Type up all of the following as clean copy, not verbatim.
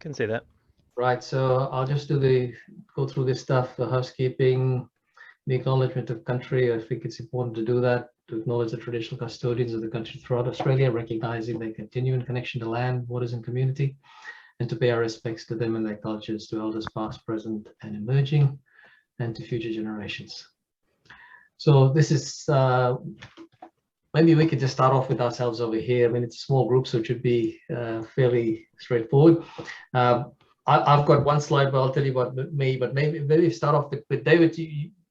Can see that. Right, so I'll just go through this stuff, the housekeeping, the acknowledgement of country. I think it's important to do that, to acknowledge the traditional custodians of the country throughout Australia, recognizing their continuing connection to land, waters, and community, and to pay our respects to them and their cultures, to elders past, present, and emerging, and to future generations. So this is, maybe we could just start off with ourselves over here. I mean, it's a small group, so it should be fairly straightforward. I've got one slide, but I'll tell you about me. But maybe start off with David.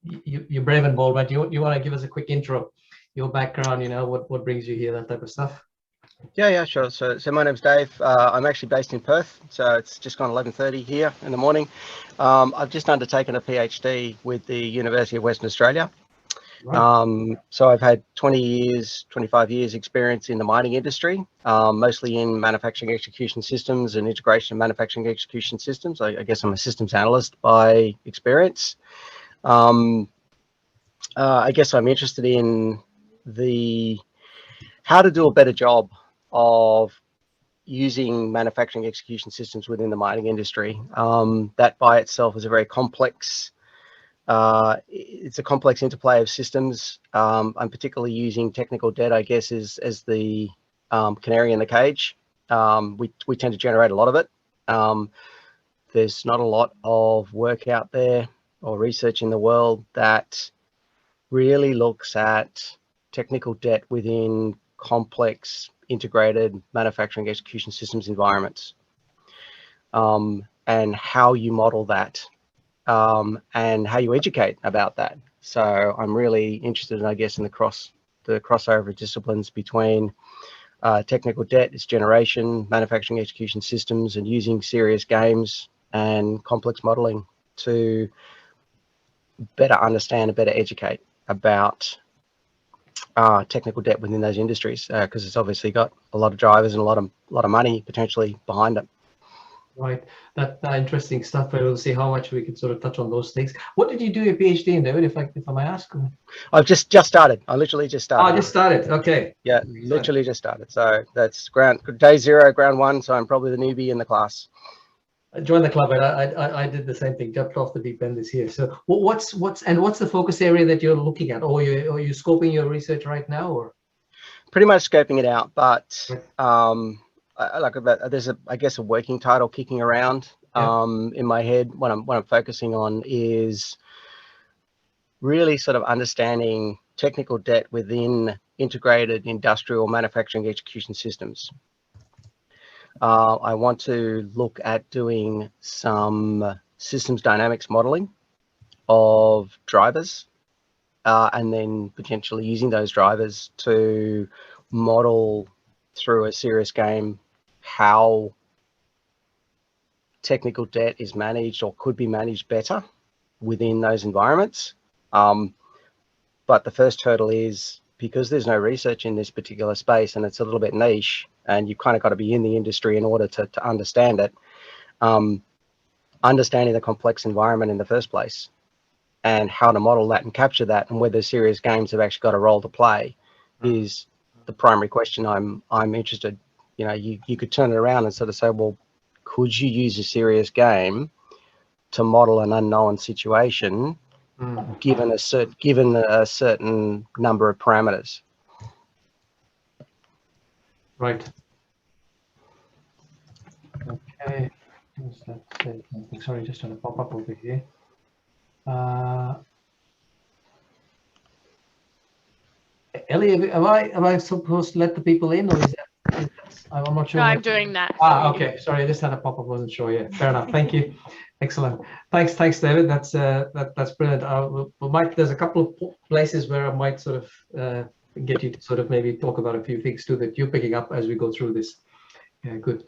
You're brave and bold, but you want to give us a quick intro, your background, what brings you here, that type of stuff. Yeah, sure. So my name's Dave. I'm actually based in Perth, so it's just gone 11:30 here in the morning. I've just undertaken a PhD with the University of Western Australia. Right. So I've had 25 years experience in the mining industry, mostly in manufacturing execution systems and integration of manufacturing execution systems. I guess I'm a systems analyst by experience. I guess I'm interested in how to do a better job of using manufacturing execution systems within the mining industry. That by itself is a very complex, it's a complex interplay of systems. I'm particularly using technical debt, I guess, as the canary in the cage. We tend to generate a lot of it. There's not a lot of work out there or research in the world that really looks at technical debt within complex integrated manufacturing execution systems environments, and how you model that, and how you educate about that. So I'm really interested in, I guess, in the crossover disciplines between technical debt, its generation, manufacturing execution systems, and using serious games and complex modeling to better understand and better educate about technical debt within those industries, because it's obviously got a lot of drivers and a lot of money potentially behind it. Right, that interesting stuff. We'll see how much we can sort of touch on those things. What did you do your PhD in, David? If I may ask. I've just started. I literally just started. Oh, just started. Okay. Yeah, literally just started. So that's day zero, ground one. So I'm probably the newbie in the class. I joined the club, and I did the same thing. Jumped off the deep end this year. So what's the focus area that you're looking at, or are you scoping your research right now, or? Pretty much scoping it out, but there's I guess a working title kicking around in my head. What I'm focusing on is really sort of understanding technical debt within integrated industrial manufacturing execution systems. I want to look at doing some systems dynamics modeling of drivers, and then potentially using those drivers to model through a serious game how technical debt is managed or could be managed better within those environments. But the first hurdle is, because there's no research in this particular space and it's a little bit niche, and you've kind of got to be in the industry in order to understand it, understanding the complex environment in the first place and how to model that and capture that, and whether serious games have actually got a role to play is the primary question I'm interested. You could turn it around and sort of say, well, could you use a serious game to model an unknown situation given a certain number of parameters? Right. Okay. Sorry, just trying to pop up over here. Ellie, am I supposed to let the people in, or is that I'm not sure. No, I'm doing that. Okay. Sorry, I just had a pop up. Wasn't sure. Yeah, fair enough. Thank you. Excellent. Thanks, David. That's brilliant. There's a couple of places where I might sort of get you to sort of maybe talk about a few things too that you're picking up as we go through this. Yeah, good.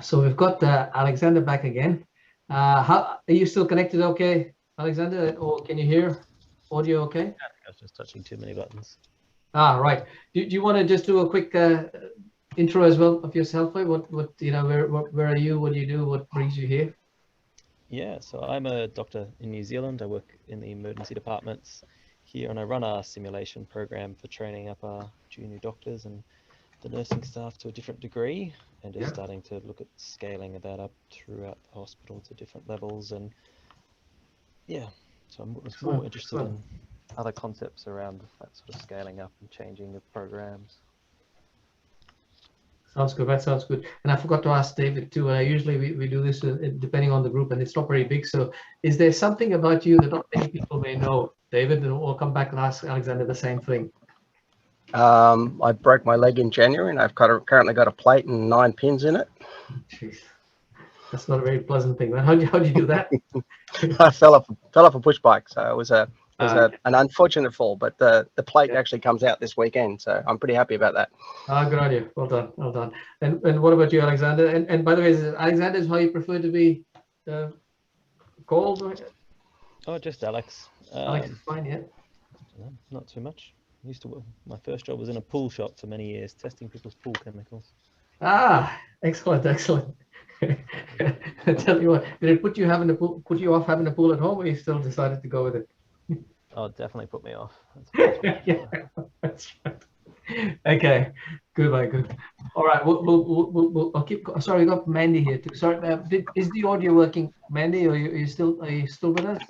So we've got Alexander back again. How are you still connected? Okay, Alexander, or can you hear audio? Okay. I was just touching too many buttons. Right. Do you want to just do a quick intro as well of yourself? What where are you? What do you do? What brings you here? Yeah, so I'm a doctor in New Zealand. I work in the emergency departments here, and I run our simulation program for training up our junior doctors. And the nursing staff to a different degree, and just Yeah. starting to look at scaling that up throughout the hospital to different levels. And yeah, so I was Excellent, more interested excellent. in other concepts around that sort of scaling up and changing of programs. Sounds good. That sounds good. And I forgot to ask David too. Usually we do this depending on the group, and it's not very big. So, is there something about you that not many people may know, David? And we'll come back and ask Alexander the same thing. I broke my leg in January, and I've currently got a plate and 9 pins in it. Jeez, that's not a very pleasant thing. Man, how'd you do that? I fell off a push bike, so it was an unfortunate fall. But the plate actually comes out this weekend, so I'm pretty happy about that. Good on you. Well done. Well done. And what about you, Alexander? And by the way, is Alexander is how you prefer to be called? Oh, just Alex. Alex is fine, yeah. No, not too much. Used to work. My first job was in a pool shop for many years, testing people's pool chemicals. Excellent, excellent. I tell you what, did it put you off having a pool at home, or you still decided to go with it? Oh, it definitely put me off. Yeah, that's right. Okay, good, very good. All right, I'll keep. Sorry, we got Mandy here too. Sorry, is the audio working, Mandy? Are you still with us?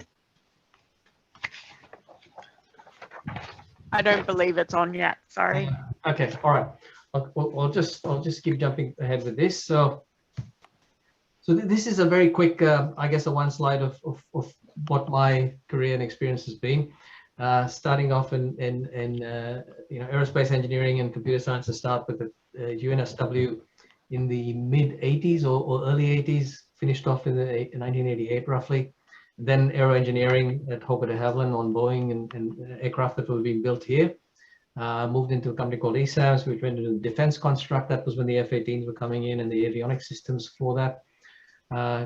I don't believe it's on yet. Sorry. Okay, all right. I'll just keep jumping ahead with this. So this is a very quick, I guess, a one slide of what my career and experience has been. Starting off in aerospace engineering and computer science to start with the UNSW in the mid 80s or early 80s. Finished off in 1988 roughly. Then aero engineering at Hopper de Havilland on Boeing and aircraft that were being built here. Moved into a company called ESAMS, which went into the defense construct. That was when the F-18s were coming in and the avionics systems for that.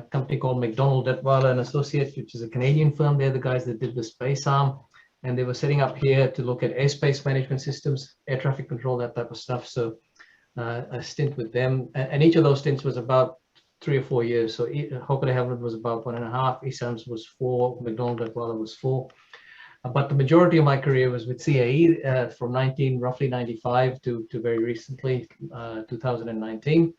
Company called McDonald, Bhalla and Associates, which is a Canadian firm. They're the guys that did the space arm. And they were setting up here to look at airspace management systems, air traffic control, that type of stuff. So a stint with them. And each of those stints was about 3 or 4 years. So Hopper de Havilland was about 1.5. ESAMS was 4. McDonald, Bhalla was 4. But the majority of my career was with CAE from roughly 95 to very recently, 2019.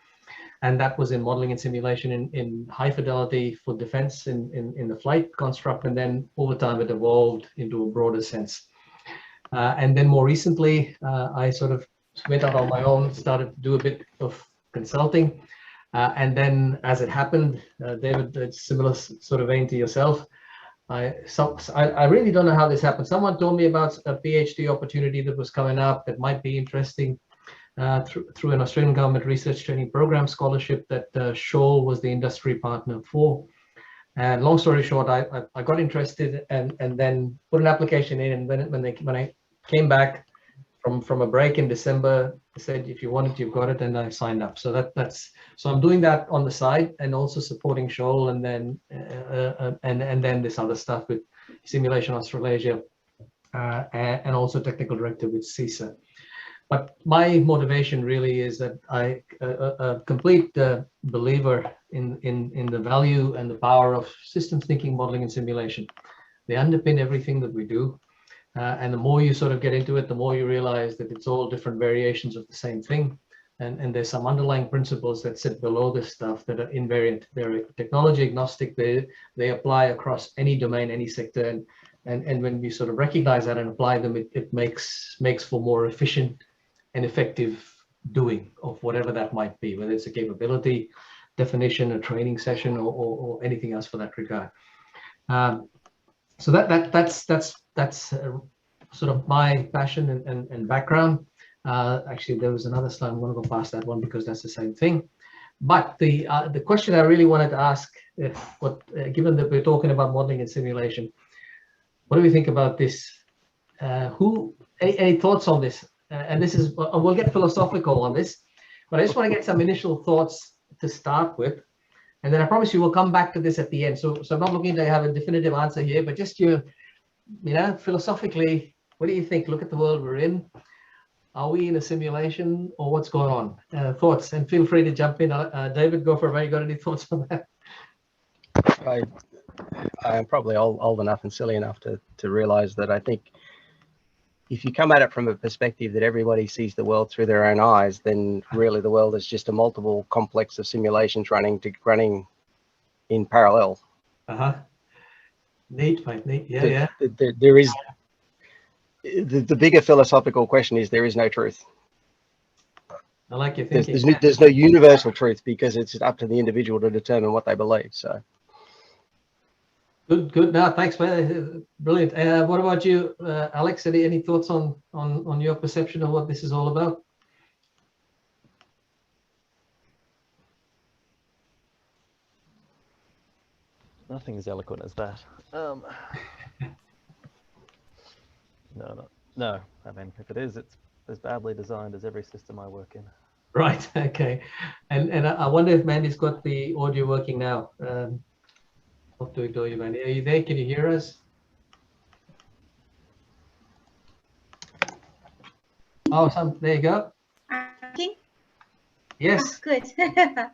And that was in modeling and simulation in high fidelity for defense in the flight construct. And then over time, it evolved into a broader sense. And then more recently, I sort of went out on my own, started to do a bit of consulting. And then as it happened, David, it's similar sort of vein to yourself. I really don't know how this happened. Someone told me about a PhD opportunity that was coming up that might be interesting through an Australian government research training program scholarship that Shoal was the industry partner for. And long story short, I got interested and then put an application in. And when I came back from a break in December, I said, if you want it, you've got it, and I signed up. So so I'm doing that on the side and also supporting Shoal, and then this other stuff with Simulation Australasia and also technical director with CISA. But my motivation really is that I a complete believer in the value and the power of systems thinking, modeling, and simulation. They underpin everything that we do. And the more you sort of get into it, the more you realize that it's all different variations of the same thing. And there's some underlying principles that sit below this stuff that are invariant. They're technology agnostic. They apply across any domain, any sector. And when we sort of recognize that and apply them, it makes for more efficient and effective doing of whatever that might be, whether it's a capability, definition, a training session, or anything else for that regard. So that's sort of my passion and background. Actually, there was another slide. I'm going to go past that one because that's the same thing. But the question I really wanted to ask, given that we're talking about modeling and simulation, what do we think about this? Any thoughts on this? And this is, we'll get philosophical on this, but I just want to get some initial thoughts to start with. And then I promise you we'll come back to this at the end. So I'm not looking to have a definitive answer here, but just philosophically, what do you think? Look at the world we're in. Are we in a simulation or what's going on? Thoughts, and feel free to jump in. David, go for it. Have you got any thoughts on that? I'm probably old enough and silly enough to realize that I think if you come at it from a perspective that everybody sees the world through their own eyes, then really the world is just a multiple complex of simulations running in parallel. Neat, mate. Neat. Yeah. There is the bigger philosophical question is there is no truth. I like your thinking. There's no universal truth, because it's up to the individual to determine what they believe. So good. No, thanks, man. Brilliant. What about you, Alex? Any thoughts on your perception of what this is all about? Nothing as eloquent as that. No. I mean, if it is, it's as badly designed as every system I work in. Right. Okay. And I wonder if Mandy's got the audio working now. Not to ignore you, Mandy. Are you there? Can you hear us? Oh, there you go. Okay. Yes. Oh, good. Yes.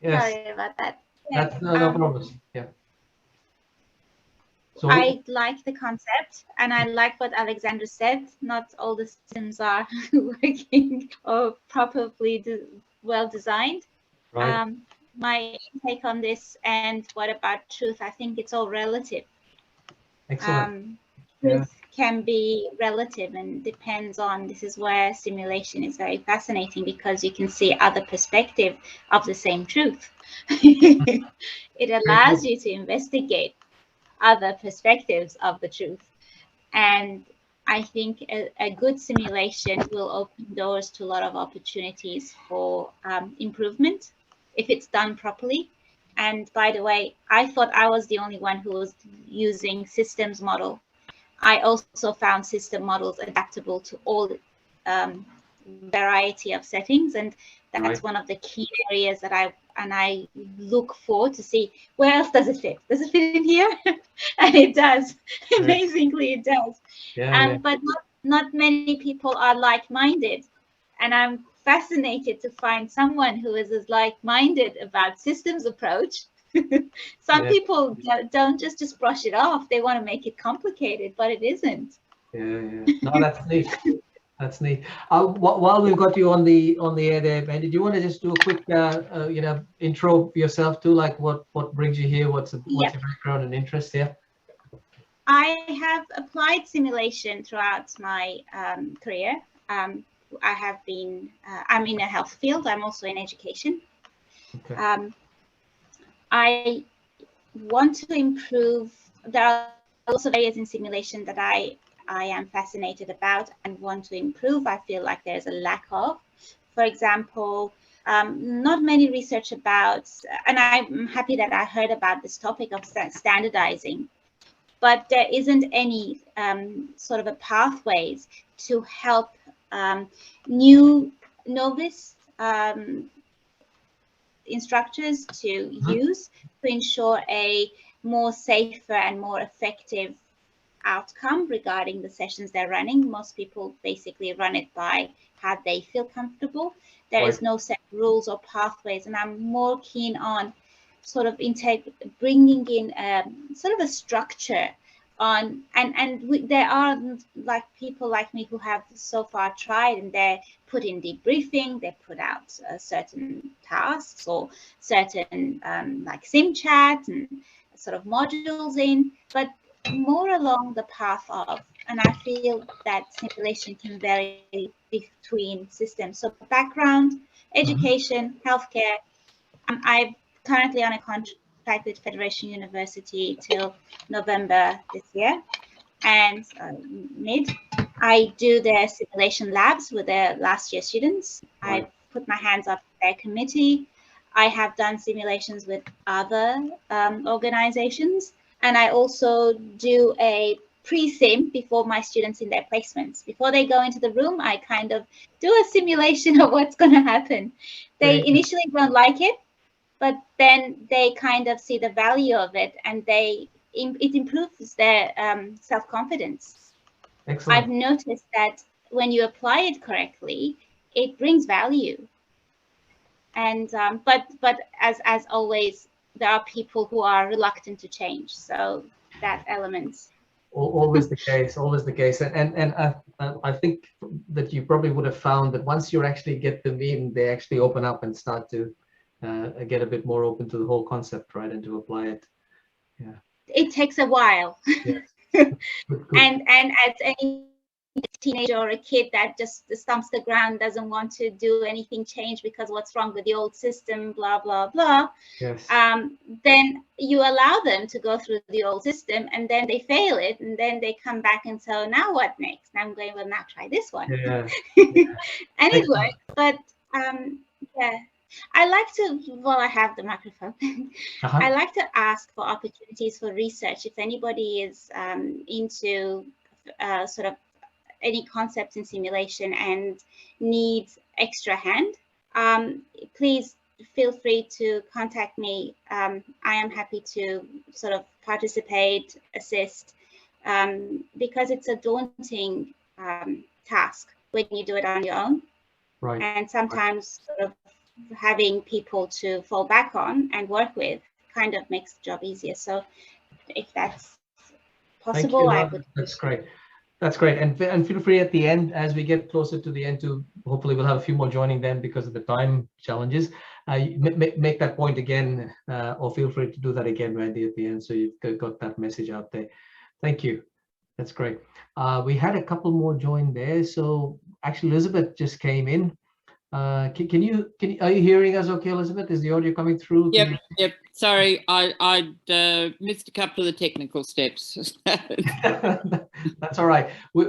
Sorry about that. Yeah. That's no problem. Yeah. So I like the concept, and I like what Alexandra said. Not all the systems are working or properly well designed. right. My take on this, and what about truth? I think it's all relative. Excellent. Truth can be relative and depends on, this is where simulation is very fascinating, because you can see other perspective of the same truth. It allows you to investigate other perspectives of the truth. And I think a good simulation will open doors to a lot of opportunities for improvement if it's done properly. And by the way, I thought I was the only one who was using systems model. I also found system models adaptable to all variety of settings, and that's Right. one of the key areas that I look for to see where else does it fit. Does it fit in here? And it does. Amazingly, it does. But not many people are like-minded, and I'm fascinated to find someone who is as like-minded about systems approach. Some people don't just brush it off. They want to make it complicated, but it isn't. Yeah. No, that's neat. That's neat. While we've got you on the air there, Mandy, do you want to just do a quick intro for yourself too, like what brings you here, what's your background and interest here? I have applied simulation throughout my career. I have been, I'm in a health field. I'm also in education. Okay. I want to improve. There are lots of areas in simulation that I am fascinated about and want to improve. I feel like there's a lack of. For example, not many research about, and I'm happy that I heard about this topic of standardizing, but there isn't any sort of a pathways to help new novice instructors to use to ensure a more safer and more effective outcome regarding the sessions they're running. Most people basically run it by how they feel comfortable. There is no set rules or pathways, and I'm more keen on sort of bringing in sort of a structure on, and there are like people like me who have so far tried, and they put in debriefing, they put out certain tasks or certain like sim chat and sort of modules in, but more along the path of, and I feel that simulation can vary between systems. So background, education, healthcare. I'm currently on a contract with Federation University till November this year, and I do their simulation labs with their last year students. I put my hands up their committee. I have done simulations with other organizations, and I also do a pre-sim before my students in their placements. Before they go into the room, I kind of do a simulation of what's going to happen. They initially don't like it, but then they kind of see the value of it, and it improves their self-confidence. Excellent. I've noticed that when you apply it correctly, it brings value. And but as always, there are people who are reluctant to change, so that element Always the case, always the case. And I think that you probably would have found that once you actually get them in, they actually open up and start to get a bit more open to the whole concept, right, and to apply it. Yeah. It takes a while. Yes. Good. And as any teenager or a kid that just stomps the ground, doesn't want to do anything change because what's wrong with the old system, blah, blah, blah. Yes. Then you allow them to go through the old system, and then they fail it, and then they come back and say, now what next? And I'm going, well, now try this one. Yeah. And it works. But yeah, I like to, while I have the microphone, I like to ask for opportunities for research. If anybody is into sort of any concepts in simulation and needs extra hand, please feel free to contact me. I am happy to sort of participate, assist, because it's a daunting task when you do it on your own. Right. And sometimes sort of having people to fall back on and work with kind of makes the job easier. So if that's possible, I would. That's great. That's great. And feel free at the end, as we get closer to the end, to hopefully we'll have a few more joining then because of the time challenges. Make that point again, or feel free to do that again, Randy, at the end, so you've got that message out there. Thank you. That's great. We had a couple more join there. So actually, Elizabeth just came in. Are you hearing us okay, Elizabeth? Is the audio coming through? Yep. Sorry, I missed a couple of the technical steps. That's all right. We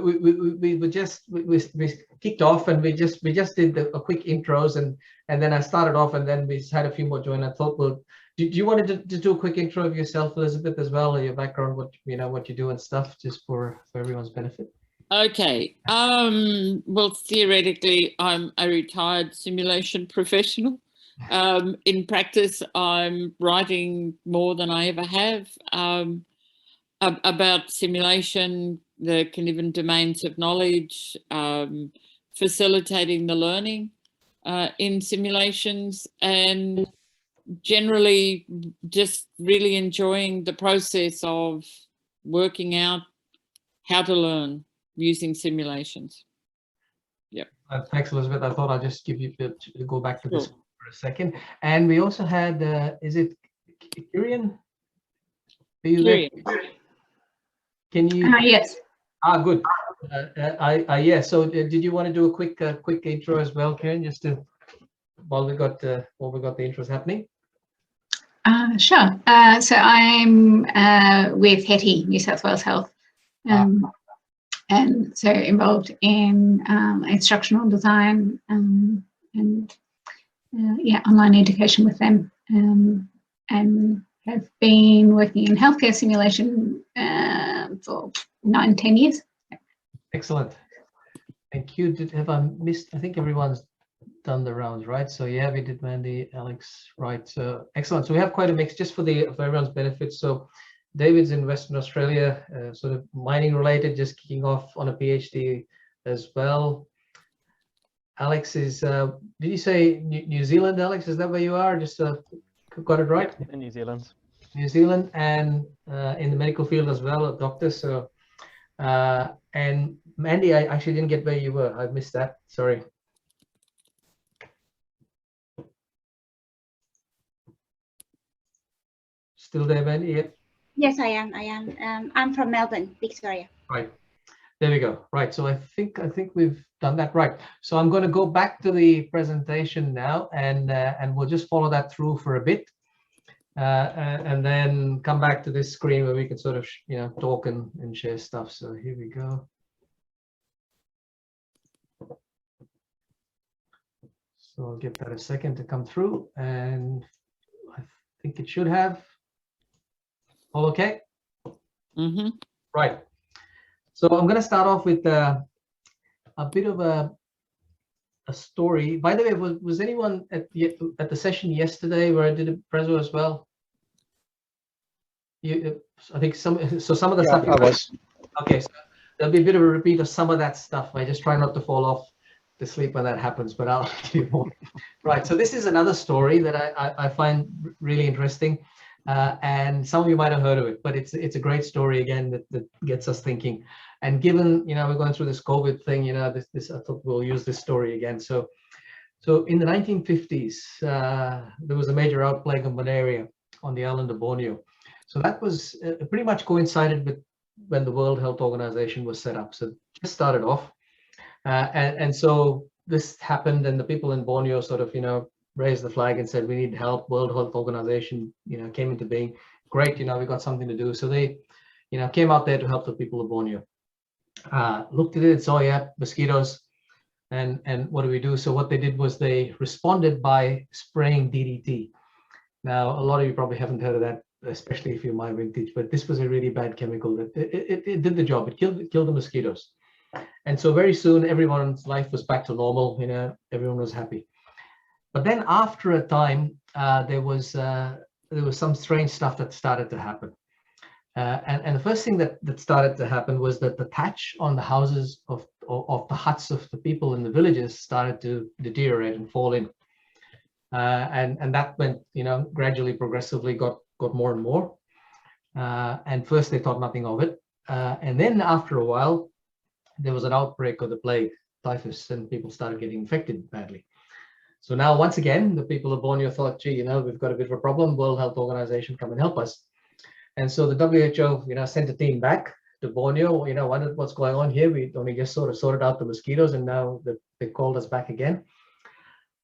kicked off, and we just did a quick intros, and then I started off, and then we had a few more join. I thought, well, do you want to do a quick intro of yourself, Elizabeth, as well, or your background, what you do and stuff, just for everyone's benefit? Okay. Well, theoretically, I'm a retired simulation professional. In practice, I'm writing more than I ever have about simulation, the Cynefin domains of knowledge, facilitating the learning in simulations, and generally just really enjoying the process of working out how to learn using simulations. Yep. Thanks, Elizabeth. I thought I'd just give you to go back to this for a second. And we also had, is it Kirian? Are you there? Can you? Yes. Good. Yeah. So did you want to do a quick intro as well, Kirian, just to while we got the intros happening? Sure. So I'm with HETI, New South Wales Health. And so involved in instructional design and online education with them, and have been working in healthcare simulation for 9-10 years. Excellent. Thank you. Have I missed? I think everyone's done the rounds, right? So yeah, we did, Mandy, Alex, right? So excellent. So we have quite a mix, just for everyone's benefit. So David's in Western Australia, sort of mining related, just kicking off on a PhD as well. Alex is, did you say New Zealand, Alex? Is that where you are? Just got it right? In New Zealand. New Zealand, and in the medical field as well, a doctor. So, and Mandy, I actually didn't get where you were. I missed that. Sorry. Still there, Mandy? Yeah. Yes, I am. I'm from Melbourne, Victoria. Right. There we go. Right. So I think we've done that right. So I'm going to go back to the presentation now, and we'll just follow that through for a bit, and then come back to this screen where we can sort of talk and share stuff. So here we go. So I'll give that a second to come through, and I think it should have. All okay? Mm-hmm. Right. So I'm going to start off with a bit of a story. By the way, was anyone at the session yesterday where I did a preso as well? I think some of the stuff. I was. Okay, so there'll be a bit of a repeat of some of that stuff. I just try not to fall off to sleep when that happens, but I'll do more. Right. So this is another story that I find really interesting. And some of you might have heard of it, but it's a great story again that gets us thinking. And given, you know, we're going through this COVID thing, you know, this I thought we'll use this story again. So in the 1950s, there was a major outbreak of malaria on the island of Borneo. So that was pretty much coincided with when the World Health Organization was set up. So it just started off. And so this happened, and the people in Borneo sort of, you know, raised the flag and said, we need help. World Health Organization, you know, came into being. Great, you know, we got something to do. So they, you know, came out there to help the people of Borneo. Looked at it and saw, yeah, mosquitoes. And what do we do? So what they did was they responded by spraying DDT. Now, a lot of you probably haven't heard of that, especially if you're my vintage, but this was a really bad chemical that it did the job. It killed the mosquitoes. And so very soon, everyone's life was back to normal. You know, everyone was happy. But then after a time, there was some strange stuff that started to happen. And the first thing that started to happen was that the thatch on the houses of the huts of the people in the villages started to deteriorate and fall in. And that went, you know, gradually, progressively got more and more. And first they thought nothing of it. And then after a while, there was an outbreak of the plague, typhus, and people started getting infected badly. So now, once again, the people of Borneo thought, gee, you know, we've got a bit of a problem. World Health Organization, come and help us. And so the WHO, you know, sent a team back to Borneo, you know, wondered what's going on here. We only just sort of sorted out the mosquitoes, and now they called us back again.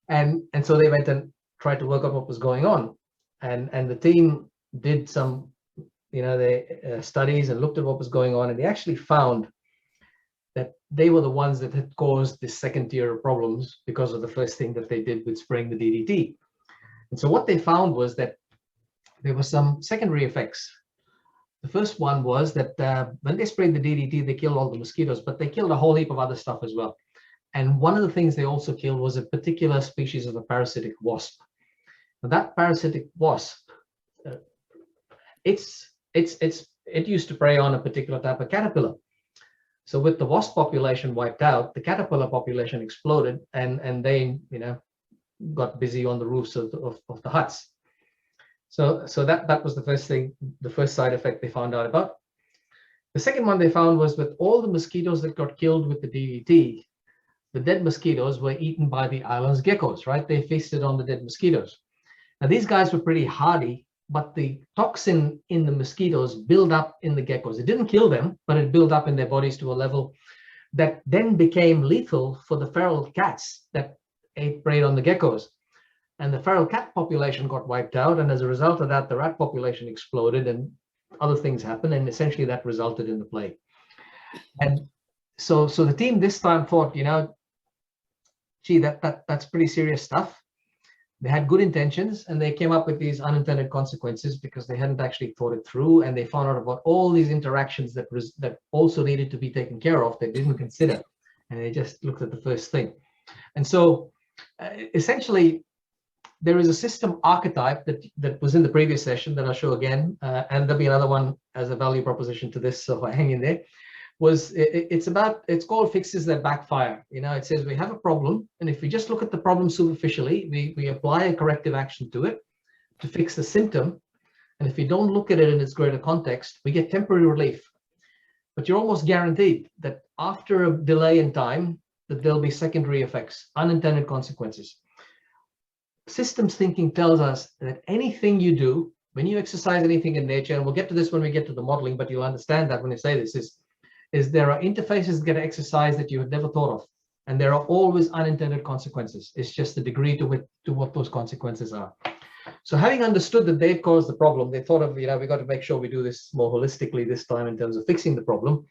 And so they went and tried to work out what was going on. And the team did some, you know, studies and looked at what was going on, and they actually found that they were the ones that had caused this second tier of problems because of the first thing that they did with spraying the DDT. And so what they found was that there were some secondary effects. The first one was that when they sprayed the DDT, they killed all the mosquitoes, but they killed a whole heap of other stuff as well. And one of the things they also killed was a particular species of a parasitic wasp. Now, that parasitic wasp, it used to prey on a particular type of caterpillar. So with the wasp population wiped out, the caterpillar population exploded, and they, you know, got busy on the roofs of the huts. So that was the first thing, the first side effect they found out about. The second one they found was with all the mosquitoes that got killed with the DDT, the dead mosquitoes were eaten by the island's geckos, right? They feasted on the dead mosquitoes. Now, these guys were pretty hardy, but the toxin in the mosquitoes built up in the geckos. It didn't kill them, but it built up in their bodies to a level that then became lethal for the feral cats that preyed on the geckos. And the feral cat population got wiped out. And as a result of that, the rat population exploded and other things happened. And essentially that resulted in the plague. And so the team this time thought, you know, gee, that's pretty serious stuff. They had good intentions, and they came up with these unintended consequences because they hadn't actually thought it through, and they found out about all these interactions that also needed to be taken care of that they didn't consider, and they just looked at the first thing. And so essentially, there is a system archetype that was in the previous session that I'll show again, and there'll be another one as a value proposition to this, so hang in there. It's called fixes that backfire. You know, it says we have a problem, and if we just look at the problem superficially, we apply a corrective action to it to fix the symptom, and if we don't look at it in its greater context, we get temporary relief. But you're almost guaranteed that after a delay in time, that there'll be secondary effects, unintended consequences. Systems thinking tells us that anything you do, when you exercise anything in nature, and we'll get to this when we get to the modeling, but you'll understand that when I say this, is there are interfaces that get exercised that you had never thought of, and there are always unintended consequences. It's just the degree to what those consequences are. So having understood that they caused the problem, they thought of, you know, we got to make sure we do this more holistically this time in terms of fixing the problem.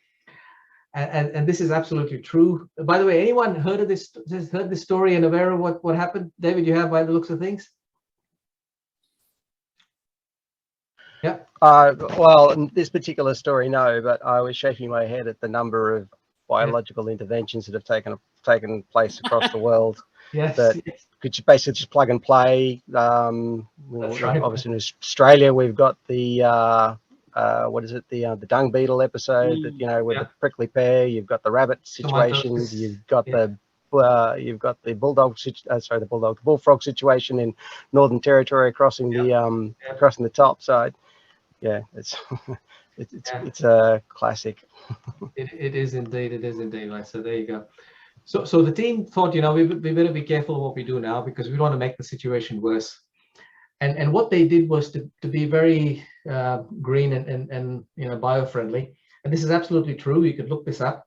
And this is absolutely true. By the way, anyone heard of this story and aware of what happened? David, you have by the looks of things? Yeah. Well, in this particular story, no, but I was shaking my head at the number of biological interventions that have taken place across the world. Yes. That could you basically just plug and play. Right. Obviously in Australia, we've got the what is it? The dung beetle episode that, you know, with the prickly pear. You've got the rabbit situations. You've got the the bullfrog situation in Northern Territory crossing the top. So yeah, it's it's a classic. It is indeed. It is indeed. Right. So there you go. So the team thought, we better be careful of what we do now, because we don't want to make the situation worse. And what they did was to be very green and bio-friendly. And this is absolutely true. You could look this up.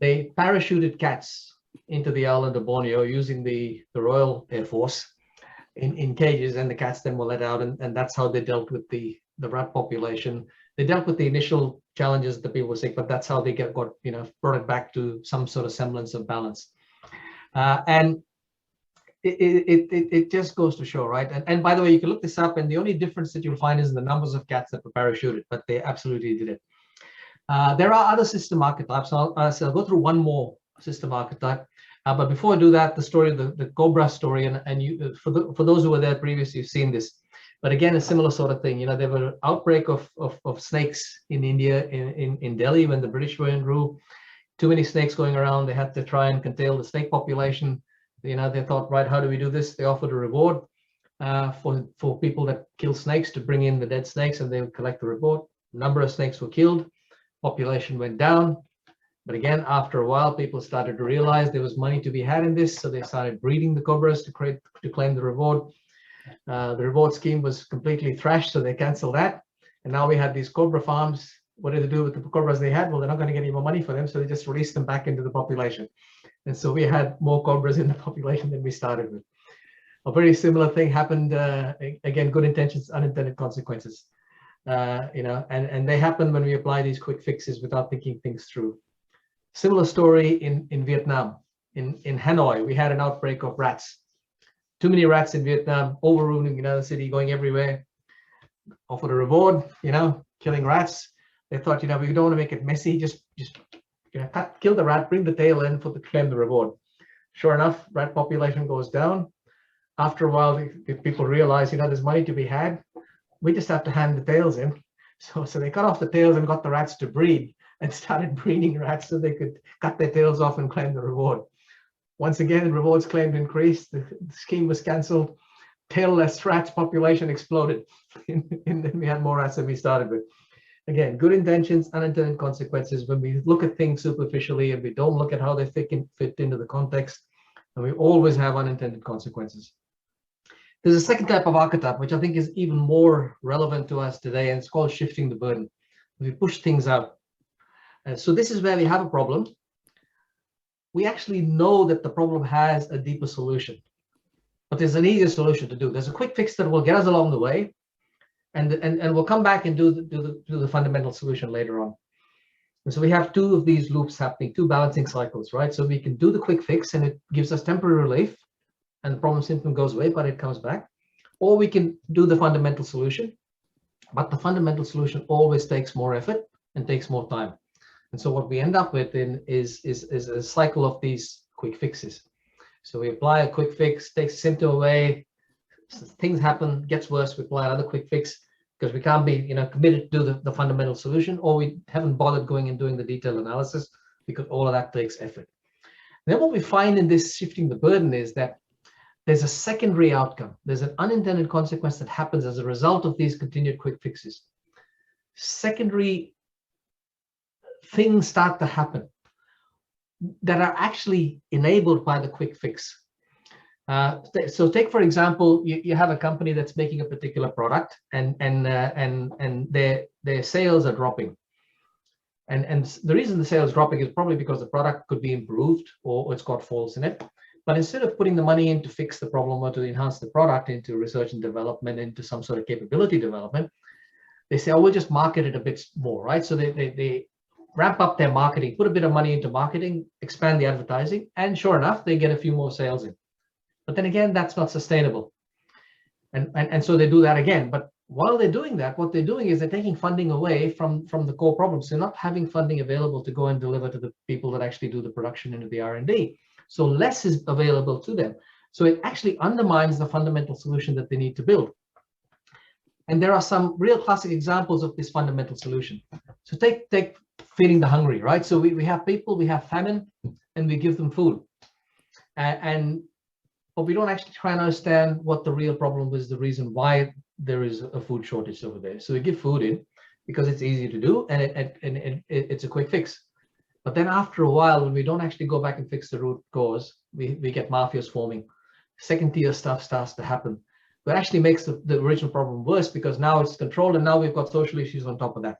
They parachuted cats into the island of Borneo using the Royal Air Force in cages, and the cats then were let out, and that's how they dealt with the rat population. They dealt with the initial challenges that people were sick, but that's how they brought it back to some sort of semblance of balance. And it just goes to show, right? And by the way, you can look this up, and the only difference that you'll find is in the numbers of cats that were parachuted, but they absolutely did it. There are other system archetypes. So I'll go through one more system archetype. But before I do that, the story, the Cobra story, and you, for those who were there previously, you've seen this. But again, a similar sort of thing. There were an outbreak of snakes in India, in Delhi, when the British were in rule. Too many snakes going around. They had to try and contain the snake population. They thought, right, how do we do this? They offered a reward for people that kill snakes to bring in the dead snakes, and they would collect the reward. A number of snakes were killed. Population went down. But again, after a while, people started to realize there was money to be had in this, so they started breeding the cobras to claim the reward. The reward scheme was completely thrashed, so they canceled that. And now we had these cobra farms. What did they do with the cobras they had? Well, they're not going to get any more money for them, so they just released them back into the population. And so we had more cobras in the population than we started with. A very similar thing happened, again, good intentions, unintended consequences. And they happen when we apply these quick fixes without thinking things through. Similar story in Vietnam. In Hanoi, we had an outbreak of rats. Too many rats in Vietnam, overruling the city, going everywhere. Offered a reward, killing rats. They thought, we don't want to make it messy. Just kill the rat, bring the tail in to claim the reward. Sure enough, rat population goes down. After a while, the people realize, there's money to be had. We just have to hand the tails in. So they cut off the tails and got the rats to breed, and started breeding rats so they could cut their tails off and claim the reward. Once again, the rewards claimed increased. The scheme was cancelled. Tailless rats population exploded. And then we had more rats than we started with. Again, good intentions, unintended consequences. When we look at things superficially and we don't look at how they fit into the context, and we always have unintended consequences. There's a second type of archetype, which I think is even more relevant to us today, and it's called shifting the burden. We push things out. So this is where we have a problem. We actually know that the problem has a deeper solution, but there's an easier solution to do. There's a quick fix that will get us along the way, and we'll come back and do the fundamental solution later on. And so we have two of these loops happening, two balancing cycles, right? So we can do the quick fix, and it gives us temporary relief, and the problem symptom goes away, but it comes back. Or we can do the fundamental solution, but the fundamental solution always takes more effort and takes more time. And so what we end up with is a cycle of these quick fixes. So we apply a quick fix, takes the symptom away, things happen, gets worse, we apply another quick fix because we can't be committed to do the fundamental solution, or we haven't bothered going and doing the detailed analysis because all of that takes effort. Then what we find in this shifting the burden is that there's a secondary outcome. There's an unintended consequence that happens as a result of these continued quick fixes. Secondary things start to happen that are actually enabled by the quick fix. So take, for example, you have a company that's making a particular product, and their sales are dropping. And the reason the sales dropping is probably because the product could be improved, or it's got faults in it. But instead of putting the money in to fix the problem or to enhance the product, into research and development, into some sort of capability development, they say, oh, we'll just market it a bit more, right? So they ramp up their marketing, put a bit of money into marketing, expand the advertising, and sure enough, they get a few more sales in. But then again, that's not sustainable. And so they do that again. But while they're doing that, what they're doing is they're taking funding away from the core problems. They're not having funding available to go and deliver to the people that actually do the production and the R&D. So less is available to them. So it actually undermines the fundamental solution that they need to build. And there are some real classic examples of this fundamental solution. So take feeding the hungry, right? So we have people, we have famine, and we give them food. But we don't actually try and understand what the real problem was, the reason why there is a food shortage over there. So we give food in because it's easy to do and it's a quick fix. But then after a while, when we don't actually go back and fix the root cause, we get mafias forming. Second tier stuff starts to happen. But actually makes the original problem worse because now it's controlled and now we've got social issues on top of that.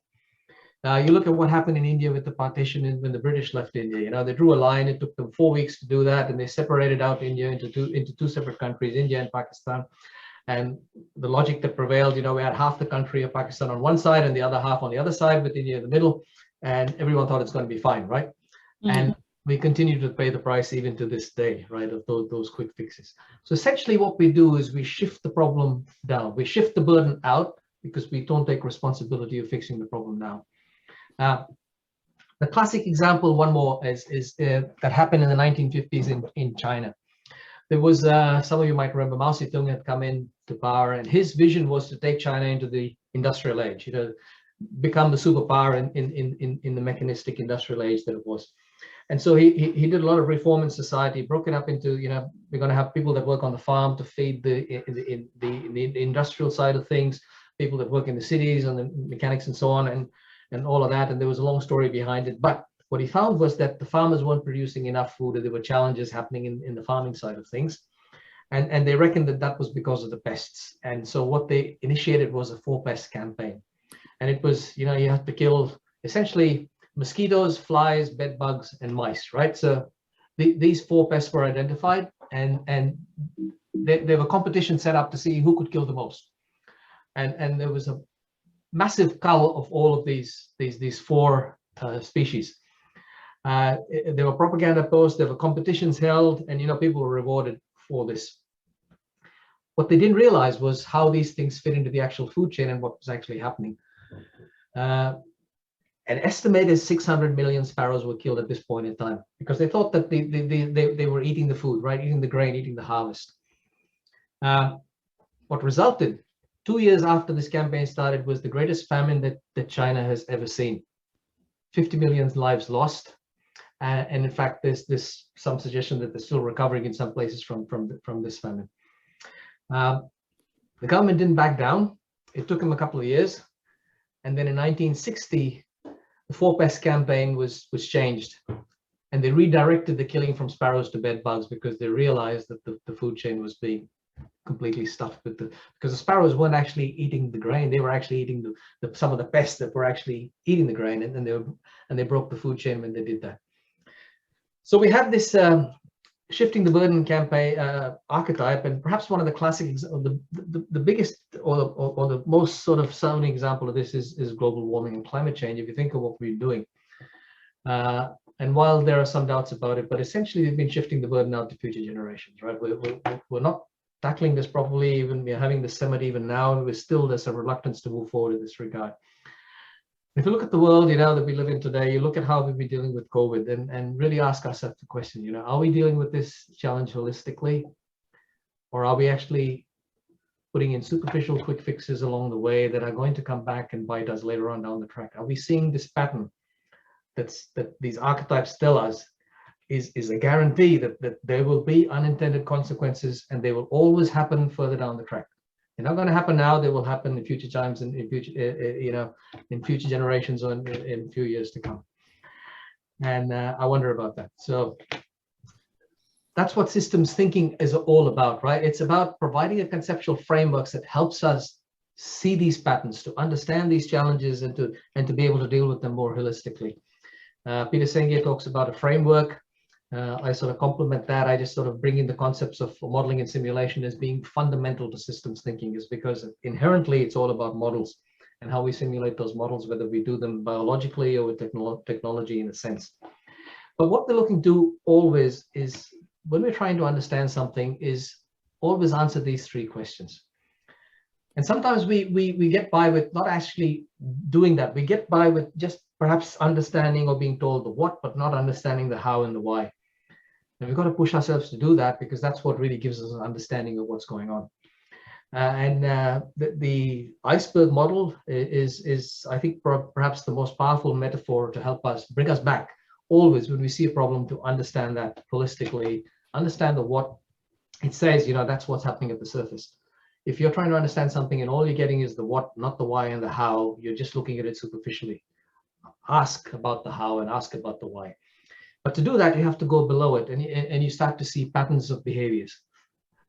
You look at what happened in India with the partition when the British left India. You know, they drew a line. It took them 4 weeks to do that, and they separated out India into two separate countries, India and Pakistan. And the logic that prevailed, you know, we had half the country of Pakistan on one side and the other half on the other side, with India in the middle, and everyone thought it's going to be fine, right? And we continue to pay the price even to this day, right, of those quick fixes. So essentially what we do is we shift the problem down. We shift the burden out because we don't take responsibility of fixing the problem now. The classic example, one more, is that happened in the 1950s in China. There was, some of you might remember, Mao Zedong had come in to power, and his vision was to take China into the industrial age, you know, become the superpower in the mechanistic industrial age that it was. And so he did a lot of reform in society, broke it up into, you know, we're going to have people that work on the farm to feed the industrial side of things, people that work in the cities and the mechanics and so on, and all of that. And there was a long story behind it. But what he found was that the farmers weren't producing enough food, and there were challenges happening in the farming side of things. And they reckoned that was because of the pests. And so what they initiated was a 4-pest campaign. And it was, you know, you have to kill essentially mosquitoes, flies, bed bugs, and mice, right? So these 4 pests were identified, and there were competitions set up to see who could kill the most. And there was a massive cull of all of these 4 species. There were propaganda posts, there were competitions held, and, you know, people were rewarded for this. What they didn't realize was how these things fit into the actual food chain and what was actually happening. An estimated 600 million sparrows were killed at this point in time because they thought that they were eating the food, right? Eating the grain, eating the harvest. What resulted 2 years after this campaign started was the greatest famine that China has ever seen. 50 million lives lost. And in fact, there's some suggestion that they're still recovering in some places from this famine. The government didn't back down. It took them a couple of years. And then in 1960, the 4-pest campaign was changed. And they redirected the killing from sparrows to bed bugs because they realized that the food chain was being completely stuffed with because the sparrows weren't actually eating the grain. They were actually eating some of the pests that were actually eating the grain, and they broke the food chain when they did that. So we have this shifting the burden campaign archetype, and perhaps one of the classic, the biggest or the most sort of sounding example of this is global warming and climate change. If you think of what we're doing, and while there are some doubts about it, but essentially we've been shifting the burden out to future generations, right? We're not tackling this properly. Even we're having this summit even now, and there's a reluctance to move forward in this regard. If you look at the world, you know, that we live in today, you look at how we've been dealing with COVID, and really ask ourselves the question, you know, are we dealing with this challenge holistically, or are we actually putting in superficial quick fixes along the way that are going to come back and bite us later on down the track? Are we seeing this pattern that these archetypes tell us is a guarantee that there will be unintended consequences, and they will always happen further down the track? They're not going to happen now. They will happen in future times and in future, you know, in future generations or in a few years to come. And I wonder about that. So that's what systems thinking is all about, right? It's about providing a conceptual framework that helps us see these patterns, to understand these challenges, and to be able to deal with them more holistically. Peter Senge talks about a framework. I sort of complement that. I just sort of bring in the concepts of modeling and simulation as being fundamental to systems thinking, is because inherently it's all about models and how we simulate those models, whether we do them biologically or with technology in a sense. But what we're looking to always is, when we're trying to understand something, is always answer these 3 questions. And sometimes we get by with not actually doing that. We get by with just perhaps understanding or being told the what, but not understanding the how and the why. And we've got to push ourselves to do that, because that's what really gives us an understanding of what's going on. The iceberg model is I think, perhaps the most powerful metaphor to help us bring us back always when we see a problem, to understand that holistically understand the what, it says, you know, that's what's happening at the surface. If you're trying to understand something and all you're getting is the what, not the why and the how, you're just looking at it superficially. Ask about the how and ask about the why. But to do that, you have to go below it, and you start to see patterns of behaviors.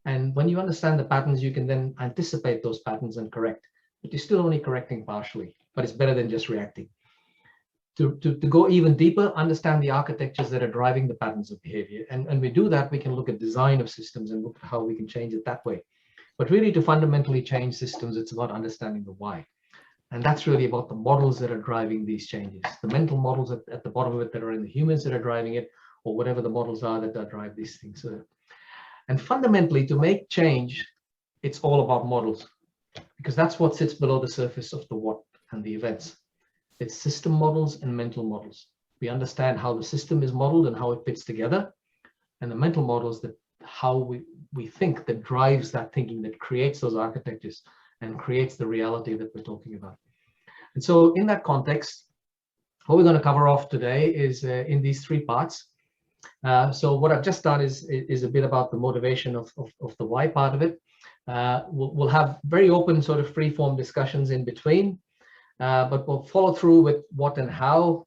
And when you understand the patterns, you can then anticipate those patterns and correct. But you're still only correcting partially, but it's better than just reacting. To go even deeper, understand the architectures that are driving the patterns of behavior. And we do that, we can look at design of systems and look at how we can change it that way. But really, to fundamentally change systems, it's about understanding the why. And that's really about the models that are driving these changes, the mental models at the bottom of it that are in the humans that are driving it, or whatever the models are that drive these things. And fundamentally, to make change, it's all about models, because that's what sits below the surface of the what and the events. It's system models and mental models. We understand how the system is modeled and how it fits together, and the mental models that how we think that drives that thinking, that creates those architectures and creates the reality that we're talking about. And so in that context, what we're going to cover off today is in these three parts. So what I've just done is a bit about the motivation of the why part of it. We'll have very open sort of free-form discussions in between, but we'll follow through with what and how,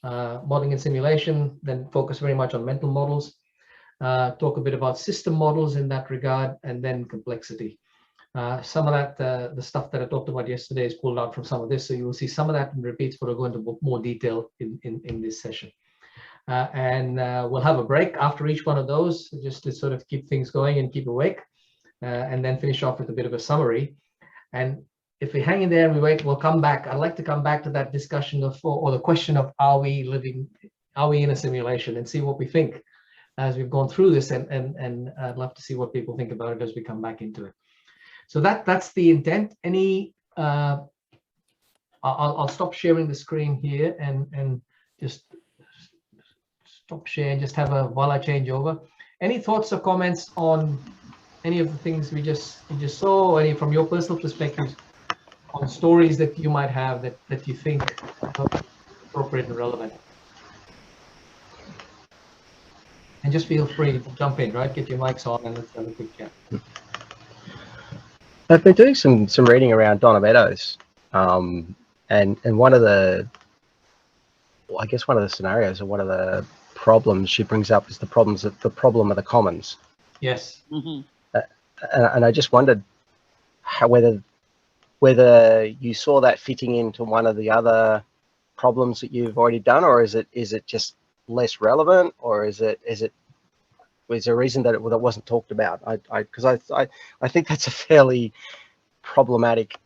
modeling and simulation, then focus very much on mental models, talk a bit about system models in that regard, and then complexity. Some of that, the stuff that I talked about yesterday is pulled out from some of this, so you will see some of that in repeats, but I'll go into more detail in this session. We'll have a break after each one of those, just to sort of keep things going and keep awake, and then finish off with a bit of a summary. And if we hang in there and we wait, we'll come back. I'd like to come back to that discussion of, or the question of, are we in a simulation, and see what we think as we've gone through this, and I'd love to see what people think about it as we come back into it. So that's the intent. I'll stop sharing the screen here and just stop sharing, just have a Bhalla changeover. Any thoughts or comments on any of the things we just saw, or any from your personal perspectives on stories that you might have that you think are appropriate and relevant? And just feel free to jump in, right? Get your mics on and let's have a quick chat. I've been doing some reading around Donna Meadows, and one of the, well, I guess one of the scenarios, or one of the problems she brings up is the problem of the commons. Yes. Mm-hmm. And I just wondered how, whether you saw that fitting into one of the other problems that you've already done, or is it just less relevant, or is there a reason that it wasn't talked about? Because I think that's a fairly problematic.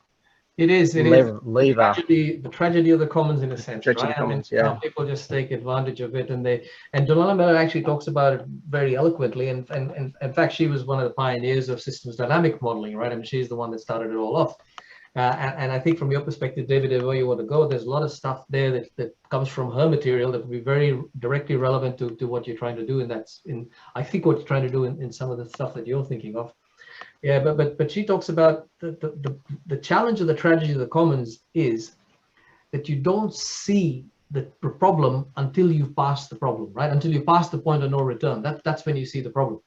It is. Lever. The tragedy of the commons, in a sense, Tragedy right? of the commons, I mean, yeah. how people just take advantage of it, and Donna Meadows actually talks about it very eloquently. And in fact, she was one of the pioneers of systems dynamic modeling, right? I mean, she's the one that started it all off. And I think from your perspective, David, where you want to go, there's a lot of stuff there that comes from her material that would be very directly relevant to what you're trying to do. And that's I think what you're trying to do in some of the stuff that you're thinking of. Yeah, but she talks about the challenge of the tragedy of the commons is that you don't see the problem until you've passed the problem, right? Until you pass the point of no return. That's when you see the problem.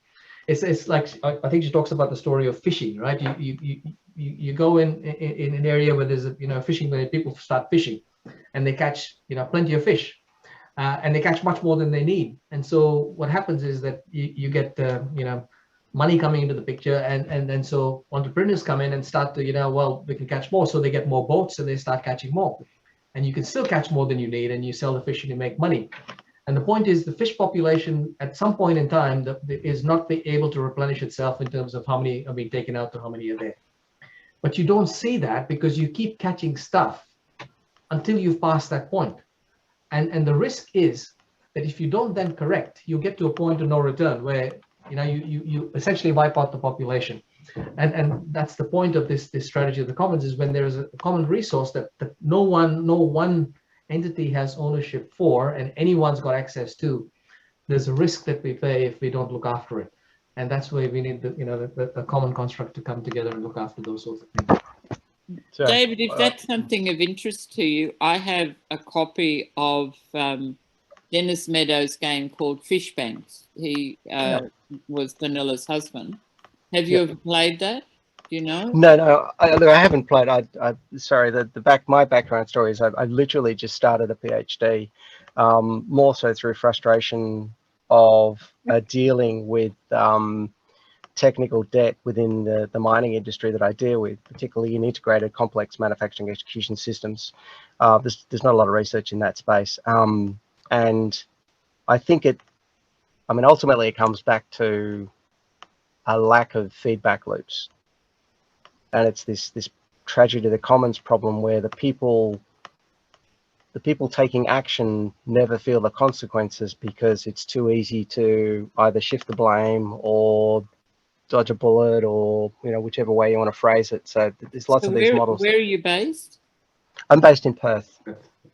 It's like, I think she talks about the story of fishing, right? You go in an area where there's fishing, where people start fishing, and they catch plenty of fish, and they catch much more than they need. And so what happens is that you get money coming into the picture, and so entrepreneurs come in and start to well, we can catch more, so they get more boats and they start catching more, and you can still catch more than you need, and you sell the fish and you make money. And the point is, the fish population at some point in time is not able to replenish itself in terms of how many are being taken out to how many are there. But you don't see that because you keep catching stuff until you've passed that point. And the risk is that if you don't then correct, you get to a point of no return where you essentially wipe out the population. And that's the point of this strategy of the commons, is when there is a common resource that no one entity has ownership for and anyone's got access to, there's a risk that we pay if we don't look after it. And that's where we need the common construct to come together and look after those sorts of things. So, David, if that's something of interest to you, I have a copy of Dennis Meadows' game called Fish Banks. He was Daniela's husband. Have you ever played that? Do you know? No, look, I haven't played. Sorry, my background story is I literally just started a PhD, more so through frustration of dealing with technical debt within the mining industry that I deal with, particularly in integrated complex manufacturing execution systems. There's not a lot of research in that space, and I think ultimately it comes back to a lack of feedback loops. And it's this tragedy of the commons problem where the people taking action never feel the consequences because it's too easy to either shift the blame or dodge a bullet, or whichever way you want to phrase it. So there's lots of these models. Where are you based? I'm based in Perth.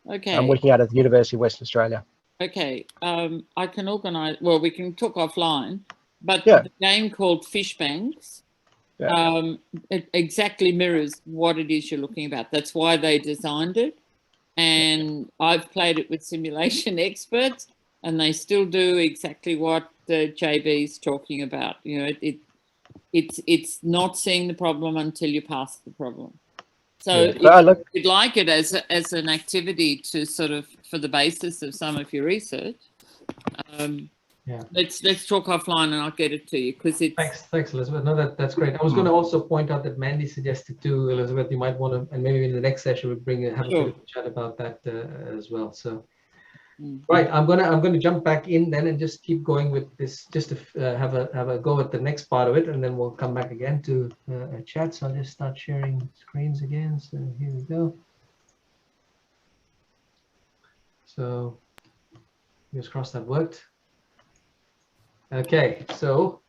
Okay. I'm working out of the University of Western Australia. Okay. I can organise. Well, we can talk offline. But yeah. The game called Fish Banks. It exactly mirrors what it is you're looking about. That's why they designed it. And I've played it with simulation experts, and they still do exactly what the JB's talking about. It's not seeing the problem until you pass the problem. So if you'd like it as an activity to sort of for the basis of some of your research, let's talk offline and I'll get it to you because it's thanks Elizabeth. No, that's great. I was going to also point out that Mandy suggested too, Elizabeth, you might want to, and maybe in the next session we'll have a bit of a chat about that as well. So right, I'm gonna jump back in then and just keep going with this, just to have a go at the next part of it, and then we'll come back again to a chat. So I'll just start sharing screens again. So here we go. So fingers crossed that worked. Okay, so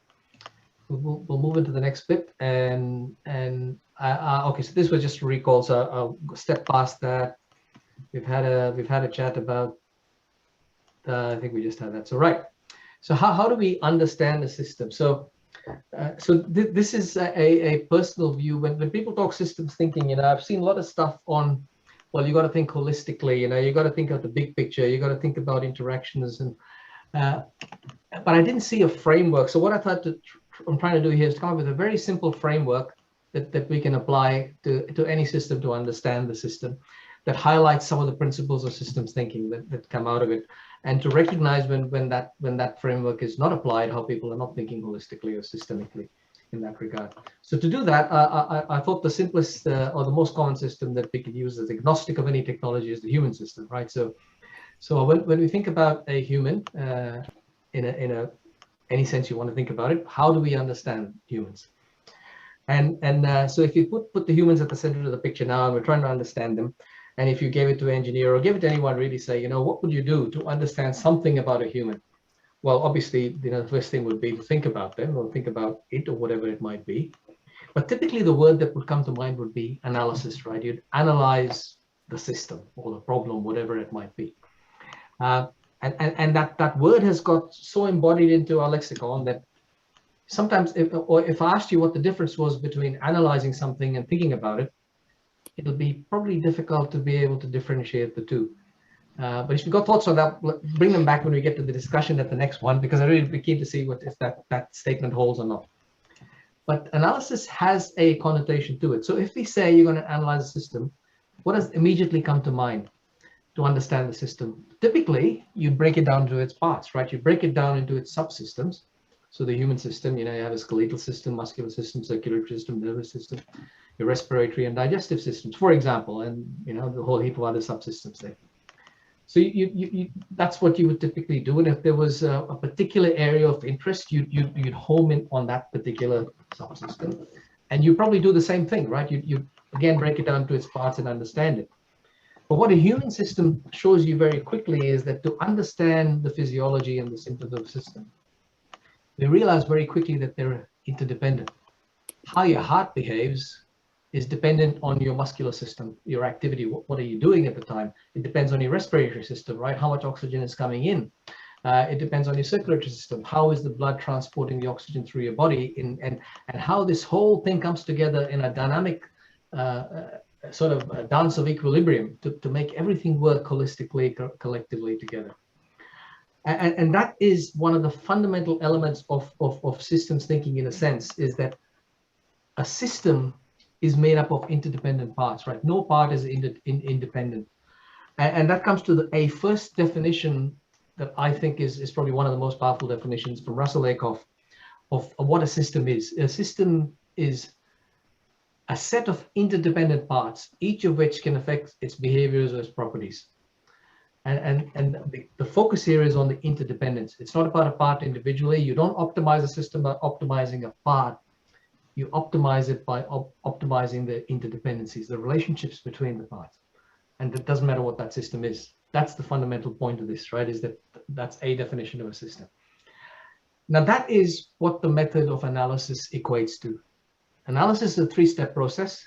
we'll move into the next bit, and okay, so this was just a recall. So I'll step past that. We've had a chat about. I think we just had that. So right. So how do we understand the system? So this is a personal view. When people talk systems thinking, I've seen a lot of stuff on. Well, you got to think holistically. You got to think of the big picture. You got to think about interactions and. But I didn't see a framework. So what I'm trying to do here is come up with a very simple framework that we can apply to any system to understand the system, that highlights some of the principles of systems thinking that come out of it, and to recognize when that framework is not applied, how people are not thinking holistically or systemically in that regard. So to do that, I thought the simplest or the most common system that we could use as agnostic of any technology is the human system, right? So when we think about a human, in any sense you want to think about it, how do we understand humans? And so if you put the humans at the center of the picture now, and we're trying to understand them, and if you gave it to an engineer or give it to anyone, really say, what would you do to understand something about a human? Well, obviously, the first thing would be to think about them or think about it or whatever it might be. But typically the word that would come to mind would be analysis, right? You'd analyze the system or the problem, whatever it might be. And that word has got so embodied into our lexicon that sometimes if I asked you what the difference was between analyzing something and thinking about it, it'll be probably difficult to be able to differentiate the two. But if you've got thoughts on that, bring them back when we get to the discussion at the next one, because I really be keen to see if that statement holds or not. But analysis has a connotation to it. So if we say you're going to analyze a system, what does immediately come to mind to understand the system? Typically, you'd break it down to its parts, right? You break it down into its subsystems. So the human system, you have a skeletal system, muscular system, circulatory system, nervous system, your respiratory and digestive systems, for example, and the whole heap of other subsystems there. So that's what you would typically do. And if there was a particular area of interest, you'd home in on that particular subsystem, and you probably do the same thing, right? You again break it down to its parts and understand it. But what a human system shows you very quickly is that to understand the physiology and the symptoms of the system, we realize very quickly that they're interdependent. How your heart behaves is dependent on your muscular system, your activity. What are you doing at the time? It depends on your respiratory system, right? How much oxygen is coming in. It depends on your circulatory system. How is the blood transporting the oxygen through your body, and how this whole thing comes together in a dynamic sort of a dance of equilibrium to make everything work holistically, collectively together. And that is one of the fundamental elements of systems thinking, in a sense, is that a system is made up of interdependent parts, right? No part is independent. And that comes to a first definition that I think is probably one of the most powerful definitions from Russell Lakoff of what a system is. A system is a set of interdependent parts, each of which can affect its behaviors or its properties. And the focus here is on the interdependence. It's not about a part individually. You don't optimize a system by optimizing a part. You optimize it by optimizing the interdependencies, the relationships between the parts. And it doesn't matter what that system is. That's the fundamental point of this, right? Is that that's a definition of a system. Now that is what the method of analysis equates to. Analysis is a three-step process.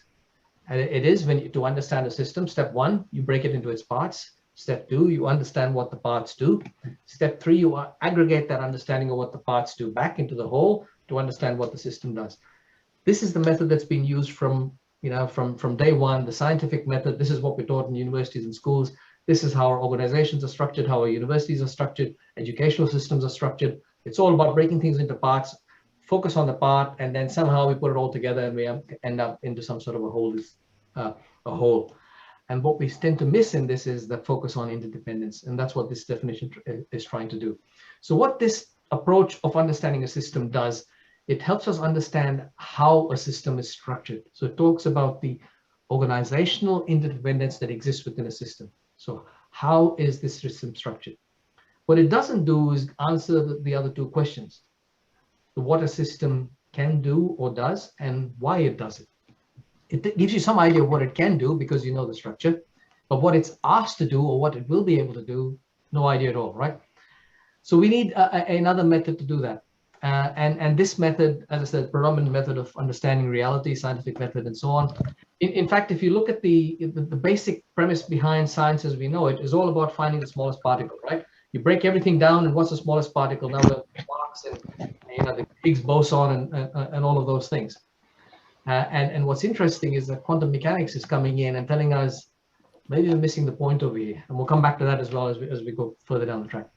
And it is to understand a system. Step one, you break it into its parts. Step two, you understand what the parts do. Step three, you aggregate that understanding of what the parts do back into the whole to understand what the system does. This is the method that's been used from day one, the scientific method. This is what we're taught in universities and schools. This is how our organizations are structured, how our universities are structured, educational systems are structured. It's all about breaking things into parts, focus on the part, and then somehow we put it all together and we end up into some sort of a whole. And what we tend to miss in this is the focus on interdependence. And that's what this definition is trying to do. So what this approach of understanding a system does, it helps us understand how a system is structured. So it talks about the organizational interdependence that exists within a system. So how is this system structured? What it doesn't do is answer the other two questions. What a system can do or does and why it does it. It gives you some idea of what it can do because you know the structure, but what it's asked to do or what it will be able to do, no idea at all, right? So we need another method to do that. And this method, as I said, predominant method of understanding reality, scientific method, and so on. In fact, if you look at the basic premise behind science as we know it, is all about finding the smallest particle, right? You break everything down, and what's the smallest particle? Now the quarks and the Higgs boson and all of those things. And what's interesting is that quantum mechanics is coming in and telling us maybe we're missing the point over here, and we'll come back to that as well as we go further down the track.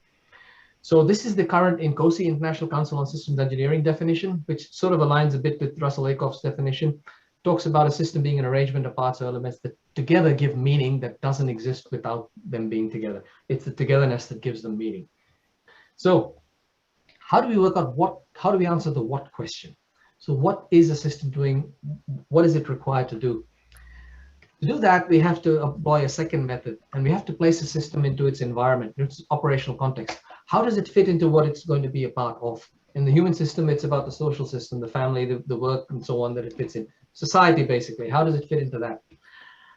So this is the current INCOSI, International Council on Systems Engineering definition, which sort of aligns a bit with Russell Lakoff's definition. Talks about a system being an arrangement of parts or elements that together give meaning that doesn't exist without them being together. It's the togetherness that gives them meaning. So how do we work out how do we answer the what question? So what is a system doing? What is it required to do? To do that, we have to employ a second method, and we have to place a system into its environment, its operational context. How does it fit into what it's going to be a part of? In the human system, it's about the social system, the family, the work, and so on that it fits in. Society, basically, how does it fit into that?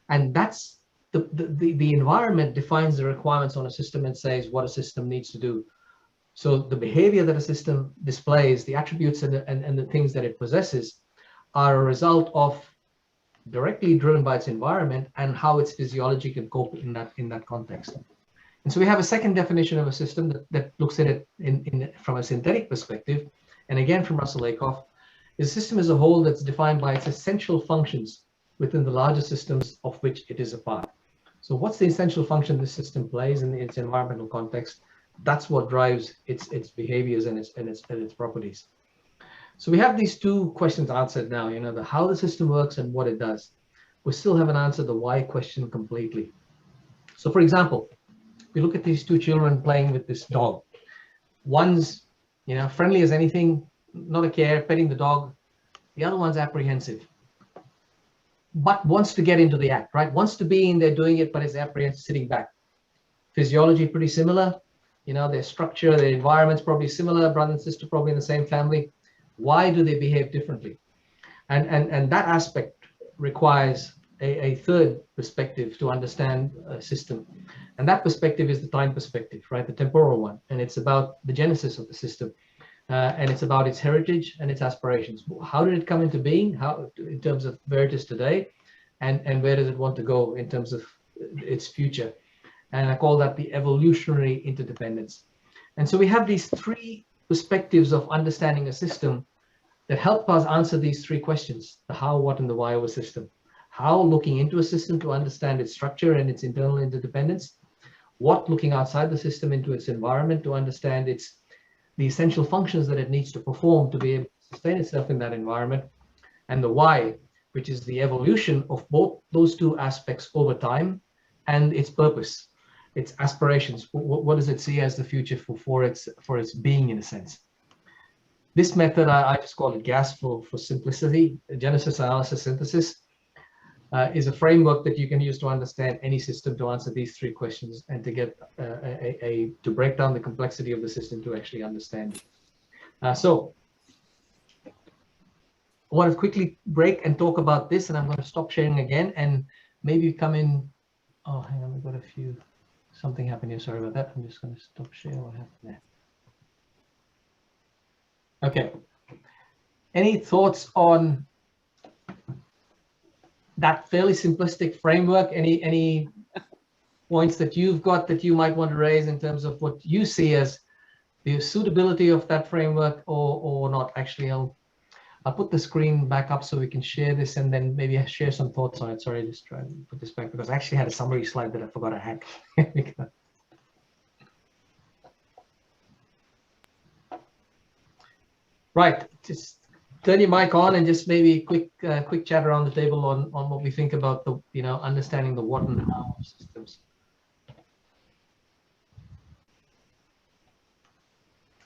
And that's the environment defines the requirements on a system and says what a system needs to do. So the behavior that a system displays, the attributes and the things that it possesses are a result of directly driven by its environment and how its physiology can cope in that context. And so we have a second definition of a system that looks at it from a synthetic perspective. And again, from Russell Lakoff, a system as a whole that's defined by its essential functions within the larger systems of which it is a part. So what's the essential function this system plays in its environmental context? That's what drives its behaviors and its properties. So we have these two questions answered now, the how the system works and what it does. We still haven't answered the why question completely. So for example, we look at these two children playing with this dog. One's, friendly as anything, not a care, petting the dog. The other one's apprehensive, but wants to get into the act, right? Wants to be in there doing it, but is apprehensive, sitting back. Physiology pretty similar. Their structure, their environment's probably similar, brother and sister probably in the same family. Why do they behave differently? And that aspect requires a third perspective to understand a system. And that perspective is the time perspective, right? The temporal one. And it's about the genesis of the system. And it's about its heritage and its aspirations. How did it come into being? How, in terms of where it is today, and where does it want to go in terms of its future? And I call that the evolutionary interdependence. And so we have these three perspectives of understanding a system that help us answer these three questions: the how, what, and the why of a system. How, looking into a system to understand its structure and its internal interdependence. what looking outside the system into its environment to understand the essential functions that it needs to perform to be able to sustain itself in that environment, and the why, which is the evolution of both those two aspects over time, and its purpose, its aspirations. What does it see as the future for its being, in a sense? This method, I just call it GAS for simplicity, Genesis, Analysis, Synthesis, is a framework that you can use to understand any system, to answer these three questions, and to get to break down the complexity of the system to actually understand it. So I want to quickly break and talk about this, and I'm going to stop sharing again, and maybe come in. Oh, hang on, we've got something happened here. Sorry about that. I'm just going to stop sharing. What happened there? Okay. Any thoughts on that fairly simplistic framework? Any points that you've got that you might want to raise in terms of what you see as the suitability of that framework, or not? Actually, I'll put the screen back up so we can share this, and then maybe share some thoughts on it. Sorry, just try and put this back because I actually had a summary slide that I forgot I had. Right, just turn your mic on and just maybe quick chat around the table on what we think about the understanding the what and how of systems.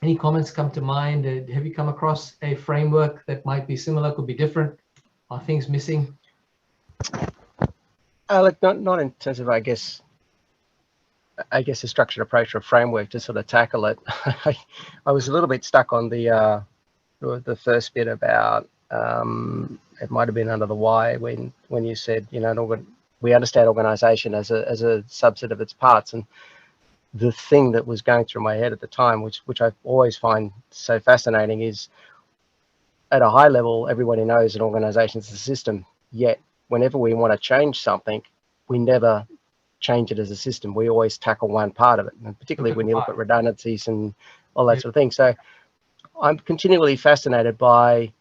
Any comments come to mind? Have you come across a framework that might be similar, could be different? Are things missing? Look, not in terms of, I guess a structured approach or framework to sort of tackle it. I was a little bit stuck on the first bit about it might have been under the why when you said, we understand organization as a subset of its parts. And the thing that was going through my head at the time, which I always find so fascinating, is at a high level, everybody knows an organization is a system, yet whenever we want to change something, we never change it as a system. We always tackle one part of it, and particularly when you look at redundancies and all that sort of thing. So I'm continually fascinated by,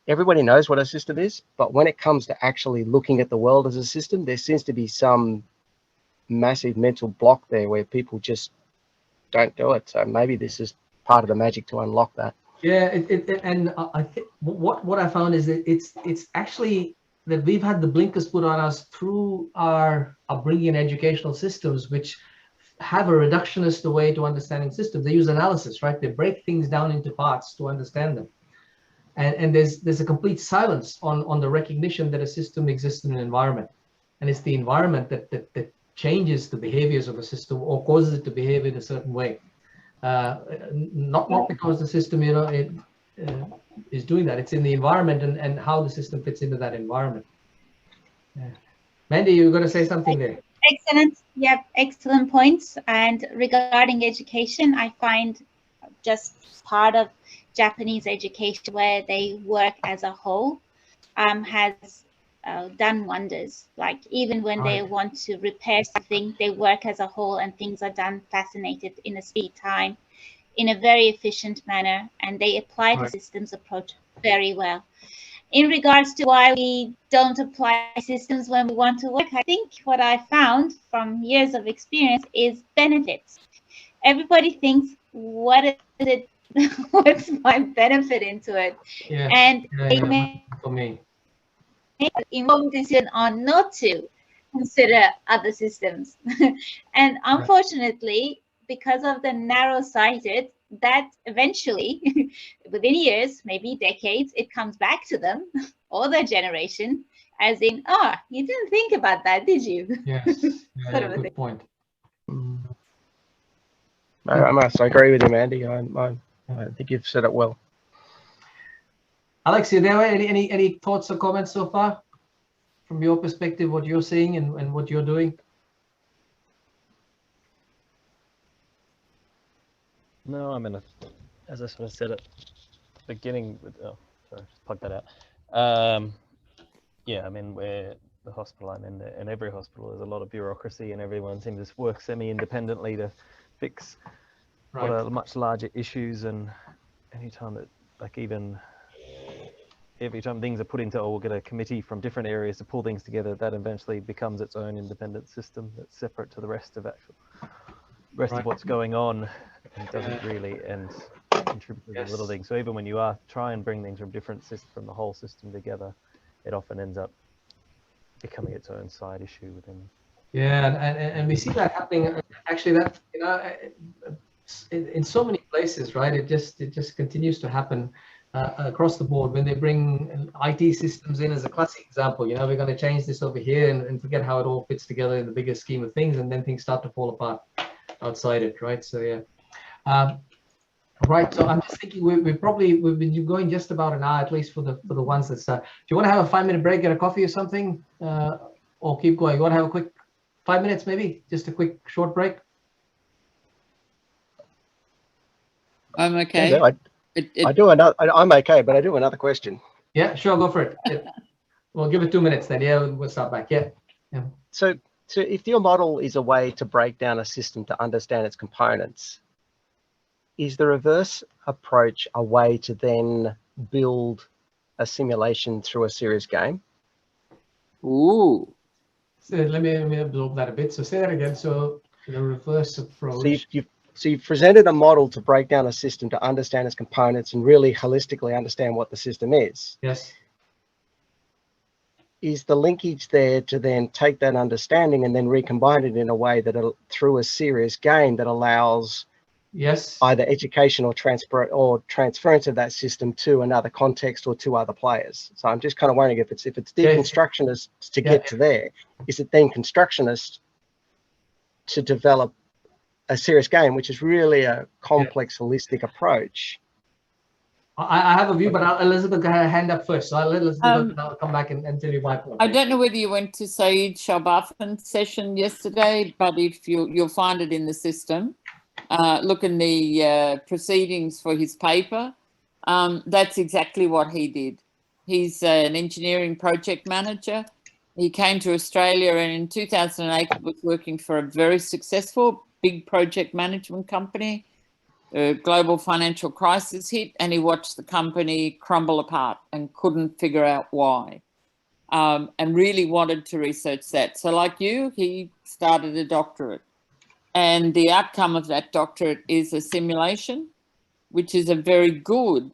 everybody knows what a system is, but when it comes to actually looking at the world as a system, there seems to be some massive mental block there where people just don't do it. So maybe this is part of the magic to unlock that. Yeah, and I think what I found is that it's actually that we've had the blinkers put on us through our upbringing in educational systems, which have a reductionist way to understanding systems. They use analysis, right? They break things down into parts to understand them. And there's a complete silence on the recognition that a system exists in an environment. And it's the environment that changes the behaviors of a system or causes it to behave in a certain way. Not because the system, is doing that. It's in the environment and how the system fits into that environment. Yeah. Mandy, you were going to say something there. Excellent. Yep, excellent points. And regarding education, I find just part of Japanese education where they work as a whole has done wonders. Like even when they want to repair something, they work as a whole and things are done fascinated in a speed time, in a very efficient manner, and they apply the systems approach very well. In regards to why we don't apply systems when we want to work, I think what I found from years of experience is benefits. Everybody thinks, what is it? What's my benefit into it? Yeah. And they yeah, make for me. an informed decision on not to consider other systems. And unfortunately, because of the narrow-sighted, that eventually, within years, maybe decades, it comes back to them or their generation, as in, you didn't think about that, did you? Yes, good point. I must agree with you, Andy. I think you've said it well. Alex, are there any thoughts or comments so far from your perspective, what you're seeing and what you're doing? No, I mean, as I sort of said at the beginning, sorry, just plug that out. Yeah, I mean, where the hospital I'm in every hospital, there's a lot of bureaucracy and everyone seems to work semi-independently to fix what are much larger issues. And anytime that, like, even every time things are put into, we'll get a committee from different areas to pull things together, that eventually becomes its own independent system that's separate to the rest of Right. what's going on, and doesn't really contribute to the little things. So even when you try and bring things from different systems, from the whole system together, it often ends up becoming its own side issue within. Yeah, and we see that happening. Actually, that in so many places, right? It just continues to happen across the board. When they bring IT systems in, as a classic example, we're going to change this over here and forget how it all fits together in the bigger scheme of things, and then things start to fall apart outside it, right? So yeah. Right. So I'm just thinking we've been going just about an hour, at least for the ones that start. Do you want to have a 5-minute break, get a coffee or something, or keep going? You want to have a quick 5 minutes, maybe just a quick short break? I'm okay. Yeah, I'm okay, but I do another question. Yeah, sure, go for it. Yeah. We'll give it 2 minutes then. Yeah, we'll start back. Yeah. So if your model is a way to break down a system to understand its components, is the reverse approach a way to then build a simulation through a serious game? Ooh. So let me absorb that a bit. So say that again. So the reverse approach. So you've presented a model to break down a system to understand its components and really holistically understand what the system is. Yes. Is the linkage there to then take that understanding and then recombine it in a way that through a serious game that allows either education or transference of that system to another context or to other players? So I'm just kind of wondering if it's deconstructionist to get to there, is it then constructionist to develop a serious game, which is really a complex, holistic approach? I have a view, but Elizabeth got her hand up first, so I'll let Elizabeth I'll come back and tell you my point. I don't know whether you went to Saeed Shalbathan's session yesterday, but if you'll find it in the system. Look in the proceedings for his paper. That's exactly what he did. He's an engineering project manager. He came to Australia and in 2008 was working for a very successful big project management company. A global financial crisis hit and he watched the company crumble apart and couldn't figure out why, and really wanted to research that. So like you, he started a doctorate. And the outcome of that doctorate is a simulation, which is a very good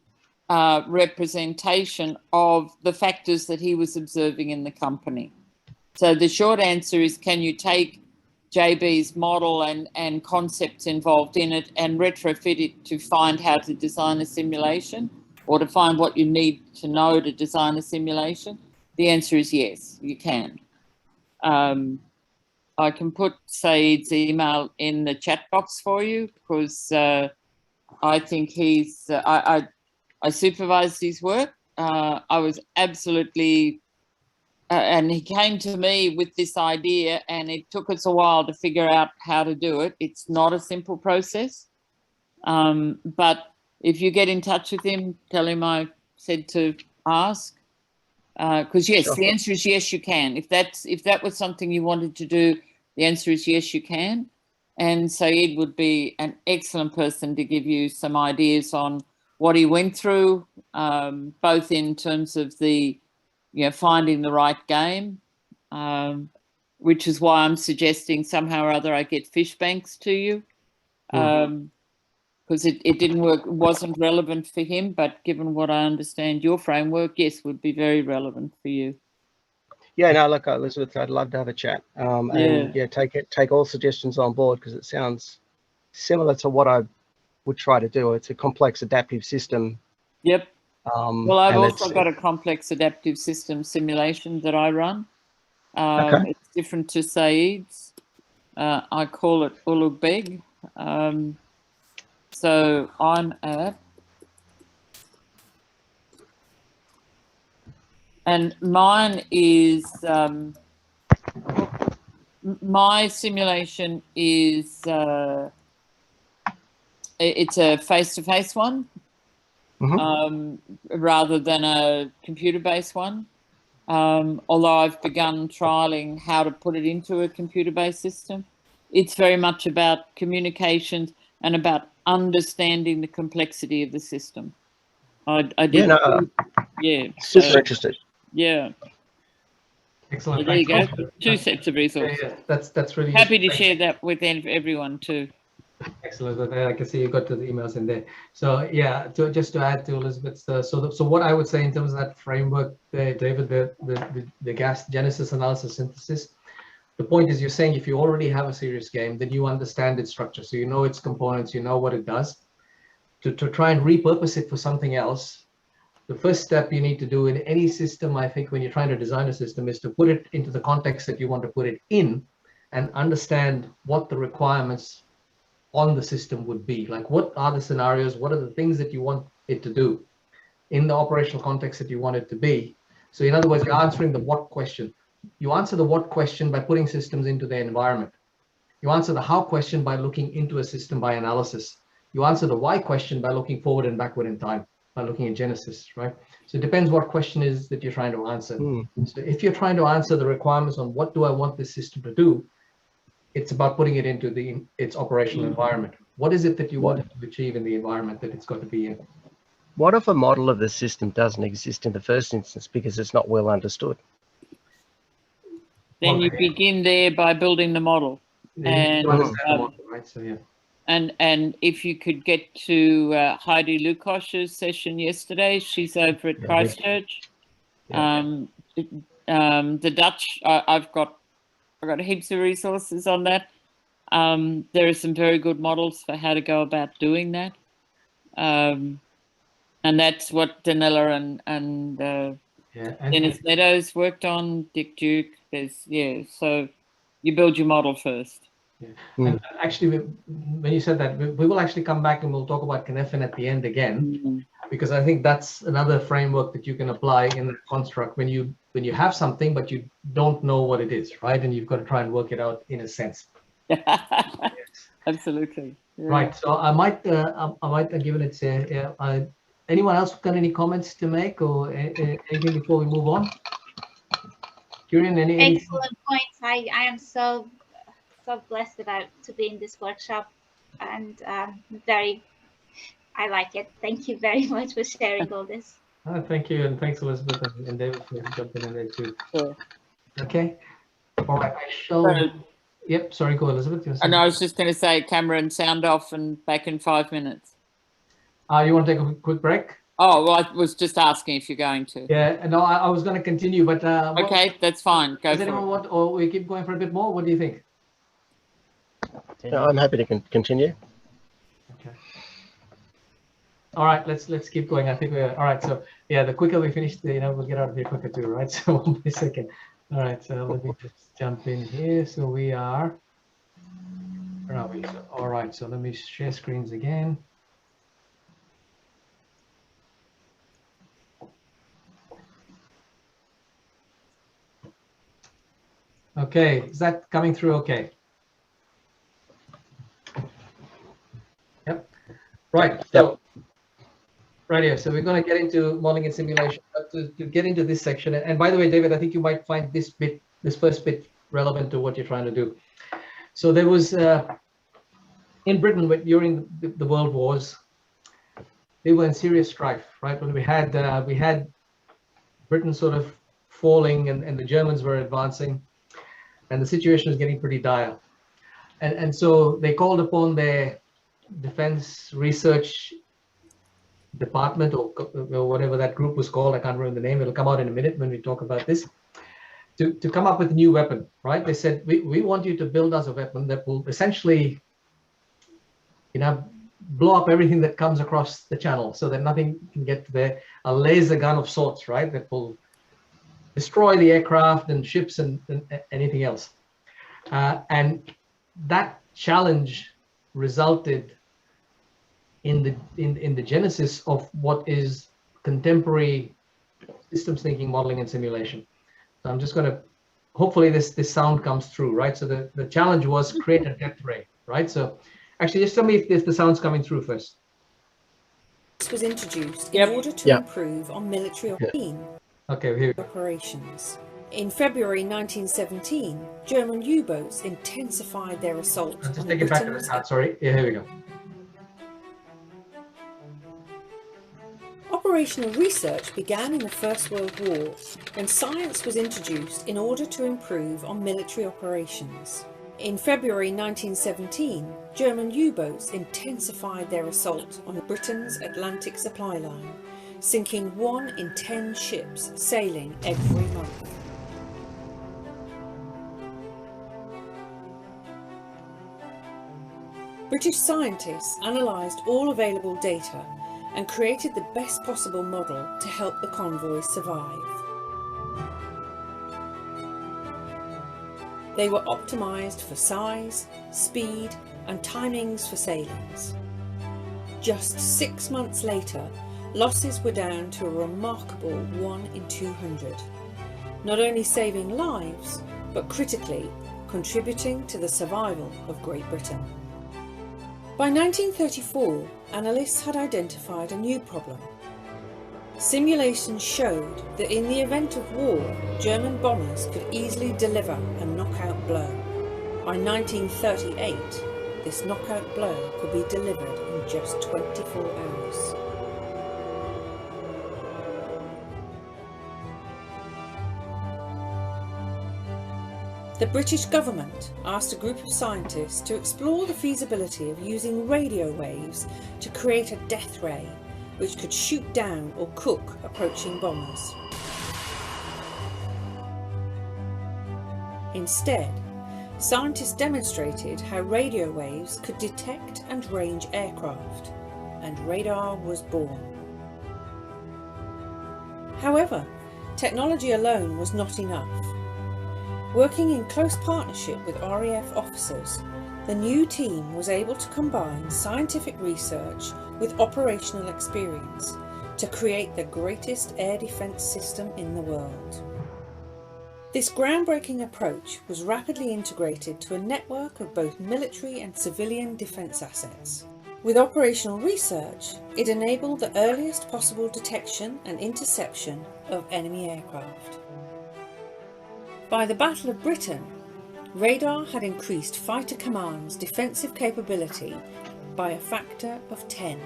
representation of the factors that he was observing in the company. So the short answer is, can you take JB's model and concepts involved in it and retrofit it to find how to design a simulation or to find what you need to know to design a simulation? The answer is yes, you can. I can put Saeed's email in the chat box for you because I think he's, I supervised his work. I was absolutely, and he came to me with this idea and it took us a while to figure out how to do it. It's not a simple process, but if you get in touch with him, tell him I said to ask, because yes, sure. The answer is yes, you can. If that was something you wanted to do, the answer is yes, you can. And Saeed would be an excellent person to give you some ideas on what he went through, both in terms of the, finding the right game, which is why I'm suggesting somehow or other I get fish banks to you, because it didn't work, wasn't relevant for him, but given what I understand, your framework, yes, would be very relevant for you. Yeah, no, look, Elizabeth, I'd love to have a chat. And take all suggestions on board because it sounds similar to what I would try to do. It's a complex adaptive system. Yep. Well, I've also got a complex adaptive system simulation that I run. Okay. It's different to Saeed's. I call it Ulubeg. So I'm at, and mine is, my simulation is, it's a face-to-face one, rather than a computer-based one. Although I've begun trialing how to put it into a computer-based system. It's very much about communications and about understanding the complexity of the system. I did. Yeah, no, Yeah. super So, interested. yeah. Excellent. So there you go. Thanks. Two sets of Yeah, resources. yeah, that's really Happy to useful. share that with everyone too. Excellent. I can see you got to the emails in there. So yeah, just to add to Elizabeth's, so what I would say in terms of that framework there, David, the gas genesis, analysis, synthesis. The point is, you're saying if you already have a serious game, then you understand its structure, so you know its components, you know what it does. To try and repurpose it for something else, the first step you need to do in any system, I think, when you're trying to design a system, is to put it into the context that you want to put it in, and understand what the requirements on the system would be. Like, what are the scenarios, what are the things that you want it to do in the operational context that you want it to be. So in other words, you're answering the what question. You answer the what question by putting systems into their environment. You answer the how question by looking into a system by analysis. You answer the why question by looking forward and backward in time, by looking at genesis, right? So it depends what question is that you're trying to answer. So if you're trying to answer the requirements on what do I want this system to do, it's about putting it into its operational environment. What is it that you want it to achieve in the environment that it's got to be in? What if a model of the system doesn't exist in the first instance because it's not well understood? Then Well, you begin there by building the model. And, right? So yeah. And if you could get to Heidi Lukosh's session yesterday, she's over at Christchurch. Yeah. The Dutch, I've got heaps of resources on that. There are some very good models for how to go about doing that. And that's what Danella and Dennis Meadows worked on, Dick Duke. So you build your model first. Yeah. And actually, when you said that, we will actually come back and we'll talk about Cynefin at the end again, because I think that's another framework that you can apply in the construct when you have something but you don't know what it is, right? And you've got to try and work it out in a sense. Absolutely. Yeah. Right. So I might have given it. Anyone else got any comments to make or anything before we move on? Kieran, any excellent points. I am so blessed to be in this workshop, and I like it. Thank you very much for sharing all this. Thank you, and thanks Elizabeth and David for jumping in there too. Sure. Okay. All right. I shall. Yep. Sorry, go Elizabeth. And I was just going to say, Cameron, sound off and back in 5 minutes. You want to take a quick break? Oh, well, I was just asking if you're going to. Yeah. No, I was going to continue, but okay, that's fine. Go does anyone want, or we keep going for a bit more? What do you think? No, I'm happy to continue. Okay. All right, let's keep going. I think we're all right. So yeah, the quicker we finish, we'll get out of here quicker too, right? So 1 second. All right, so let me just jump in here. So we are. Where are we? So, all right, so let me share screens again. Okay, is that coming through? Okay. Yep. Right. So. Right here. So we're going to get into modeling and simulation. But to get into this section, and by the way, David, I think you might find this first bit relevant to what you're trying to do. So there was in Britain during the world wars, they were in serious strife, right? When we had Britain sort of falling and the Germans were advancing, and the situation was getting pretty dire. And so they called upon their defense research department or whatever that group was called. I can't remember the name. It'll come out in a minute when we talk about this. To come up with a new weapon, right? They said, we want you to build us a weapon that will essentially, blow up everything that comes across the channel so that nothing can get to there. A laser gun of sorts, right? That will destroy the aircraft and ships and anything else. And that challenge resulted in the genesis of what is contemporary systems thinking, modeling, and simulation. So I'm just going to, hopefully this sound comes through, right? So the challenge was create a depth ray, right? So actually, just tell me if the sound's coming through first. This was introduced in order to improve on military operations. In February 1917, German U-boats intensified their assault. Just take it back to the start, sorry. Yeah, here we go. Operational research began in the First World War, when science was introduced in order to improve on military operations. In February 1917, German U-boats intensified their assault on Britain's Atlantic supply line, sinking 1 in 10 ships sailing every month. British scientists analysed all available data and created the best possible model to help the convoy survive. They were optimised for size, speed and timings for sailings. Just 6 months later, losses were down to a remarkable 1 in 200, not only saving lives, but critically contributing to the survival of Great Britain. By 1934, analysts had identified a new problem. Simulations showed that in the event of war, German bombers could easily deliver a knockout blow. By 1938, this knockout blow could be delivered in just 24 hours. The British government asked a group of scientists to explore the feasibility of using radio waves to create a death ray which could shoot down or cook approaching bombers. Instead, scientists demonstrated how radio waves could detect and range aircraft, and radar was born. However, technology alone was not enough. Working in close partnership with RAF officers, the new team was able to combine scientific research with operational experience to create the greatest air defence system in the world. This groundbreaking approach was rapidly integrated to a network of both military and civilian defence assets. With operational research, it enabled the earliest possible detection and interception of enemy aircraft. By the Battle of Britain, radar had increased Fighter Command's defensive capability by a factor of 10,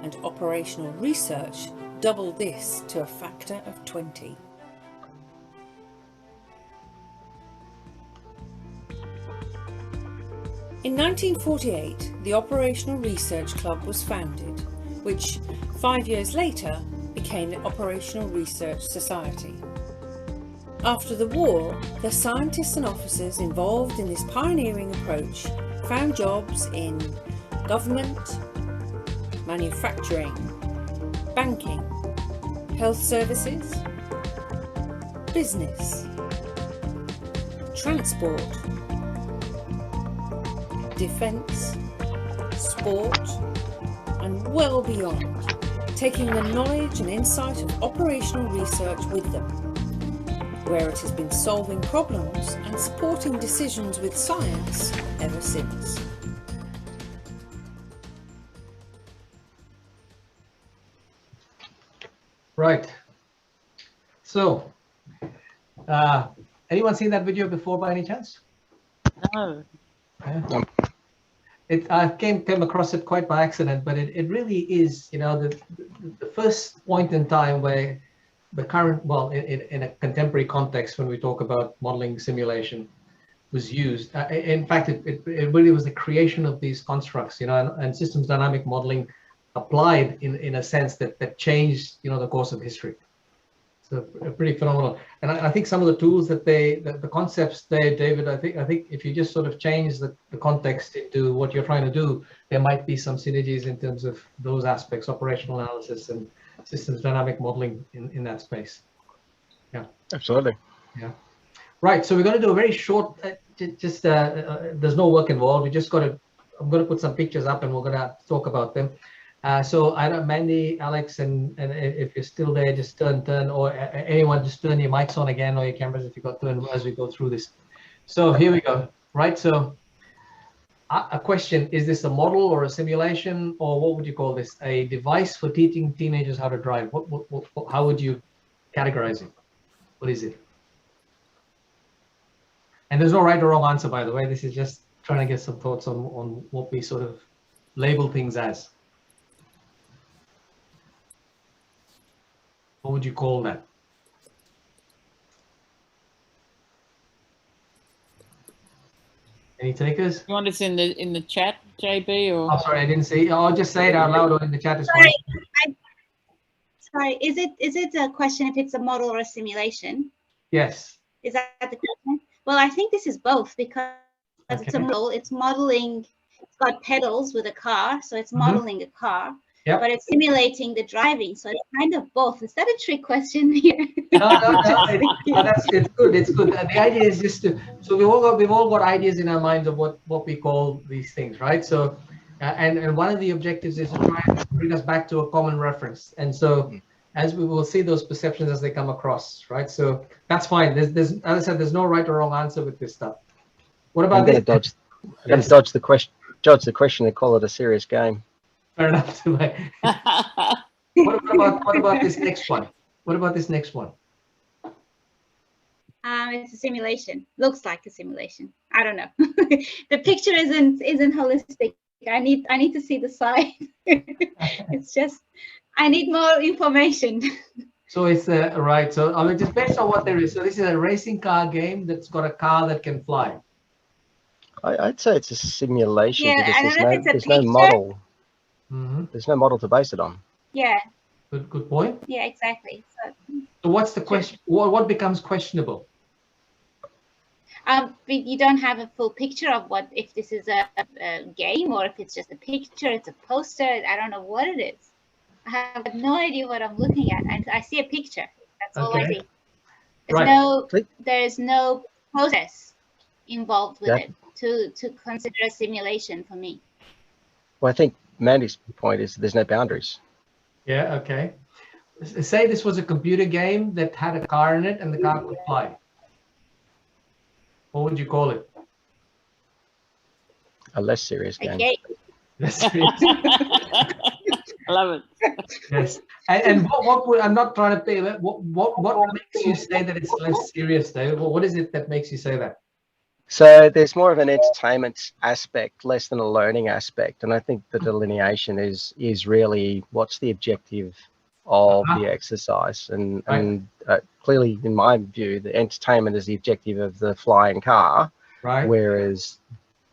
and operational research doubled this to a factor of 20. In 1948, the Operational Research Club was founded, which 5 years later became the Operational Research Society. After the war, the scientists and officers involved in this pioneering approach found jobs in government, manufacturing, banking, health services, business, transport, defence, sport, and well beyond, taking the knowledge and insight of operational research with them, where it has been solving problems and supporting decisions with science ever since. Right. So, anyone seen that video before by any chance? No. Yeah. I came across it quite by accident, but it really is, the first point in time where the current, well, in a contemporary context, when we talk about modeling simulation, was used. In fact, it really was the creation of these constructs, and systems dynamic modeling applied in a sense that changed, the course of history. So pretty phenomenal. And I think some of the tools that the concepts there, David, I think if you just sort of change the context into what you're trying to do, there might be some synergies in terms of those aspects, operational analysis and systems dynamic modeling in that space. Yeah, Absolutely. Yeah. Right. So we're going to do a very short, there's no work involved. We just I'm going to put some pictures up and we're going to talk about them. So I don't, Mandy, Alex, and if you're still there, just turn, or anyone, just turn your mics on again or your cameras if you got to as we go through this. So here we go. Right. So a question, is this a model or a simulation, or what would you call this? A device for teaching teenagers how to drive? How would you categorize it? What is it? And there's no right or wrong answer, by the way. This is just trying to get some thoughts on what we sort of label things as. What would you call that? Any takers? You want us in the chat, JB, or? Oh, sorry, I didn't say. I'll just say it out loud or in the chat. Is fine. Sorry, is it a question if it's a model or a simulation? Yes. Is that the question? Well, I think this is both, because it's a model. It's modeling. It's got pedals with a car, so it's modeling a car. Yep. But it's simulating the driving, so it's kind of both. Is that a trick question here? No, it's good. It's good. The idea is just to, so we've all got ideas in our minds of what we call these things, right? So, and one of the objectives is to try and bring us back to a common reference. And so, as we will see those perceptions as they come across, right? So that's fine. There's as I said, there's no right or wrong answer with this stuff. What about this? I'm going to dodge the question and call it a serious game. Fair enough. What about this next one? What about this next one? It's a simulation. Looks like a simulation. I don't know. The picture isn't holistic. I need to see the side. It's just I need more information. So it's right. So I mean, just based on what there is. So this is a racing car game that's got a car that can fly. I'd say it's a simulation, Yeah, because I don't know if it's a there's no picture. model. Mm-hmm. There's no model to base it on. Yeah. Good point. Yeah, exactly. So what's the question? What becomes questionable? You don't have a full picture of what, if this is a game or if it's just a picture, it's a poster. I don't know what it is. I have no idea what I'm looking at. I see a picture. That's all I see. There's no process involved with it to consider a simulation for me. Well, I think Mandy's point is there's no boundaries. Yeah, okay. Say this was a computer game that had a car in it and the car could fly. What would you call it? A less serious game. Okay. Less serious. I love it. Yes. And what would, I'm not trying to pay, what makes you say that it's less serious, David? What is it that makes you say that? So there's more of an entertainment aspect, less than a learning aspect. And I think the delineation is really what's the objective of the exercise. And, clearly, in my view, the entertainment is the objective of the flying car. Right. Whereas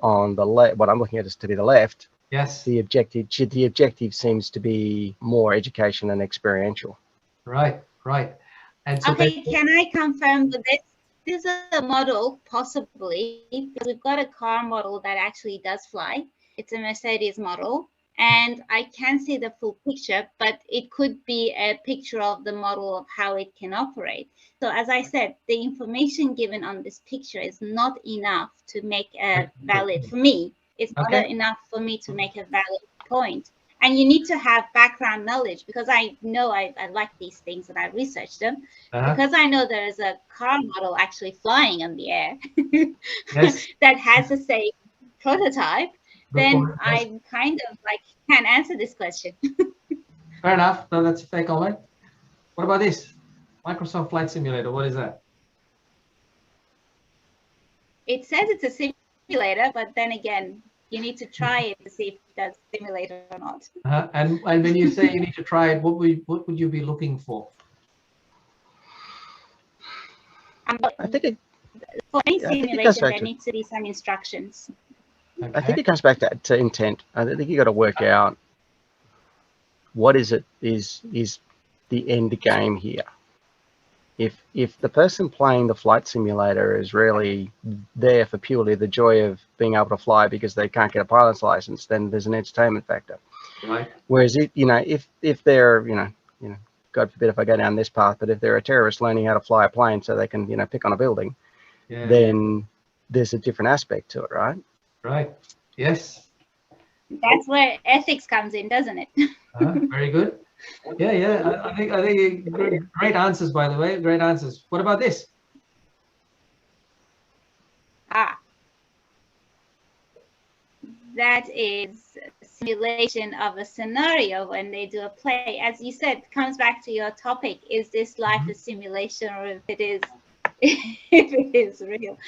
on the left, what I'm looking at is to be the left. Yes. The objective seems to be more education and experiential. Right. And so okay, can I confirm with this? This is a model, possibly, because we've got a car model that actually does fly. It's a Mercedes model, and I can see the full picture, but it could be a picture of the model of how it can operate. So as I said, the information given on this picture is not enough to make a valid, for me, it's not enough for me to make a valid point. And you need to have background knowledge, because I know I like these things and I researched them. Because I know there is a car model actually flying in the air that has the same prototype, then I kind of like can answer this question. Fair enough. No, that's a fair comment. What about this? Microsoft Flight Simulator. What is that? It says it's a simulator, but then again, you need to try it to see if that's simulator or not. And when you say you need to try it, what would you be looking for? I think for any simulation, there needs to be some instructions. Okay. I think it comes back to intent. I think you got to work out what is the end game here. If the person playing the flight simulator is really there for purely the joy of being able to fly because they can't get a pilot's license, then there's an entertainment factor. Right. Whereas if they're God forbid if I go down this path, but if they're a terrorist learning how to fly a plane so they can pick on a building, then there's a different aspect to it, right? Right. Yes. That's where ethics comes in, doesn't it? Very good. Yeah. I think great answers, by the way. Great answers. What about this? That is a simulation of a scenario when they do a play. As you said, it comes back to your topic. Is this life a simulation, or if it is real?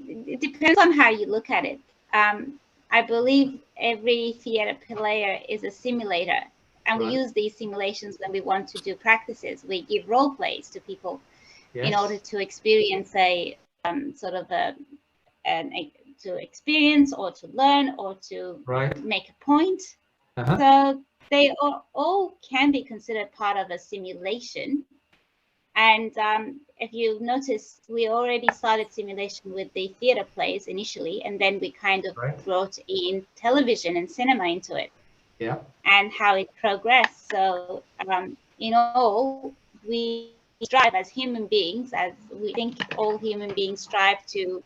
It depends on how you look at it. I believe every theater player is a simulator. And we use these simulations when we want to do practices. We give role plays to people in order to experience a sort of to experience or to learn or to make a point. So they all can be considered part of a simulation. And if you notice, we already started simulation with the theatre plays initially, and then we kind of brought in television and cinema into it. Yeah. And how it progressed. So in all, we strive as human beings, as we think all human beings strive to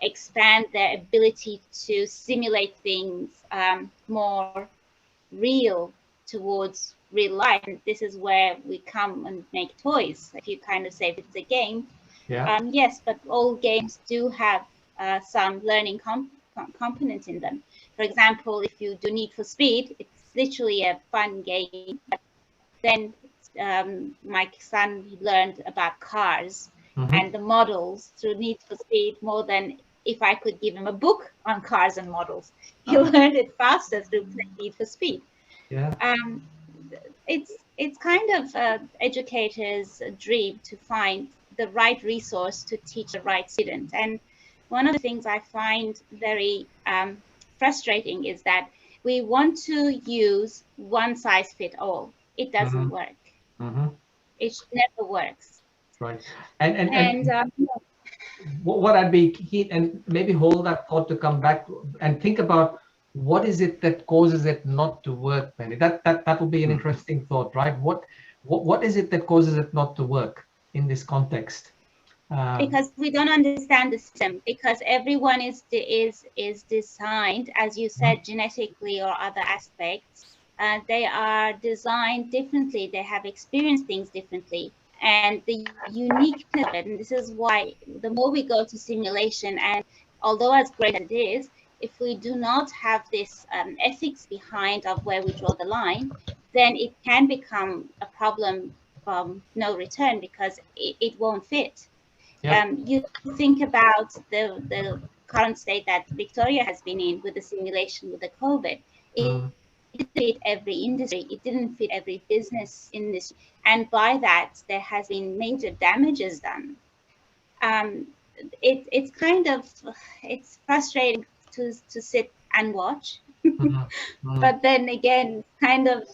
expand their ability to simulate things more real towards real life. And this is where we come and make toys. If you kind of say it's a game, yes, but all games do have some learning component in them. For example, if you do Need for Speed, it's literally a fun game. But then my son learned about cars and the models through Need for Speed more than if I could give him a book on cars and models. He learned it faster through Need for Speed. Yeah. It's kind of educators' dream to find the right resource to teach the right student. And one of the things I find very frustrating is that we want to use one size fit all. It doesn't work. It never works. Right. And what I'd be keen, and maybe hold that thought to come back and think about what is it that causes it not to work, Penny? That will be an interesting thought, right? What is it that causes it not to work in this context? Because we don't understand the system, because everyone is designed, as you said, genetically or other aspects. They are designed differently. They have experienced things differently. And the uniqueness of it, and this is why the more we go to simulation, and although as great as it is, if we do not have this ethics behind of where we draw the line, then it can become a problem from no return, because it won't fit. You think about the current state that Victoria has been in with the simulation with the COVID. It didn't fit every industry. It didn't fit every business industry. And by that, there has been major damages done. It's kind of, it's frustrating to sit and watch. But then again, kind of,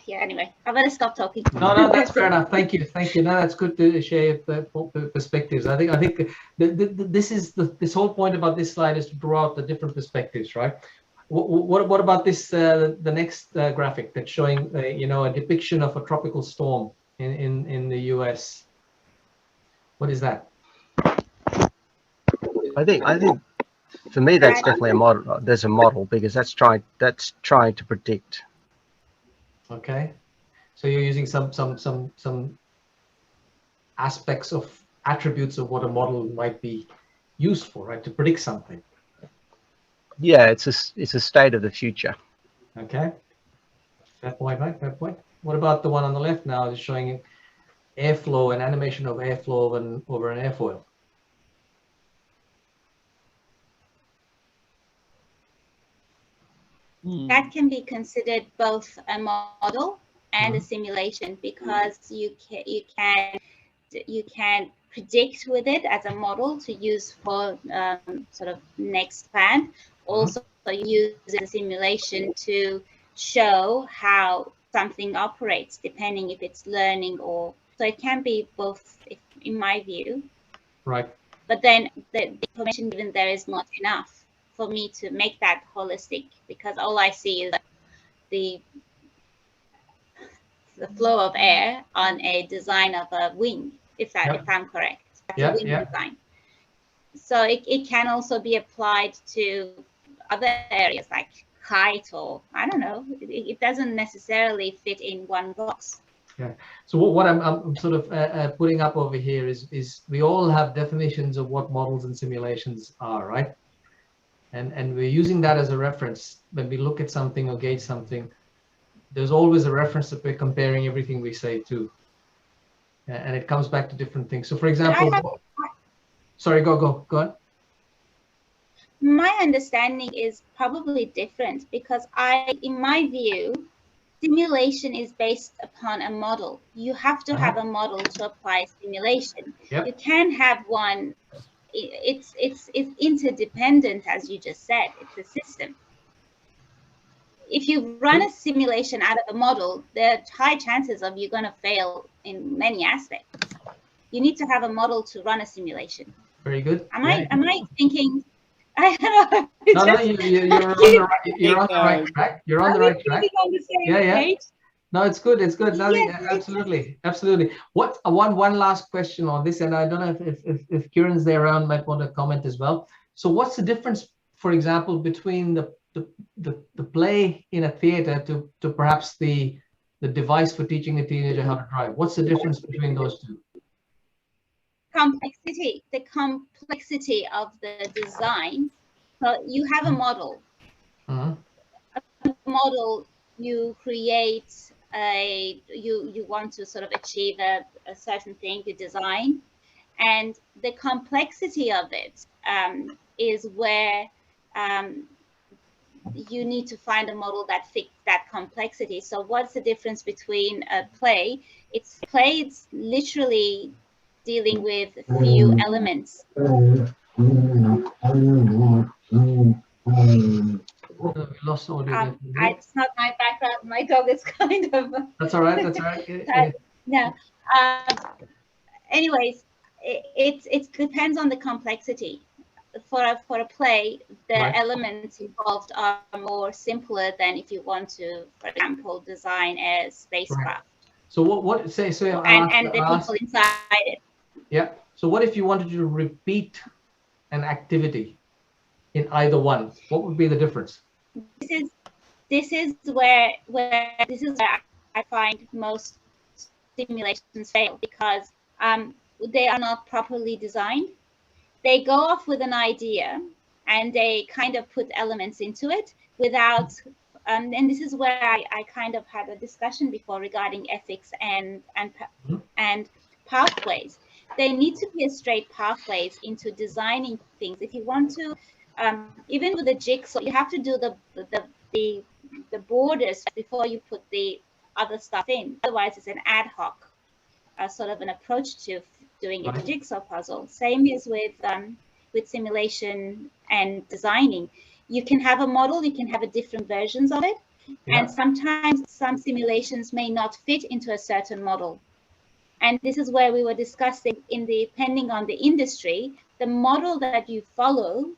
anyway, I better stop talking. No, that's fair enough. Thank you. No, that's good to share perspectives. I think this whole point about this slide is to draw out the different perspectives, right? What about this? The next graphic that's showing, a depiction of a tropical storm in the US. What is that? I think for me that's definitely a model. There's a model, because that's trying to predict. Okay, so you're using some aspects of attributes of what a model might be used for, right, to predict something. Yeah, it's a state of the future. Okay, fair point, right? Fair point. What about the one on the left now? Is showing airflow, an animation of airflow over an airfoil. That can be considered both a model and a simulation, because you can predict with it as a model to use for sort of next plan. Also, you use a simulation to show how something operates, depending if it's learning or, so it can be both, in my view. Right. But then the information given there is not enough for me to make that holistic, because all I see is the flow of air on a design of a wing, if I'm correct. That's a wing design. So it can also be applied to other areas like height, or I don't know. It doesn't necessarily fit in one box. Yeah. So what I'm sort of putting up over here is we all have definitions of what models and simulations are, right? And we're using that as a reference when we look at something or gauge something. There's always a reference that we're comparing everything we say to, and it comes back to different things. So, for example, sorry, go on. My understanding is probably different, because in my view, simulation is based upon a model. You have to have a model to apply simulation. You can have one. It's interdependent, as you just said. It's a system. If you run a simulation out of a model, there are high chances of you're going to fail in many aspects. You need to have a model to run a simulation. Very good. Am I thinking? I don't know. No, you're on the right track. You're on the right track. On the same page. No, it's good. It's good. No, Yes, absolutely. What one last question on this, and I don't know if Kieran's there around, might want to comment as well. So, what's the difference, for example, between the play in a theater to perhaps the device for teaching a teenager how to drive? What's the difference between those two? Complexity. The complexity of the design. So you have a model. A model. You create you want to sort of achieve a certain thing, you design, and the complexity of it is where you need to find a model that fits that complexity. So what's the difference between a play? It's literally dealing with a few elements. We lost audio. It's not my background. My dog is kind of. That's all right. That's all right. No. Anyways, it depends on the complexity. For a play, the elements involved are more simpler than if you want to, for example, design a spacecraft. So what say and the people inside it. Yeah. So what if you wanted to repeat an activity in either one? What would be the difference? This is where I find most simulations fail, because they are not properly designed. They go off with an idea and they kind of put elements into it without, and this is where I kind of had a discussion before regarding ethics and pathways. There need to be a straight pathways into designing things. If you want to, even with a jigsaw, you have to do the borders before you put the other stuff in. Otherwise, it's an ad hoc sort of an approach to doing a jigsaw puzzle. Same is with simulation and designing. You can have a model, you can have a different versions of it, and sometimes some simulations may not fit into a certain model. And this is where we were discussing, depending on the industry, the model that you follow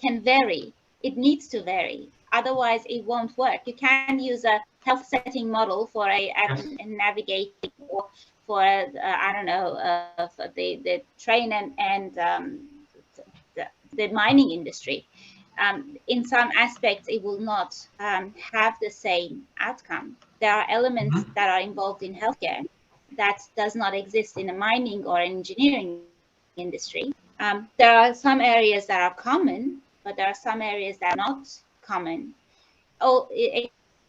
can vary. It needs to vary. Otherwise, it won't work. You can use a health setting model for a navigating, or for I don't know, for the train and the mining industry. In some aspects, it will not have the same outcome. There are elements that are involved in healthcare that does not exist in a mining or engineering industry. There are some areas that are common, but there are some areas that are not common.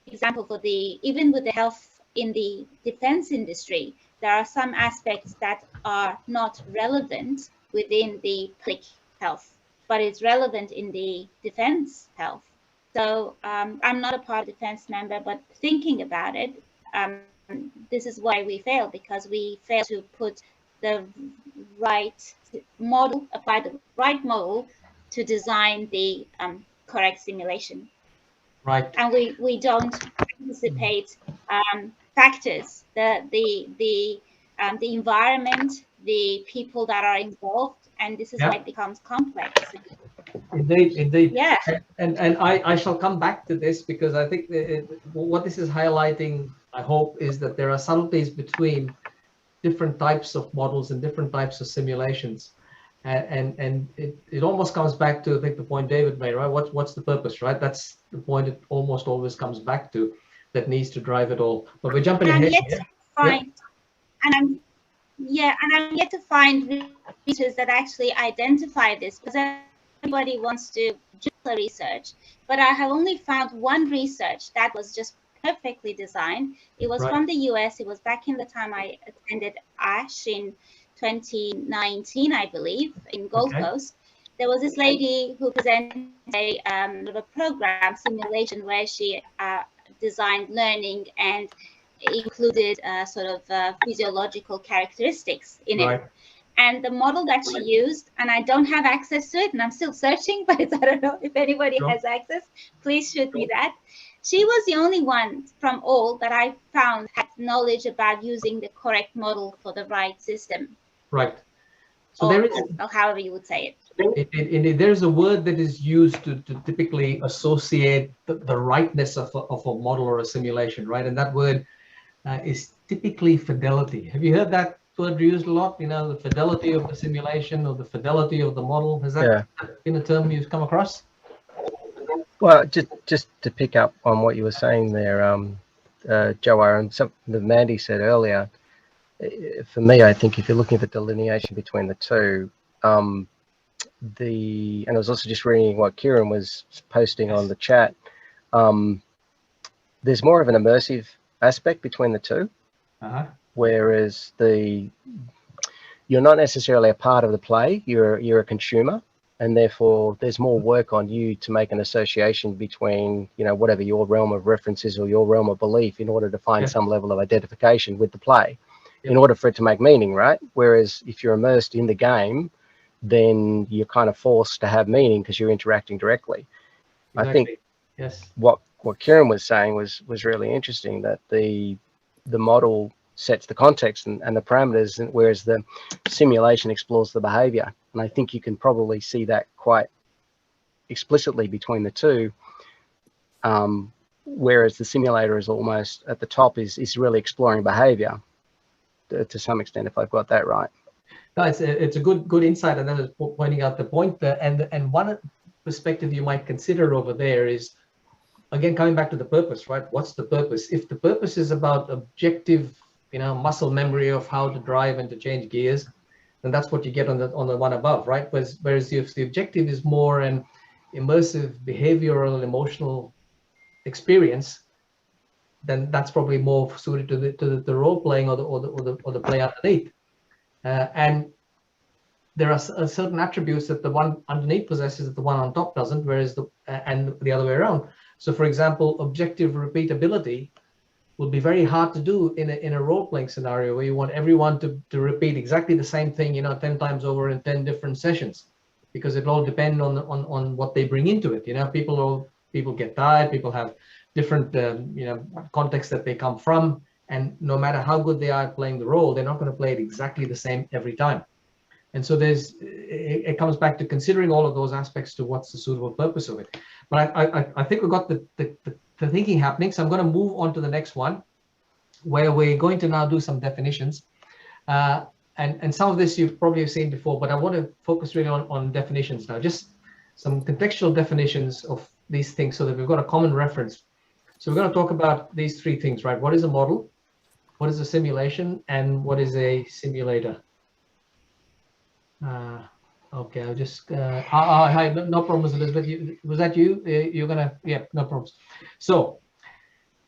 Example for even with the health in the defense industry, there are some aspects that are not relevant within the public health, but it's relevant in the defense health. So I'm not a part of defense member, but thinking about it, this is why we fail, because we fail to put the right model, apply the right model to design the correct simulation. Right. And we don't anticipate factors, the environment, the people that are involved, and this is why it becomes complex. Indeed. Yeah. And I shall come back to this, because I think what this is highlighting, I hope, is that there are subtleties between different types of models and different types of simulations. And it almost comes back to, I think, the point David made, right? What's the purpose, right? That's the point it almost always comes back to, that needs to drive it all. But we're jumping ahead here. And I'm yet to find researchers that actually identify this, because everybody wants to do the research. But I have only found one research that was just perfectly designed. It was from the US. It was back in the time I attended ASH in 2019, I believe, in Gold Coast. There was this lady who presented a program simulation where she designed learning and included sort of physiological characteristics in it. And the model that she used, and I don't have access to it, and I'm still searching, but I don't know if anybody has access, please shoot me that. She was the only one from all that I found had knowledge about using the correct model for the right system. Right. So there is, or however you would say it. There's a word that is used to typically associate the rightness of a model or a simulation, right? And that word is typically fidelity. Have you heard that word used a lot? You know, the fidelity of the simulation or the fidelity of the model. Has that been a term you've come across? Well, just to pick up on what you were saying there, Jawahar, and something that Mandy said earlier, for me, I think if you're looking at the delineation between the two, and I was also just reading what Kieran was posting on the chat, there's more of an immersive aspect between the two, whereas you're not necessarily a part of the play, you're a consumer, and therefore there's more work on you to make an association between, you know, whatever your realm of reference is or your realm of belief in order to find some level of identification with the play in order for it to make meaning, right? Whereas if you're immersed in the game, then you're kind of forced to have meaning because you're interacting directly. Exactly. I think what Kieran was saying was really interesting, that the model sets the context and the parameters, whereas the simulation explores the behavior. And I think you can probably see that quite explicitly between the two, whereas the simulator is almost at the top is really exploring behavior to some extent, if I've got that right. No, it's a good insight, and that is pointing out the point there. And one perspective you might consider over there is, again, coming back to the purpose, right? What's the purpose? If the purpose is about objective, you know, muscle memory of how to drive and to change gears, then that's what you get on the one above, right? Whereas if the objective is more an immersive behavioral emotional experience, then that's probably more suited to the role playing or the play underneath. And there are certain attributes that the one underneath possesses that the one on top doesn't, whereas and the other way around. So, for example, objective repeatability will be very hard to do in a role-playing scenario where you want everyone to repeat exactly the same thing, you know, 10 times over in 10 different sessions, because it all depends on what they bring into it. You know, people get tired, people have different you know, contexts that they come from, and no matter how good they are at playing the role, they're not going to play it exactly the same every time. And so it comes back to considering all of those aspects to what's the suitable purpose of it. But I think we've got the thinking happening. So I'm going to move on to the next one, where we're going to now do some definitions. And some of this you've probably seen before, but I want to focus really on definitions now, just some contextual definitions of these things so that we've got a common reference. So we're going to talk about these three things, right? What is a model? What is a simulation? And what is a simulator? Okay, I'll just, hi, no problems, Elizabeth. Was that you? You're gonna, yeah, no problems. So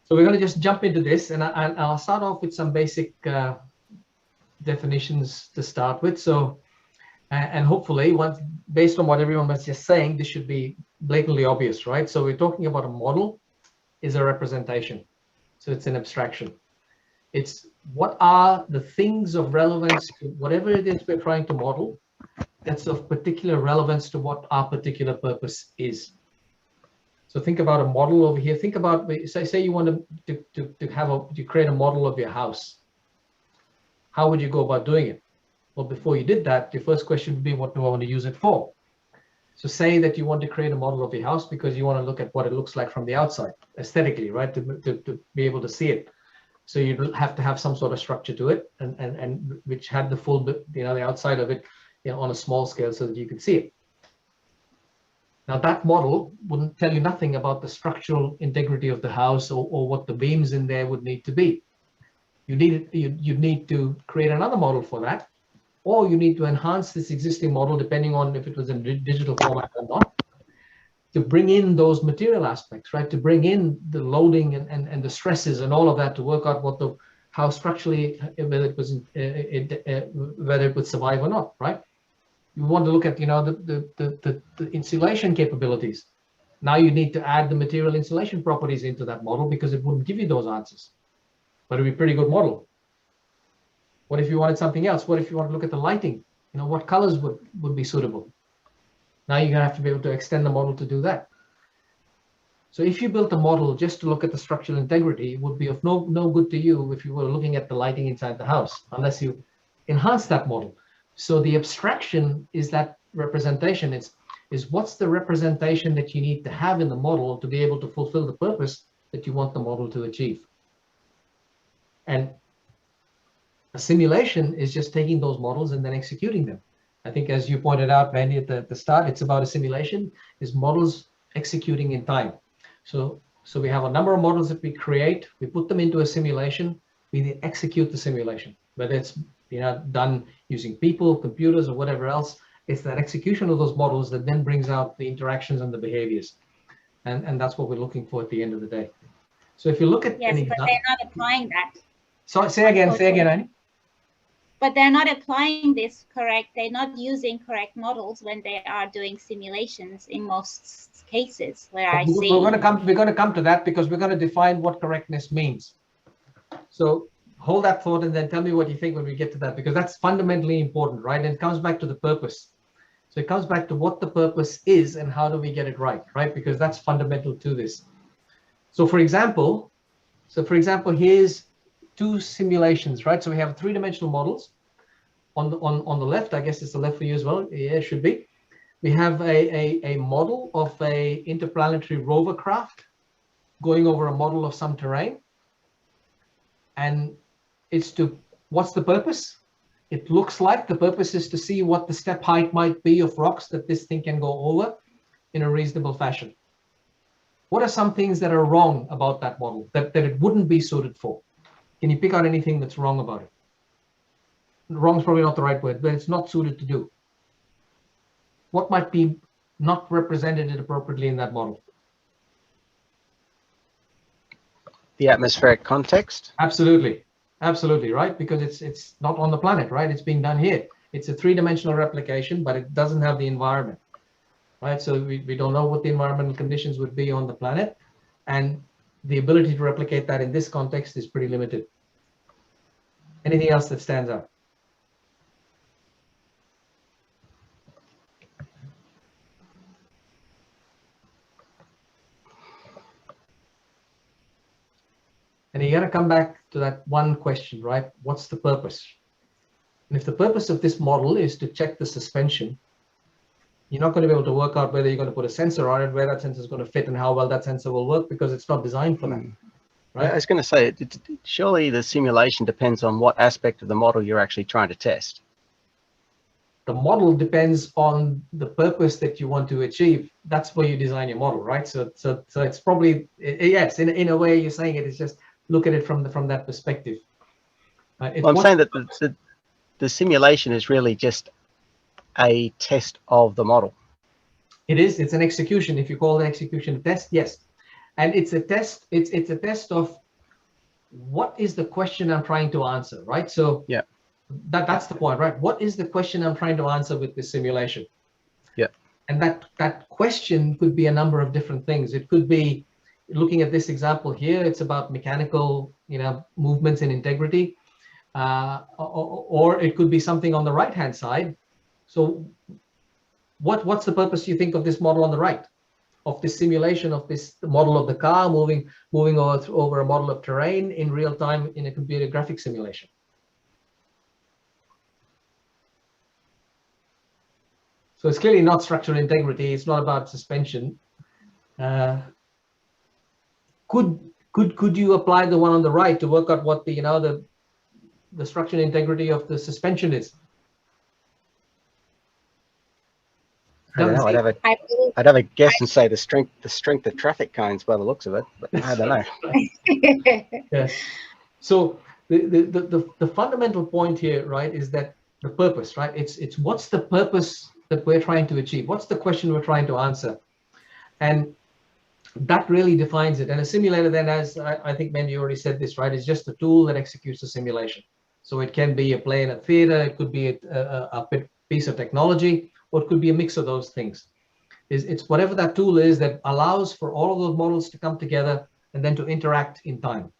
we're gonna just jump into this, and I'll start off with some basic definitions to start with. So, and hopefully, based on what everyone was just saying, this should be blatantly obvious, right? So we're talking about a model is a representation. So it's an abstraction. It's what are the things of relevance to whatever it is we're trying to model that's of particular relevance to what our particular purpose is. So think about a model over here. Think about, say you want to create a model of your house. How would you go about doing it? Well, before you did that, your first question would be, what do I want to use it for? So say that you want to create a model of your house because you want to look at what it looks like from the outside, aesthetically, right? To be able to see it. So you have to have some sort of structure to it, and which had the full, you know, the outside of it, you know, on a small scale so that you could see it. Now that model wouldn't tell you nothing about the structural integrity of the house or what the beams in there would need to be. You need to create another model for that, or you need to enhance this existing model depending on if it was in digital format or not, to bring in those material aspects, right? To bring in the loading and the stresses and all of that to work out how structurally, whether it would survive or not, right? You want to look at, you know, the insulation capabilities. Now you need to add the material insulation properties into that model because it wouldn't give you those answers. But it'd be a pretty good model. What if you wanted something else? What if you want to look at the lighting? You know, what colors would be suitable? Now you're going to have to be able to extend the model to do that. So if you built a model just to look at the structural integrity, it would be of no good to you if you were looking at the lighting inside the house, unless you enhance that model. So the abstraction is that representation. Is what's the representation that you need to have in the model to be able to fulfill the purpose that you want the model to achieve. And a simulation is just taking those models and then executing them. I think, as you pointed out, Mandy, at the start, it's about a simulation, is models executing in time. So we have a number of models that we create, we put them into a simulation, we then execute the simulation, whether it's done using people, computers, or whatever else. It's that execution of those models that then brings out the interactions and the behaviors. And that's what we're looking for at the end of the day. So if you look at... Yes, but they're not applying that. So say again, Annie. But they're not applying this correct. They're not using correct models when they are doing simulations in most cases where I see. We're going to come to that because we're going to define what correctness means. So hold that thought and then tell me what you think when we get to that, because that's fundamentally important, right? And it comes back to the purpose. So it comes back to what the purpose is and how do we get it right? Because that's fundamental to this. So for example, here's two simulations, right? So we have three-dimensional models. On the left, I guess it's the left for you as well. Yeah, it should be. We have a model of a interplanetary rover craft going over a model of some terrain. And what's the purpose? It looks like the purpose is to see what the step height might be of rocks that this thing can go over in a reasonable fashion. What are some things that are wrong about that model that it wouldn't be suited for? Can you pick out anything that's wrong about it? Wrong is probably not the right word, but it's not suited to do. What might be not represented appropriately in that model? The atmospheric context. Absolutely, right? Because it's not on the planet, right? It's being done here. It's a three-dimensional replication, but it doesn't have the environment, right? So we don't know what the environmental conditions would be on the planet, and the ability to replicate that in this context is pretty limited. Anything else that stands out? And you got to come back to that one question, right? What's the purpose? And if the purpose of this model is to check the suspension, you're not going to be able to work out whether you're going to put a sensor on it, where that sensor is going to fit, and how well that sensor will work, because it's not designed for that. Right? I was going to say, surely the simulation depends on what aspect of the model you're actually trying to test. The model depends on the purpose that you want to achieve. That's where you design your model, right? So it's probably, yes, in a way you're saying it is just look at it from that perspective. Well, I'm saying that the simulation is really just a test of the model. It is. It's an execution. If you call the execution a test, yes. And it's a test. It's a test of what is the question I'm trying to answer, right? So yeah, that's the point, right? What is the question I'm trying to answer with this simulation? Yeah. And that question could be a number of different things. It could be, looking at this example here, it's about mechanical, movements and integrity, or it could be something on the right-hand side. So what's the purpose, you think, of this model on the right, of this simulation of this model of the car moving over a model of terrain in real time in a computer graphic simulation? So it's clearly not structural integrity. It's not about suspension. Could you apply the one on the right to work out what the structural integrity of the suspension is? I don't know. I'd have a guess and say the strength of traffic cones by the looks of it, but I don't know. Yes. So the fundamental point here, right, is that the purpose, right? It's what's the purpose that we're trying to achieve? What's the question we're trying to answer? And that really defines it. And a simulator then, as I think Mandy already said this, right, is just a tool that executes the simulation. So it can be a play in a theater, it could be a piece of technology, or it could be a mix of those things. It's whatever that tool is that allows for all of those models to come together and then to interact in time.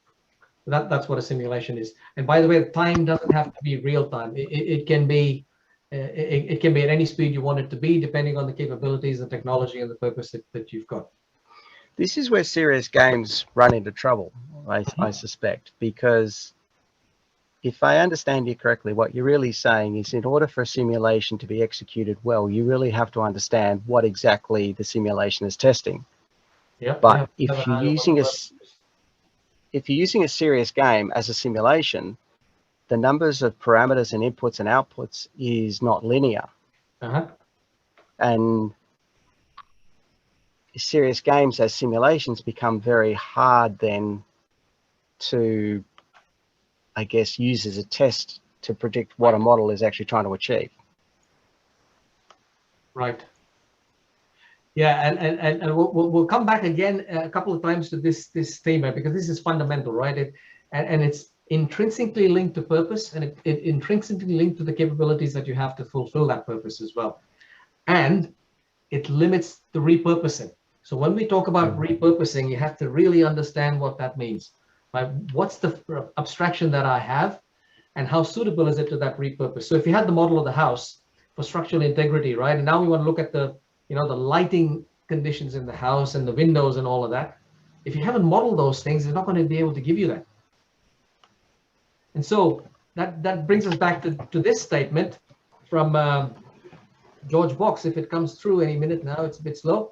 That's what a simulation is. And by the way, the time doesn't have to be real time. It can be at any speed you want it to be, depending on the capabilities, the technology, and the purpose that you've got. This is where serious games run into trouble, I suspect, because if I understand you correctly, what you're really saying is in order for a simulation to be executed well, you really have to understand what exactly the simulation is testing. Yep, But if you're using a serious game as a simulation, the numbers of parameters and inputs and outputs is not linear. And serious games as simulations become very hard then to, I guess, use as a test to predict what a model is actually trying to achieve. Right. Yeah, and we'll come back again a couple of times to this theme, because this is fundamental, right? And it's intrinsically linked to purpose, and it intrinsically linked to the capabilities that you have to fulfill that purpose as well. And it limits the repurposing. So when we talk about repurposing, you have to really understand what that means. Right? What's the abstraction that I have, and how suitable is it to that repurpose? So if you had the model of the house for structural integrity, right? And now we want to look at the lighting conditions in the house and the windows and all of that. If you haven't modeled those things, it's not going to be able to give you that. And so that brings us back to this statement from George Box. If it comes through any minute now, it's a bit slow.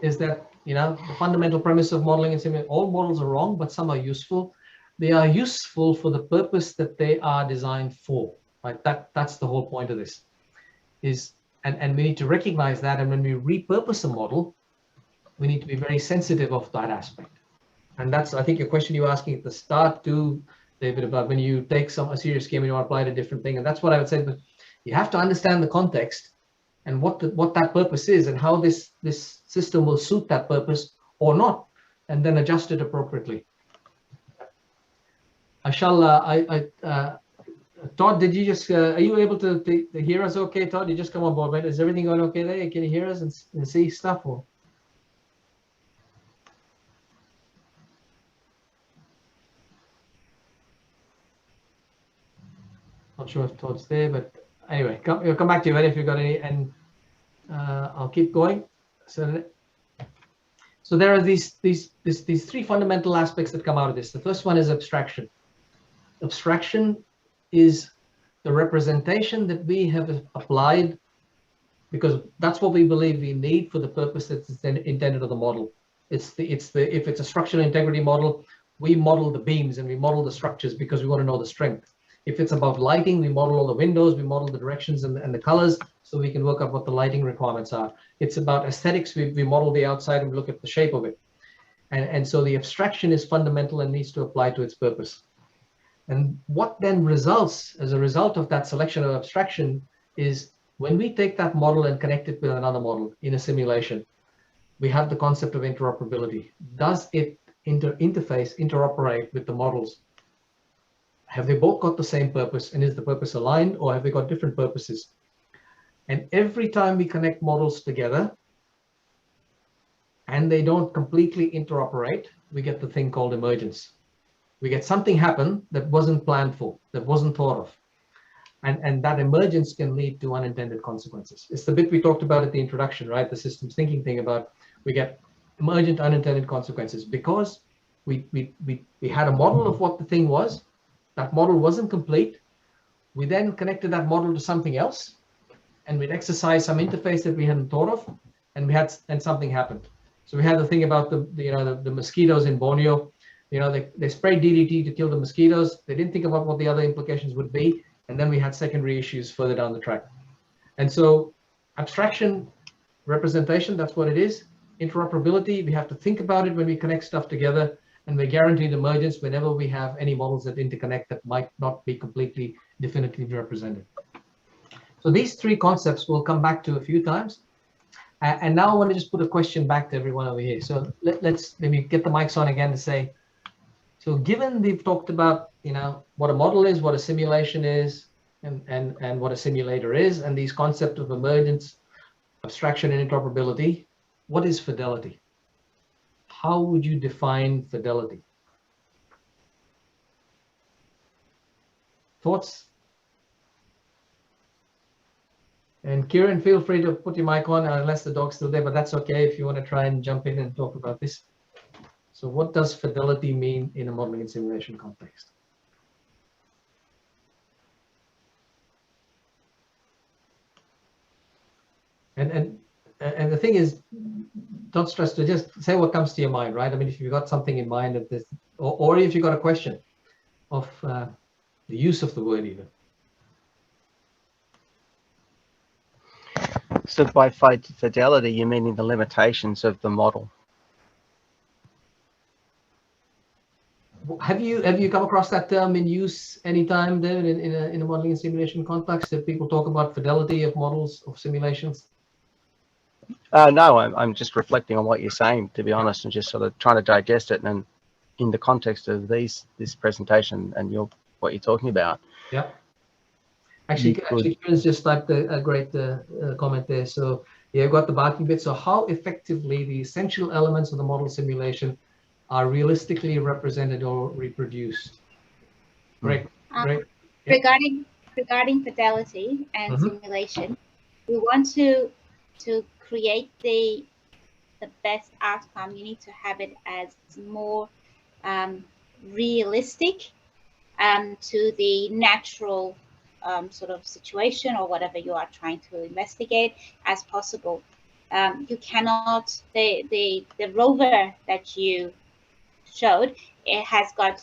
Is that, the fundamental premise of modeling and simulation, all models are wrong, but some are useful. They are useful for the purpose that they are designed for, right? That's the whole point of this. And we need to recognize that. And when we repurpose a model, we need to be very sensitive of that aspect. And that's, I think, your question you were asking at the start too, David, about when you take a serious game and you want to apply to a different thing. And that's what I would say, but you have to understand the context and what that purpose is and how this system will suit that purpose or not, and then adjust it appropriately. I shall, Todd, did you just, are you able to hear us okay, Todd? You just come on board, right? Is everything going okay there? Can you hear us and see stuff? Or? Not sure if Todd's there, but anyway, we'll come back to you if you've got any, and I'll keep going. So there are these three fundamental aspects that come out of this. The first one is abstraction. Abstraction is the representation that we have applied, because that's what we believe we need for the purpose that's intended of the model. If it's a structural integrity model, we model the beams and we model the structures because we want to know the strength. If it's about lighting, we model all the windows, we model the directions and the colors, so we can work out what the lighting requirements are. It's about aesthetics, we model the outside and look at the shape of it. And so the abstraction is fundamental and needs to apply to its purpose. And what then results as a result of that selection of abstraction is when we take that model and connect it with another model in a simulation, we have the concept of interoperability. Does it interoperate with the models? Have they both got the same purpose, and is the purpose aligned, or have they got different purposes? And every time we connect models together and they don't completely interoperate, we get the thing called emergence. We get something happen that wasn't planned for, that wasn't thought of. And that emergence can lead to unintended consequences. It's the bit we talked about at the introduction, right? The systems thinking thing about we get emergent unintended consequences because we had a model of what the thing was. That model wasn't complete. We then connected that model to something else, and we'd exercise some interface that we hadn't thought of, and something happened. So we had the thing about the mosquitoes in Borneo. They sprayed DDT to kill the mosquitoes. They didn't think about what the other implications would be, and then we had secondary issues further down the track. And so abstraction, representation, that's what it is. Interoperability, we have to think about it when we connect stuff together, and we're guaranteed emergence whenever we have any models that interconnect that might not be completely definitively represented. So these three concepts we'll come back to a few times. And now I want to just put a question back to everyone over here. So let's maybe get the mics on again to say, so given we've talked about, what a model is, what a simulation is, and what a simulator is, and these concepts of emergence, abstraction and interoperability. What is fidelity? How would you define fidelity? Thoughts? And Kieran, feel free to put your mic on unless the dog's still there, but that's okay if you want to try and jump in and talk about this. So what does fidelity mean in a modeling and simulation context? And the thing is, don't stress to just say what comes to your mind, right? I mean, if you've got something in mind of this, or if you've got a question of the use of the word even. So by fidelity, you mean the limitations of the model? Have you come across that term in use anytime, David, in a modeling and simulation context? That people talk about fidelity of models of simulations? No, I'm just reflecting on what you're saying, to be honest, and just sort of trying to digest it, and in the context of this presentation and what you're talking about. Yeah. Actually, Kieran's just typed a great comment there. So yeah, you've got the barking bit. So how effectively the essential elements of the model simulation are realistically represented or reproduced? Great, great. Yeah. Regarding fidelity and simulation, we want to create the best outcome. You need to have it as more realistic to the natural sort of situation or whatever you are trying to investigate as possible. You cannot, the rover that you showed, it has got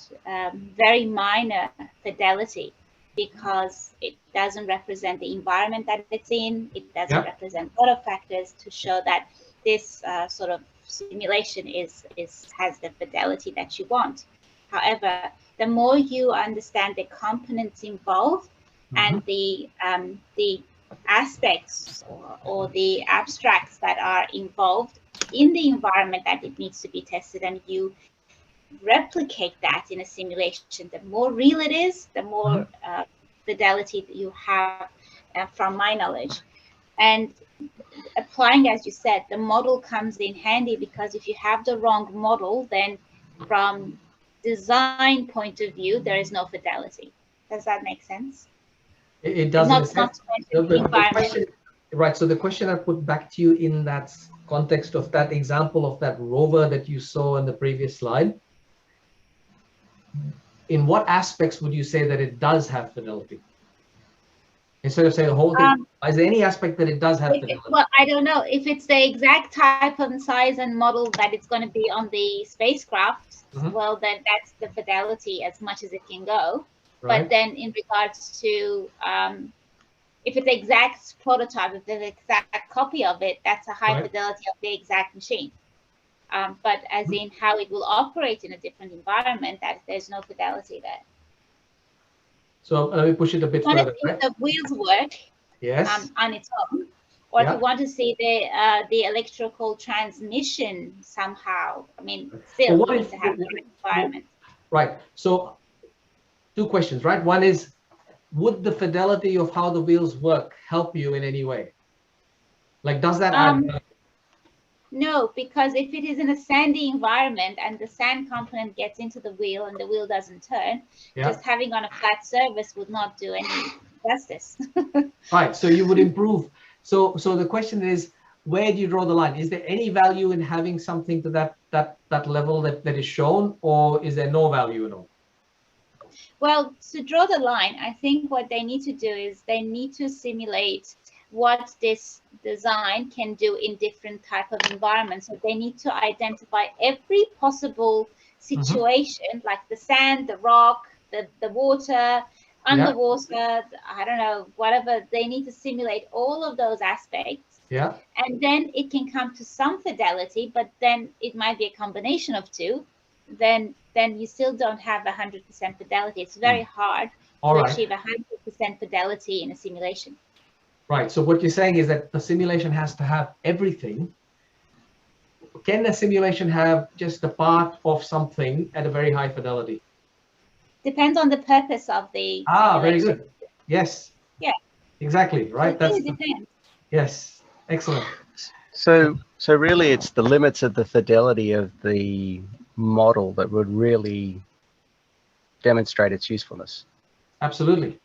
very minor fidelity because it doesn't represent the environment that it's in. It doesn't represent a lot of factors to show that this sort of simulation has the fidelity that you want. However, the more you understand the components involved and the aspects or the abstracts that are involved in the environment that it needs to be tested, and you replicate that in a simulation, the more real it is, the more fidelity that you have from my knowledge. And applying, as you said, the model comes in handy, because if you have the wrong model, then from design point of view, there is no fidelity. Does that make sense? It does. Right. So the question I put back to you in that context of that example of that rover that you saw in the previous slide, in what aspects would you say that it does have fidelity? Instead of saying the whole thing, is there any aspect that it does have fidelity? Well, I don't know. If it's the exact type and size and model that it's going to be on the spacecraft, well, then that's the fidelity as much as it can go. Right. But then in regards to, if it's the exact prototype, if the exact copy of it, that's a high fidelity of the exact machine. But as in how it will operate in a different environment, that there's no fidelity there. So let me push it a bit further. If the wheels work on its own, or if you want to see the electrical transmission somehow, I mean, still you need to have the environment. Right. So two questions, right? One is, would the fidelity of how the wheels work help you in any way? Like, does that add value? No, because if it is in a sandy environment and the sand component gets into the wheel and the wheel doesn't turn, just having on a flat surface would not do any justice. Right. So you would improve. So the question is, where do you draw the line? Is there any value in having something to that level that is shown, or is there no value at all? Well, to draw the line, I think what they need to do is they need to simulate what this design can do in different type of environments. So they need to identify every possible situation, like the sand, the rock, the water, underwater, I don't know, whatever. They need to simulate all of those aspects. Yeah. And then it can come to some fidelity, but then it might be a combination of two. Then you still don't have 100% fidelity. It's very hard to achieve 100% fidelity in a simulation. Right. So what you're saying is that the simulation has to have everything. Can the simulation have just a part of something at a very high fidelity? Depends on the purpose of the very good. Yes. Yeah. Exactly. Right. It really depends. Yes. Excellent. So really, it's the limits of the fidelity of the model that would really demonstrate its usefulness. Absolutely.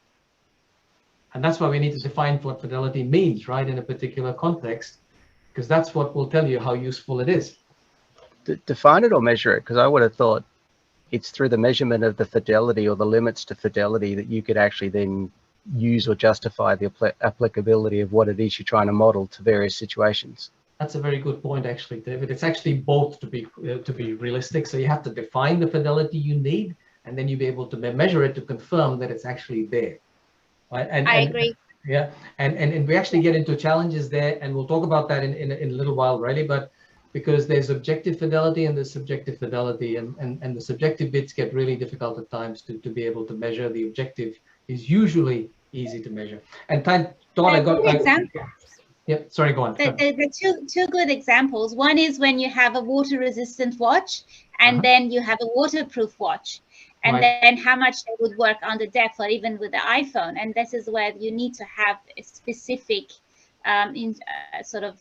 And that's why we need to define what fidelity means, right, in a particular context, because that's what will tell you how useful it is. Define it or measure it, because I would have thought it's through the measurement of the fidelity or the limits to fidelity that you could actually then use or justify the applicability of what it is you're trying to model to various situations. That's a very good point, actually, David. It's actually both to be realistic. So you have to define the fidelity you need, and then you'll be able to measure it to confirm that it's actually there. Right? I agree. Yeah, and we actually get into challenges there, and we'll talk about that in a little while, really. But because there's objective fidelity and there's subjective fidelity, and the subjective bits get really difficult at times to be able to measure. The objective is usually easy to measure. And Todd, I got an example. Yep, sorry, go on. The two good examples. One is when you have a water-resistant watch, and then you have a waterproof watch, and then how much they would work under depth, or even with the iPhone. And this is where you need to have a specific sort of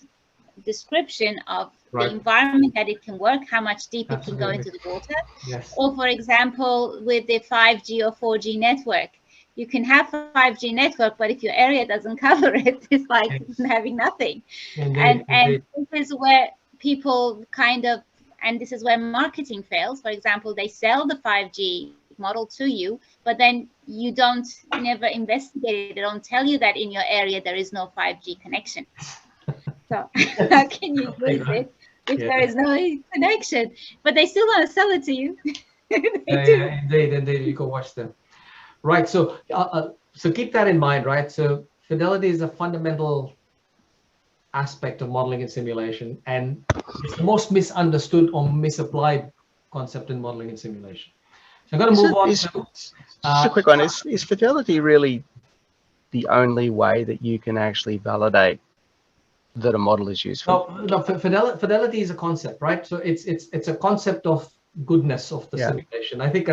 description of the environment that it can work, how much deep it can go into the water. Yes. Or, for example, with the 5G or 4G network. You can have a 5G network, but if your area doesn't cover it, it's like having nothing. Indeed, and this is where people kind of, and this is where marketing fails. For example, they sell the 5G model to you, but then you never investigate it. They don't tell you that in your area there is no 5G connection. So how can you use it if there is no connection? But they still want to sell it to you. Indeed, you go watch them. Right, so keep that in mind, right? So fidelity is a fundamental aspect of modeling and simulation, and it's the most misunderstood or misapplied concept in modeling and simulation. So I'm going to move on to... Just a quick one. Is fidelity really the only way that you can actually validate that a model is useful? No, fidelity is a concept, right? So it's a concept of goodness of the simulation. I think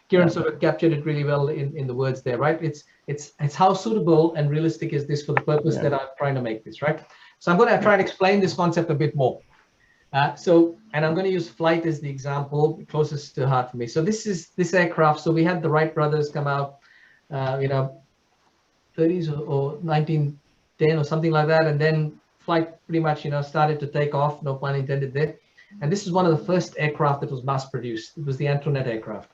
Kieran sort of captured it really well in the words there, right? It's how suitable and realistic is this for the purpose that I'm trying to make this, right? So I'm going to try and explain this concept a bit more. And I'm going to use flight as the example closest to heart for me. So this aircraft. So we had the Wright brothers come out, 30s or 1910 or something like that, and then flight pretty much started to take off. No pun intended there. And this is one of the first aircraft that was mass produced. It was the Antoinette aircraft.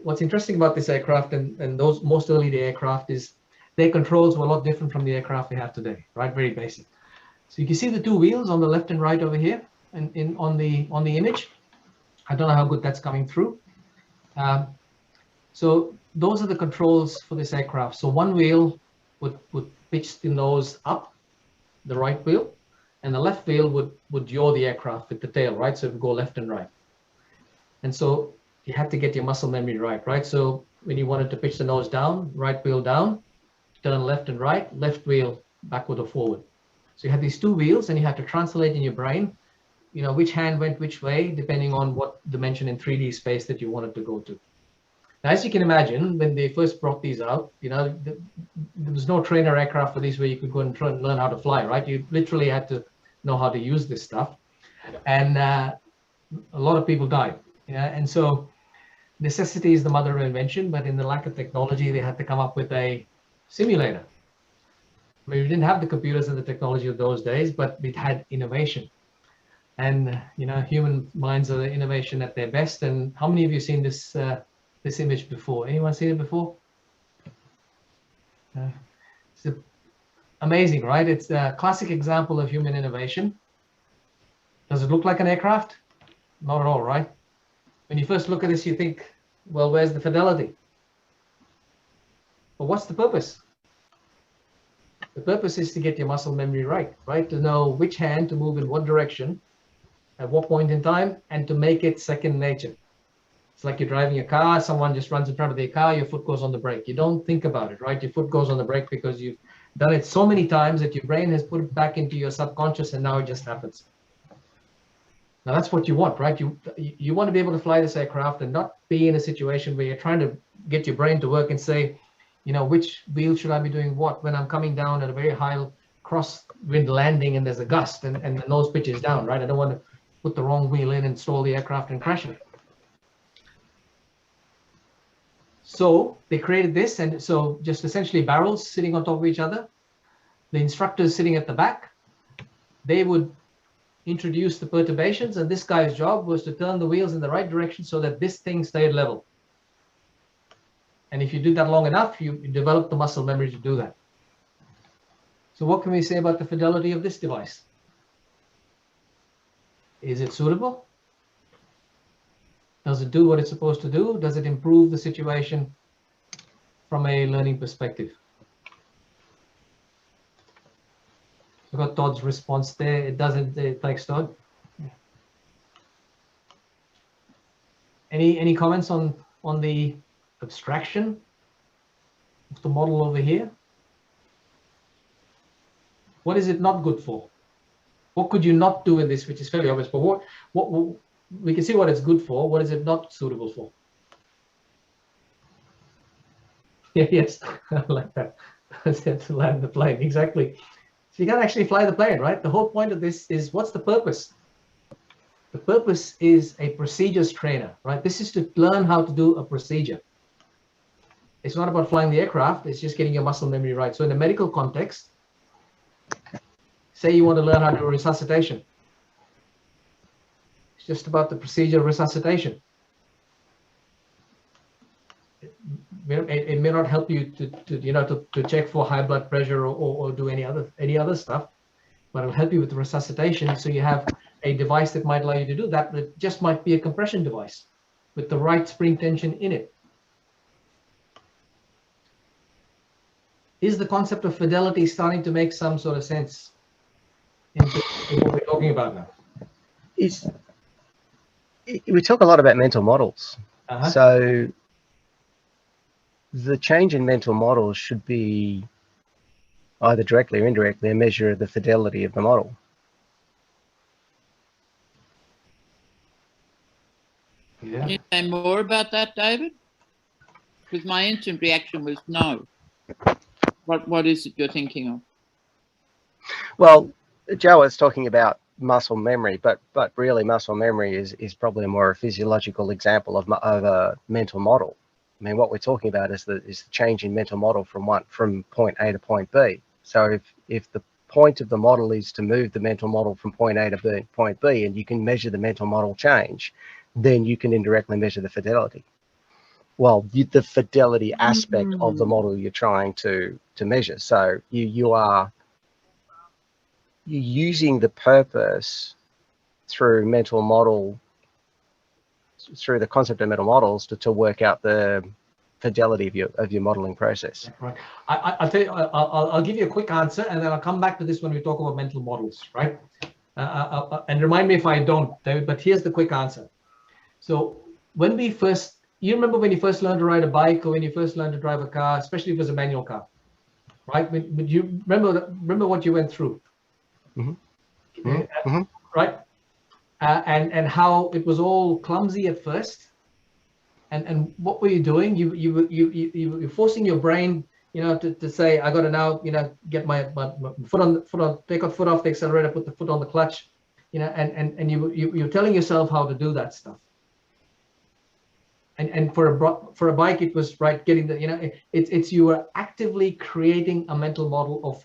What's interesting about this aircraft and those most early day aircraft is their controls were a lot different from the aircraft we have today, right? Very basic. So you can see the two wheels on the left and right over here and on the image. I don't know how good that's coming through. So those are the controls for this aircraft. So one wheel would pitch the nose up, the right wheel, and the left wheel would yaw the aircraft with the tail, right? So it would go left and right. And so you had to get your muscle memory right? So when you wanted to pitch the nose down, right wheel down, turn left and right, left wheel backward or forward. So you had these two wheels, and you had to translate in your brain, which hand went which way, depending on what dimension in 3D space that you wanted to go to. Now, as you can imagine, when they first brought these out, there was no trainer aircraft for these where you could go and try and learn how to fly, right? You literally had to know how to use this stuff. And a lot of people died. And so necessity is the mother of invention, but in the lack of technology, they had to come up with a simulator. I mean, we didn't have the computers and the technology of those days, but it had innovation. And, human minds are innovation at their best. And how many of you seen this image before? Anyone seen it before? It's amazing, right? It's a classic example of human innovation. Does it look like an aircraft? Not at all, right? When you first look at this, you think, well, where's the fidelity? But what's the purpose? The purpose is to get your muscle memory right? To know which hand to move in what direction, at what point in time, and to make it second nature. It's like you're driving a car, someone just runs in front of the car, your foot goes on the brake. You don't think about it, right? Your foot goes on the brake because you've done it so many times that your brain has put it back into your subconscious, and now it just happens. Now that's what you want, right? You want to be able to fly this aircraft and not be in a situation where you're trying to get your brain to work and say, which wheel should I be doing what when I'm coming down at a very high crosswind landing and there's a gust and the nose pitch is down, right? I don't want to put the wrong wheel in and stall the aircraft and crash it. So they created this, and so just essentially barrels sitting on top of each other. The instructors sitting at the back, they would introduce the perturbations, and this guy's job was to turn the wheels in the right direction so that this thing stayed level. And if you do that long enough, you develop the muscle memory to do that. So what can we say about the fidelity of this device? Is it suitable? Does it do what it's supposed to do? Does it improve the situation from a learning perspective? I got Todd's response there. It doesn't. Thanks, Todd. Any comments on the abstraction of the model over here? What is it not good for? What could you not do in this, which is fairly obvious? But what we can see what it's good for. What is it not suitable for? Yeah, yes, I like that. To land the plane, exactly. So you can't actually fly the plane, right? The whole point of this is, what's the purpose? The purpose is a procedures trainer, right? This is to learn how to do a procedure. It's not about flying the aircraft. It's just getting your muscle memory right. So in a medical context, say you want to learn how to do resuscitation. It's just about the procedure of resuscitation. It may not help you to check for high blood pressure or do any other stuff, but it'll help you with the resuscitation. So you have a device that might allow you to do that. But it just might be a compression device with the right spring tension in it. Is the concept of fidelity starting to make some sort of sense in what we're talking about now? We talk a lot about mental models. So the change in mental models should be either directly or indirectly a measure of the fidelity of the model. Yeah. Can you say more about that, David? Because my instant reaction was no. What is it you're thinking of? Well, Jawahar's talking about muscle memory, but really muscle memory is probably a more physiological example of a mental model. I mean, what we're talking about is the change in mental model from point A to point B. So if the point of the model is to move the mental model from point A to point B, and you can measure the mental model change, then you can indirectly measure the fidelity. Well, the fidelity aspect of the model you're trying to measure. So you're using the purpose through mental model, through the concept of mental models to work out the fidelity of your modeling process. Right. I'll tell you. I'll give you a quick answer, and then I'll come back to this when we talk about mental models, right? And remind me if I don't, David. But here's the quick answer. So when we first, you remember when you first learned to ride a bike, or when you first learned to drive a car, especially if it was a manual car, right? But you remember what you went through, right? And how it was all clumsy at first, and what were you doing? You're forcing your brain, to say, I got to now, get my foot on, take a foot off the accelerator, put the foot on the clutch, and you're telling yourself how to do that stuff. And for a bike, it was right getting the, it's you are actively creating a mental model of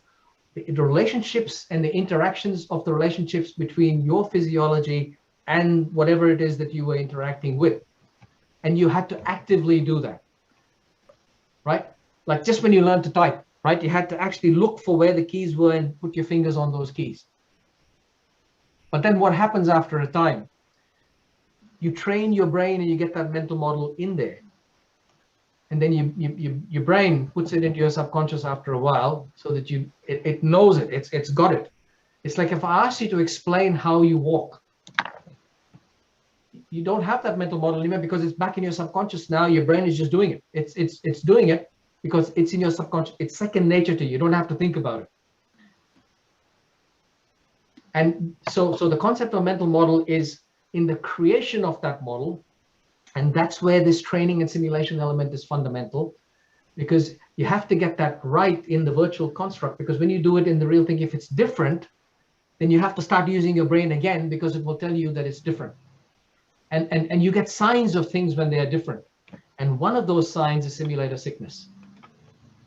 the relationships and the interactions of the relationships between your physiology and whatever it is that you were interacting with. And you had to actively do that, right? Like just when you learned to type, right? You had to actually look for where the keys were and put your fingers on those keys. But then what happens after a time? You train your brain and you get that mental model in there. And then your brain puts it into your subconscious after a while, so that it knows it. It's got it. It's like if I asked you to explain how you walk, you don't have that mental model anymore because it's back in your subconscious now. Your brain is just doing it. It's doing it because it's in your subconscious. It's second nature to you. You don't have to think about it. And so the concept of mental model is in the creation of that model. And that's where this training and simulation element is fundamental, because You have to get that right in the virtual construct, because when you do it in the real thing, if it's different, then you have to start using your brain again, because it will tell you that it's different. And you get signs of things when they are different. And one of those signs is simulator sickness.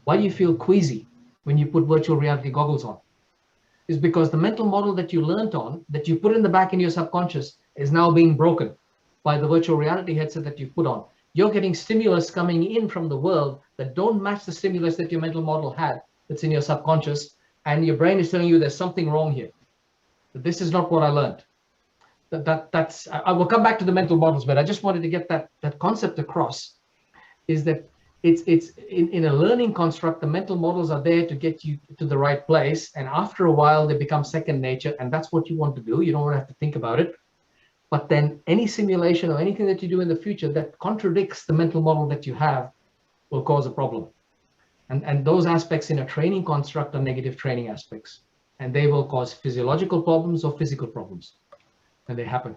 Why do you feel queasy when you put virtual reality goggles on? Is because the mental model that you learned on, that you put in the back in your subconscious, is now being broken by the virtual reality headset that you put on. You're getting stimulus coming in from the world that don't match the stimulus that your mental model had, that's in your subconscious, and your brain is telling you there's something wrong here. That this is not what I learned. I will come back to the mental models, but I just wanted to get that concept across, is that it's in a learning construct, the mental models are there to get you to the right place, and after a while they become second nature, and that's what you want to do. You don't have to think about it. But then any simulation or anything that you do in the future that contradicts the mental model that you have will cause a problem. And those aspects in a training construct are negative training aspects, and they will cause physiological problems or physical problems, and they happen.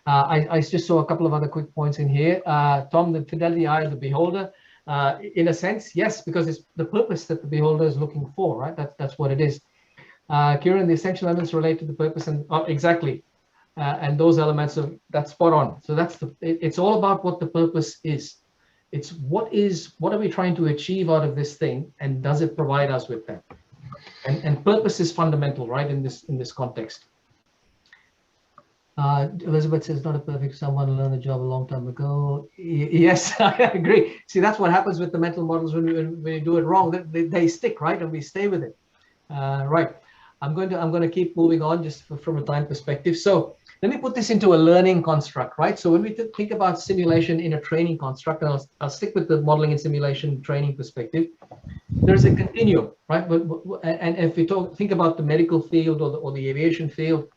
I just saw a couple of other quick points in here. Tom, the fidelity eye of the beholder, in a sense, yes, because it's the purpose that the beholder is looking for, right? That's what it is. Kieran, the essential elements relate to the purpose, and exactly. And those elements of that's spot on. So it's all about what the purpose is. It's what are we trying to achieve out of this thing, and does it provide us with that? And purpose is fundamental, right, in this context. Elizabeth says, not a perfect someone learned the job a long time ago. Yes, I agree. See, that's what happens with the mental models when you do it wrong. They stick, right, and we stay with it. Right. I'm going to keep moving on just from a time perspective. So let me put this into a learning construct, right? So when we think about simulation in a training construct, and I'll stick with the modeling and simulation training perspective, there's a continuum, right? And if we think about the medical field or the aviation field,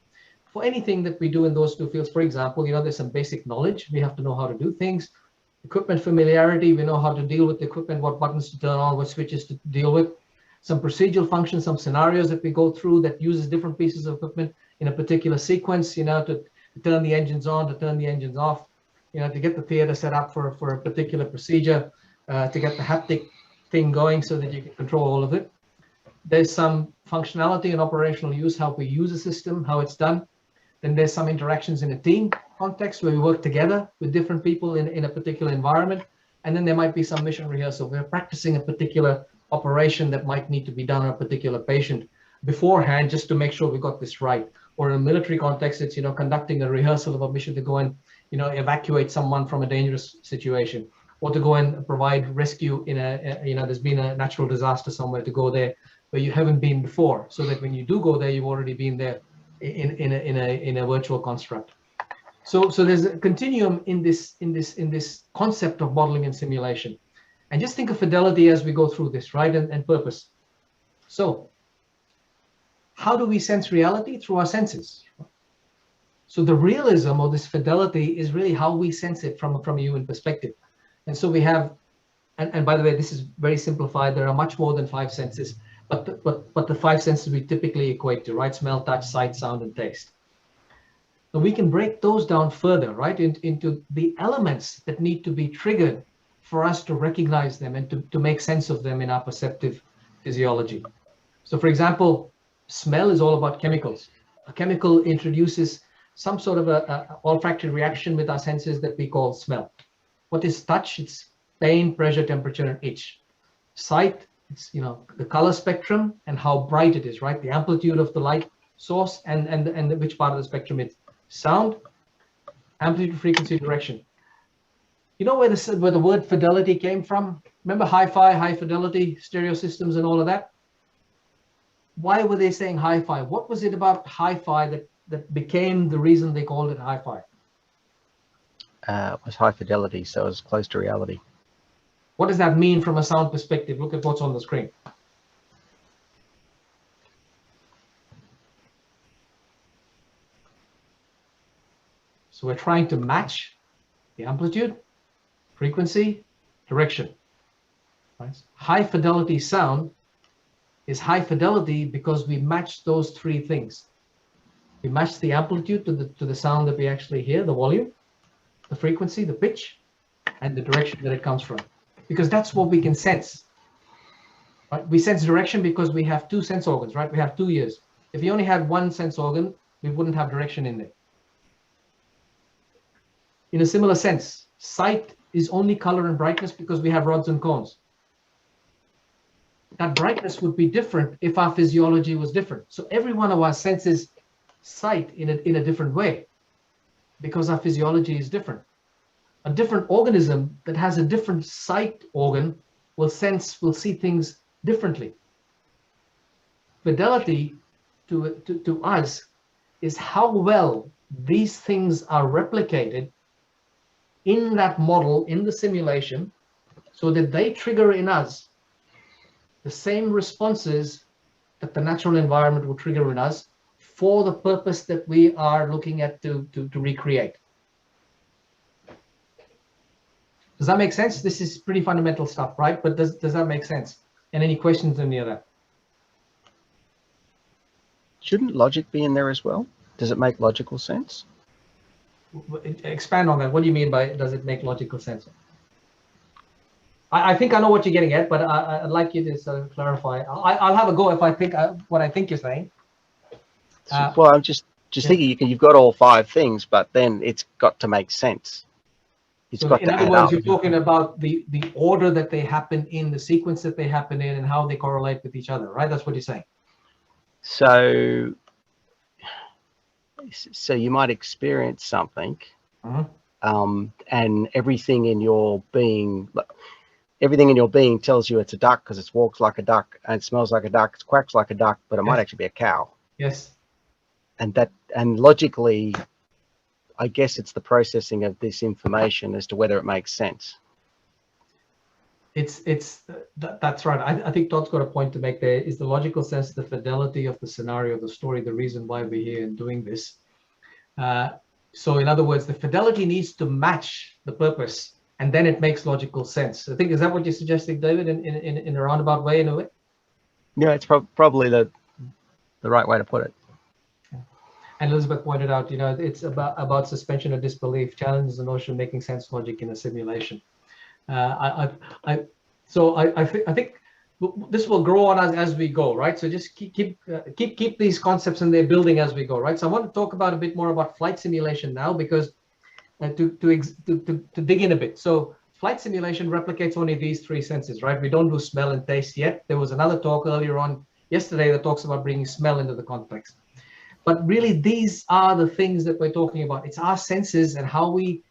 for anything that we do in those two fields, for example, there's some basic knowledge. We have to know how to do things. Equipment familiarity, we know how to deal with the equipment, what buttons to turn on, what switches to deal with. Some procedural functions, some scenarios that we go through that uses different pieces of equipment in a particular sequence, to turn the engines on, to turn the engines off, to get the theater set up for a particular procedure, to get the haptic thing going so that you can control all of it. There's some functionality and operational use, how we use a system, how it's done. Then there's some interactions in a team context where we work together with different people in a particular environment. And then there might be some mission rehearsal. We're practicing a particular operation that might need to be done on a particular patient beforehand, just to make sure we got this right. Or in a military context, it's conducting a rehearsal of a mission to go and evacuate someone from a dangerous situation, or to go and provide rescue in there's been a natural disaster somewhere, to go there where you haven't been before, so that when you do go there, you've already been there in a virtual construct. So there's a continuum in this concept of modeling and simulation. And just think of fidelity as we go through this, right? And purpose. So how do we sense reality? Through our senses. So the realism or this fidelity is really how we sense it from a human perspective. And so we have, and by the way, this is very simplified. There are much more than 5 senses, but the 5 senses we typically equate to, right? Smell, touch, sight, sound, and taste. So we can break those down further, right? Into the elements that need to be triggered for us to recognize them and to make sense of them in our perceptive physiology. So for example, smell is all about chemicals. A chemical introduces some sort of a olfactory reaction with our senses that we call smell. What is touch? It's pain, pressure, temperature, and itch. Sight, it's the color spectrum and how bright it is, right? The amplitude of the light source and which part of the spectrum it's. Sound, amplitude, frequency, direction. You know where the word fidelity came from? Remember hi-fi, high fidelity stereo systems and all of that? Why were they saying hi-fi? What was it about hi-fi that became the reason they called it hi-fi? It was high fidelity, so it was close to reality. What does that mean from a sound perspective? Look at what's on the screen. So we're trying to match the amplitude, frequency, direction. Right? High fidelity sound is high fidelity because we match those 3 things. We match the amplitude to the sound that we actually hear, the volume, the frequency, the pitch, and the direction that it comes from. Because that's what we can sense. Right? We sense direction because we have two sense organs, right? We have 2 ears. If you only had one sense organ, we wouldn't have direction in there. In a similar sense, sight is only color and brightness because we have rods and cones. That brightness would be different if our physiology was different. So every one of our senses sight in a different way because our physiology is different. A different organism that has a different sight organ will see things differently. Fidelity to us is how well these things are replicated in that model, in the simulation, so that they trigger in us the same responses that the natural environment will trigger in us for the purpose that we are looking at to recreate. Does that make sense? This is pretty fundamental stuff, right? But does that make sense? And any questions on any of that? Shouldn't logic be in there as well? Does it make logical sense? Expand on that. What do you mean by does it make logical sense? I think I know what you're getting at, but I'd like you to sort of clarify. I'll have a go if I think what I think you're saying. Well, I'm just thinking you've got all 5 things, but then it's got to make sense. It's got in to other add words, up. you're talking about the order that they happen in, the sequence that they happen in, and how they correlate with each other, right? That's what you're saying. So you might experience something, and everything in your being tells you it's a duck because it walks like a duck and it smells like a duck, it quacks like a duck, but it might actually be a cow. Yes. And logically, I guess it's the processing of this information as to whether it makes sense. That's right. I think Todd's got a point to make there. Is the logical sense, the fidelity of the scenario, the story, the reason why we're here and doing this. So in other words, the fidelity needs to match the purpose, and then it makes logical sense. I think, is that what you're suggesting, David, in a roundabout way, in a way? Yeah, it's probably the right way to put it. And Elizabeth pointed out, it's about suspension of disbelief, challenges the notion of making sense logic in a simulation. I think this will grow on us as we go, right? So just keep these concepts and they're building as we go, right? So I want to talk about a bit more about flight simulation now, because to dig in a bit. So flight simulation replicates only these 3 senses, right? We don't do smell and taste yet. There was another talk earlier on yesterday that talks about bringing smell into the context. But really, these are the things that we're talking about. It's our senses and how we,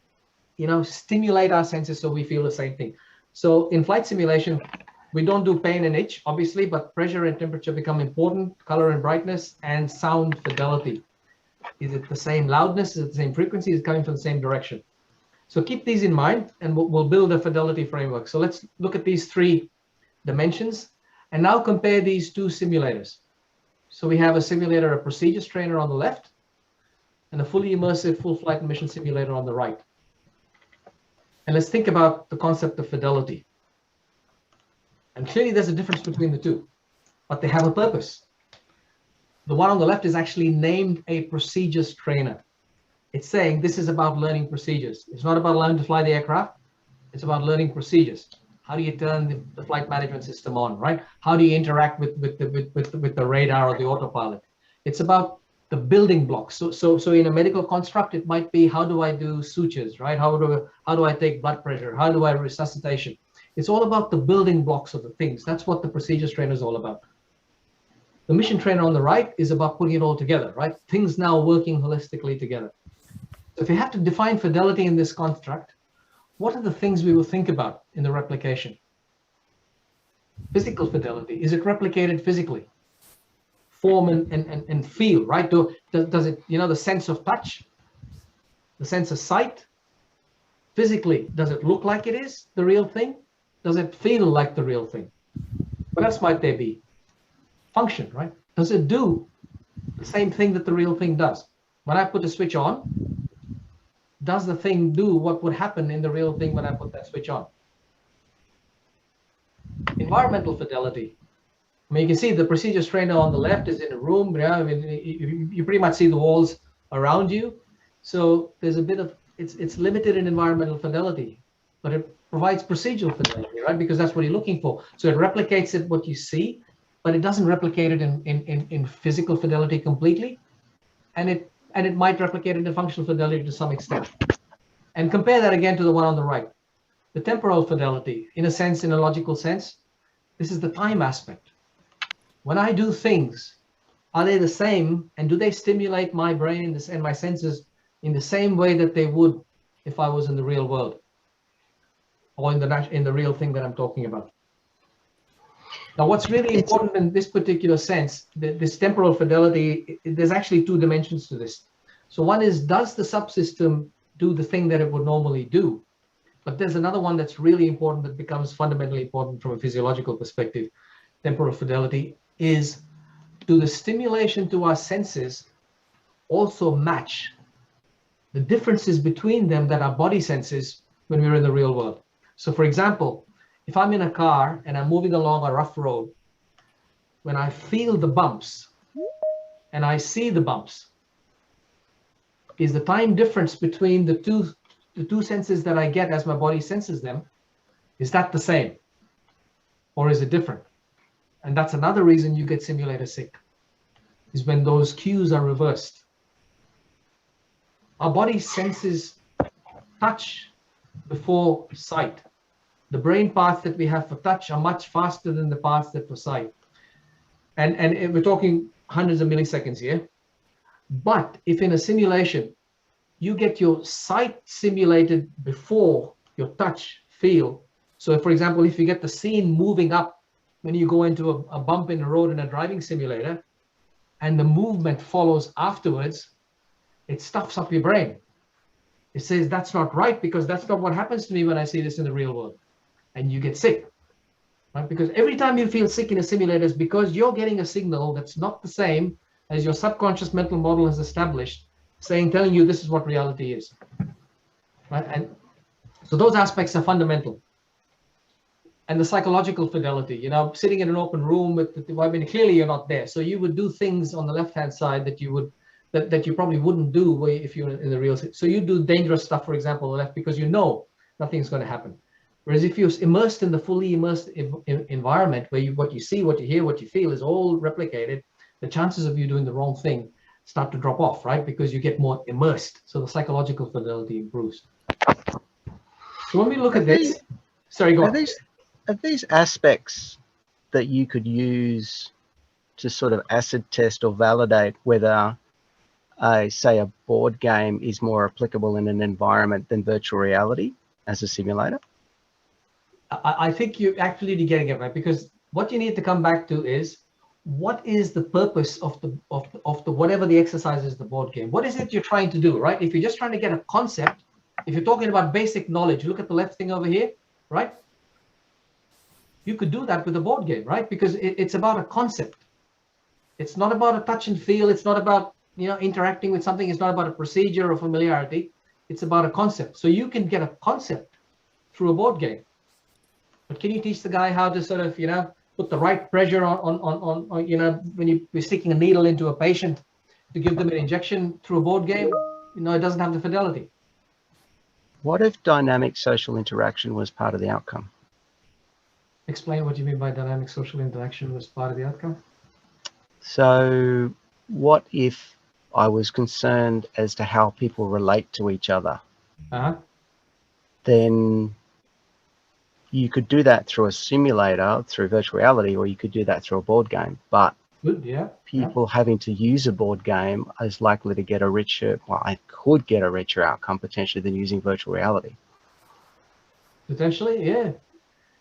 stimulate our senses so we feel the same thing. So in flight simulation, we don't do pain and itch, obviously, but pressure and temperature become important, color and brightness, and sound fidelity. Is it the same loudness? Is it the same frequency? Is it coming from the same direction? So keep these in mind, and we'll build a fidelity framework. So let's look at these 3 dimensions, and now compare these 2 simulators. So we have a simulator, a procedures trainer on the left, and a fully immersive full flight and mission simulator on the right. And let's think about the concept of fidelity. And clearly there's a difference between the 2, but they have a purpose. The one on the left is actually named a procedures trainer. It's saying this is about learning procedures. It's not about learning to fly the aircraft. It's about learning procedures. How do you turn the flight management system on, right? How do you interact with the radar or the autopilot? It's about the building blocks. So in a medical construct, it might be, how do I do sutures, right? How do I take blood pressure? How do I resuscitation? It's all about the building blocks of the things. That's what the procedures trainer is all about. The mission trainer on the right is about putting it all together, right? Things now working holistically together. So if you have to define fidelity in this construct, what are the things we will think about in the replication? Physical fidelity. Is it replicated physically? Form and feel, right? Does it, the sense of touch, the sense of sight? Physically, does it look like it is the real thing? Does it feel like the real thing? What else might there be? Function, right? Does it do the same thing that the real thing does? When I put a switch on, does the thing do what would happen in the real thing when I put that switch on? Environmental fidelity. I mean, you can see the procedures trainer on the left is in a room. Yeah, I mean, you pretty much see the walls around you. So there's a bit of, it's limited in environmental fidelity. but it provides procedural fidelity, right? Because that's what you're looking for. So it replicates it, what you see, but it doesn't replicate it in physical fidelity completely. And it might replicate it in functional fidelity to some extent. And compare that again to the one on the right. The temporal fidelity, in a sense, in a logical sense, this is the time aspect. When I do things, are they the same? And do they stimulate my brain and my senses in the same way that they would if I was in the real world? Or in the real thing that I'm talking about. Now, what's really important in this particular sense, this temporal fidelity, there's actually two dimensions to this. So one is, does the subsystem do the thing that it would normally do? But there's another one that's really important that becomes fundamentally important from a physiological perspective. Temporal fidelity is, do the stimulation to our senses also match the differences between them that our body senses when we're in the real world? So for example, if I'm in a car and I'm moving along a rough road, when I feel the bumps and I see the bumps, is the time difference between the two senses that I get as my body senses them, is that the same? Or is it different? And that's another reason you get simulator sick, is when those cues are reversed. Our body senses touch before sight. The brain paths that we have for touch are much faster than the paths that for sight. And we're talking hundreds of milliseconds here. But if in a simulation, you get your sight simulated before your touch feel. So for example, if you get the scene moving up when you go into a bump in the road in a driving simulator, and the movement follows afterwards, it stuffs up your brain. It says that's not right because that's not what happens to me when I see this in the real world. And you get sick, right? Because every time you feel sick in a simulator is because you're getting a signal that's not the same as your subconscious mental model has established, telling you this is what reality is, right? And so those aspects are fundamental. And the psychological fidelity, sitting in an open room clearly you're not there. So you would do things on the left-hand side that you probably wouldn't do if you're in the real. So you do dangerous stuff, for example, on the left, because nothing's going to happen. Whereas if you're immersed in the fully immersed environment where what you see, what you hear, what you feel is all replicated, the chances of you doing the wrong thing start to drop off, right? Because you get more immersed. So the psychological fidelity improves. So when we look at this, sorry, go on. Are these aspects that you could use to sort of acid test or validate whether, say, a board game is more applicable in an environment than virtual reality as a simulator? I think you're actually getting it right, because what you need to come back to is, what is the purpose of the whatever the exercise is, the board game? What is it you're trying to do, right? If you're just trying to get a concept, if you're talking about basic knowledge, look at the left thing over here, right? You could do that with a board game, right? Because it's about a concept. It's not about a touch and feel. It's not about interacting with something. It's not about a procedure or familiarity. It's about a concept. So you can get a concept through a board game. But can you teach the guy how to sort of, put the right pressure on when you're sticking a needle into a patient to give them an injection through a board game? It doesn't have the fidelity. What if dynamic social interaction was part of the outcome? Explain what you mean by dynamic social interaction was part of the outcome. So what if I was concerned as to how people relate to each other? Then you could do that through a simulator, through virtual reality, or you could do that through a board game. But people having to use a board game is likely to get I could get a richer outcome potentially than using virtual reality. Potentially, yeah.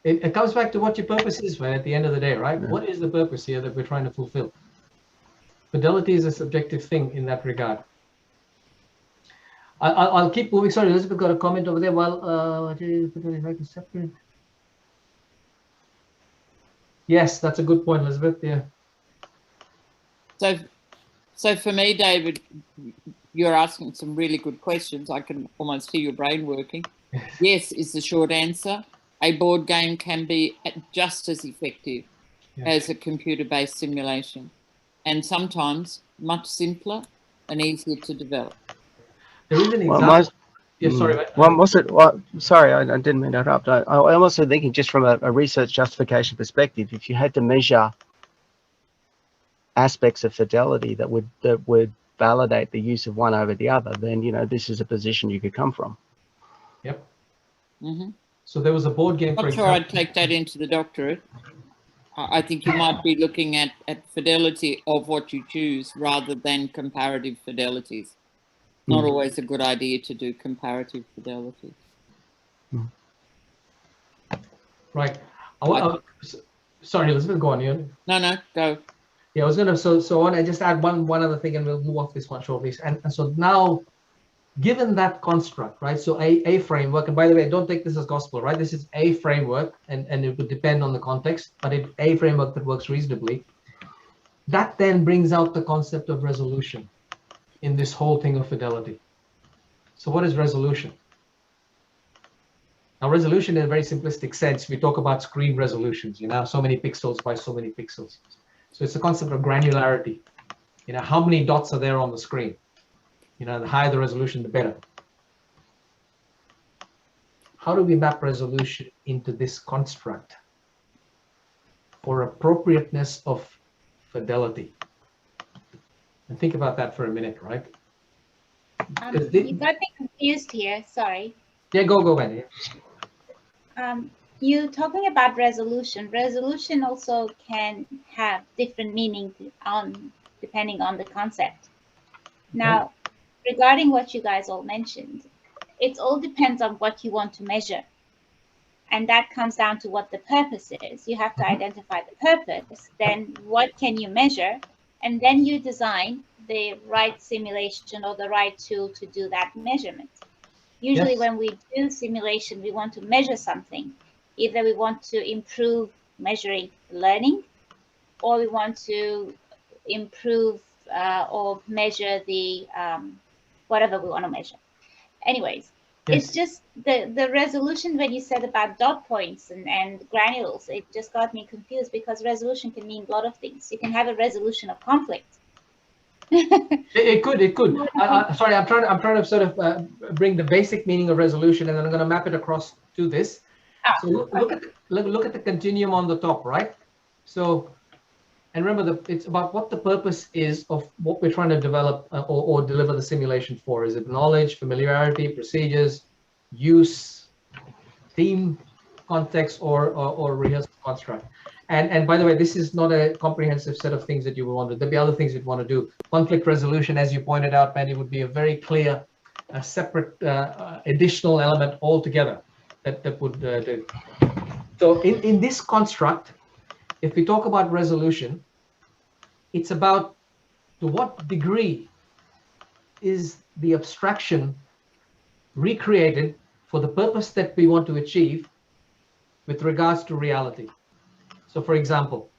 It comes back to what your purpose is, man, at the end of the day, right? Yeah. What is the purpose here that we're trying to fulfill? Fidelity is a subjective thing in that regard. I'll keep moving. Sorry, Elizabeth got a comment over there. Yes, that's a good point, Elizabeth. Yeah. So for me, David, you're asking some really good questions. I can almost hear your brain working. Yes is the short answer. A board game can be just as effective as a computer-based simulation, and sometimes much simpler and easier to develop. There is an example. Yeah, sorry. Well, I'm also, sorry, I didn't mean to interrupt. I'm also thinking just from a research justification perspective, if you had to measure aspects of fidelity that would validate the use of one over the other, then, you know, this is a position you could come from. Yep. Mm-hmm. So there was a board game, for Not sure example. I'd take that into the doctorate. I think you might be looking at fidelity of what you choose rather than comparative fidelities. Not always a good idea to do comparative fidelity. Right. Sorry, Elizabeth, go on. No, go. Yeah, I was gonna so I want to just add one other thing, and we'll move off this one shortly. And so now, given that construct, right? So a framework, and by the way, don't take this as gospel, right? This is a framework, and it would depend on the context, but a framework that works reasonably. That then brings out the concept of resolution in this whole thing of fidelity. So what is resolution? Now, resolution in a very simplistic sense, we talk about screen resolutions, you know, so many pixels by so many pixels. So it's the concept of granularity. You know, how many dots are there on the screen? You know, the higher the resolution, the better. How do we map resolution into this construct for appropriateness of fidelity? And think about that for a minute, right? You got me confused here. Sorry. Yeah, go, Wendy. You talking about resolution. Resolution also can have different meaning depending on the concept. Now, regarding what you guys all mentioned, it all depends on what you want to measure. And that comes down to what the purpose is. You have to identify the purpose, then what can you measure? And then you design the right simulation or the right tool to do that measurement. Usually when we do simulation, we want to measure something. Either we want to improve measuring learning, or we want to improve or measure the whatever we want to measure. Anyways, it's just the resolution when you said about dot points and granules, it just got me confused because resolution can mean a lot of things. You can have a resolution of conflict. It could. Sorry, I'm trying to sort of bring the basic meaning of resolution, and then I'm going to map it across to this. So look at the continuum on the top, right? So, and remember, it's about what the purpose is of what we're trying to develop or deliver the simulation for. Is it knowledge, familiarity, procedures, use, theme, context, or rehearsal construct? And by the way, this is not a comprehensive set of things that you will want to do. There'll be other things you'd want to do. Conflict resolution, as you pointed out, Mandy, would be a very clear, separate additional element altogether that would do. So in this construct, if we talk about resolution, it's about to what degree is the abstraction recreated for the purpose that we want to achieve with regards to reality. So for example,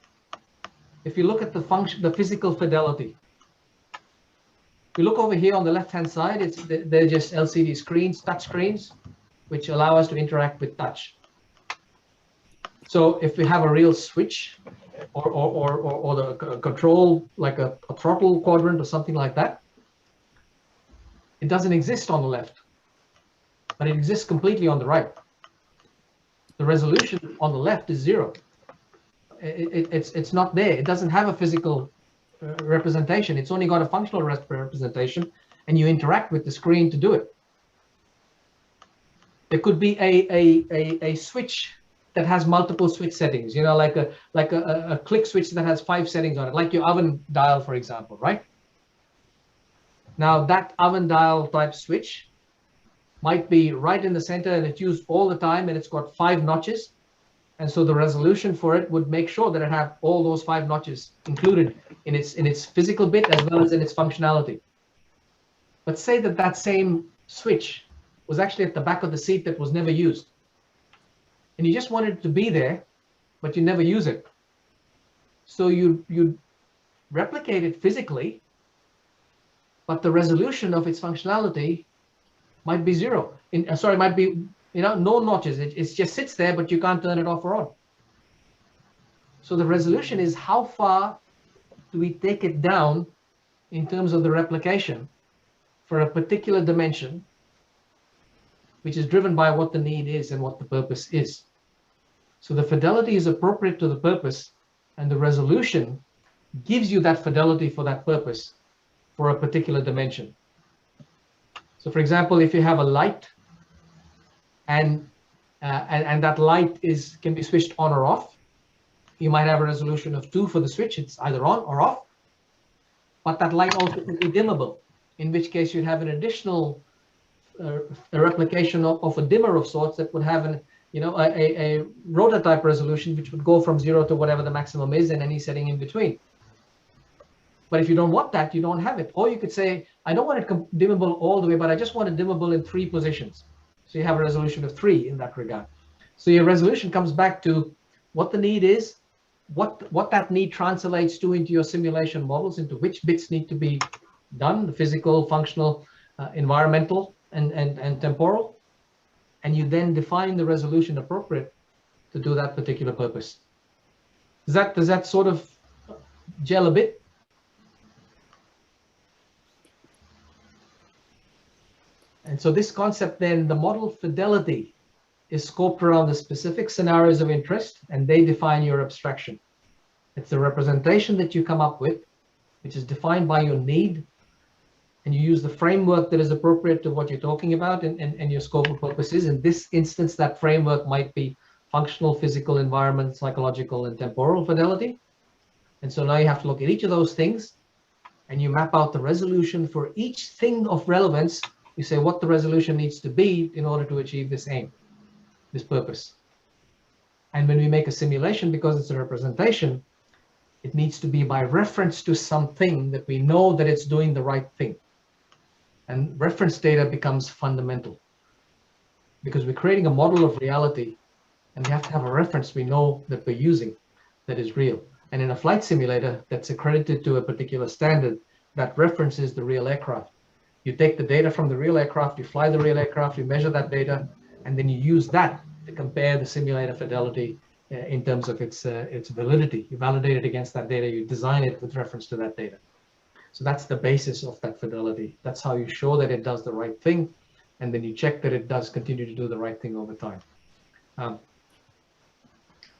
if you look at the physical fidelity, if you look over here on the left-hand side, they're just LCD screens, touch screens, which allow us to interact with touch. So if we have a real switch or the control, like a throttle quadrant or something like that, it doesn't exist on the left, but it exists completely on the right. The resolution on the left is 0. It's not there. It doesn't have a physical representation. It's only got a functional representation, and you interact with the screen to do it. There could be a switch that has multiple switch settings, you know, like a click switch that has 5 settings on it, like your oven dial, for example, right? Now that oven dial type switch might be right in the center and it's used all the time, and it's got 5 notches. And so the resolution for it would make sure that it have all those 5 notches included in its physical bit as well as in its functionality. But say that same switch was actually at the back of the seat that was never used. And you just wanted it to be there, but you never use it. So you replicate it physically, but the resolution of its functionality might be 0. Might be, you know, no notches. It just sits there, but you can't turn it off or on. So the resolution is how far do we take it down in terms of the replication for a particular dimension which is driven by what the need is and what the purpose is. So the fidelity is appropriate to the purpose, and the resolution gives you that fidelity for that purpose for a particular dimension. So for example, if you have a light and that light can be switched on or off, you might have a resolution of 2 for the switch. It's either on or off, but that light also can be dimmable, in which case you'd have an additional a replication of a dimmer of sorts that would have a rotor type resolution, which would go from 0 to whatever the maximum is and any setting in between. But if you don't want that, you don't have it. Or you could say, I don't want it dimmable all the way, but I just want it dimmable in 3 positions. So you have a resolution of 3 in that regard. So your resolution comes back to what the need is, what that need translates to into your simulation models, into which bits need to be done, the physical, functional, environmental, and temporal. And you then define the resolution appropriate to do that particular purpose. Does that sort of gel a bit? And so this concept then, the model fidelity, is scoped around the specific scenarios of interest, and they define your abstraction. It's the representation that you come up with, which is defined by your need, and you use the framework that is appropriate to what you're talking about and your scope of purposes. In this instance, that framework might be functional, physical, environment, psychological, and temporal fidelity. And so now you have to look at each of those things, and you map out the resolution for each thing of relevance. You say what the resolution needs to be in order to achieve this aim, this purpose. And when we make a simulation, because it's a representation, it needs to be by reference to something that we know that it's doing the right thing. And reference data becomes fundamental, because we're creating a model of reality, and we have to have a reference we know that we're using that is real. And in a flight simulator that's accredited to a particular standard, that reference is the real aircraft. You take the data from the real aircraft, you fly the real aircraft, you measure that data, and then you use that to compare the simulator fidelity in terms of its validity. You validate it against that data, you design it with reference to that data. So that's the basis of that fidelity. That's how you show that it does the right thing, and then you check that it does continue to do the right thing over time.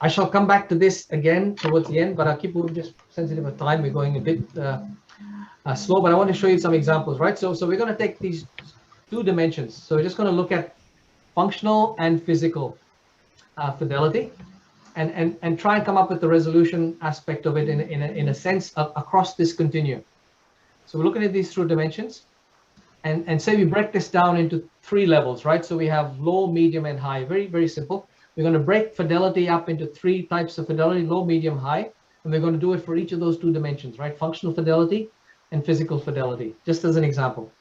I shall come back to this again towards the end, but I'll keep moving, just sensitive of time. We're going a bit slow, but I want to show you some examples, right? So we're going to take these 2 dimensions. So we're just going to look at functional and physical fidelity, and try and come up with the resolution aspect of it in a sense across this continuum. So we're looking at these 2 dimensions, and say we break this down into 3 levels, right? So we have low, medium, and high. Very, very simple. We're going to break fidelity up into 3 types of fidelity: low, medium, high, and we're going to do it for each of those 2 dimensions, right? Functional fidelity and physical fidelity, just as an example.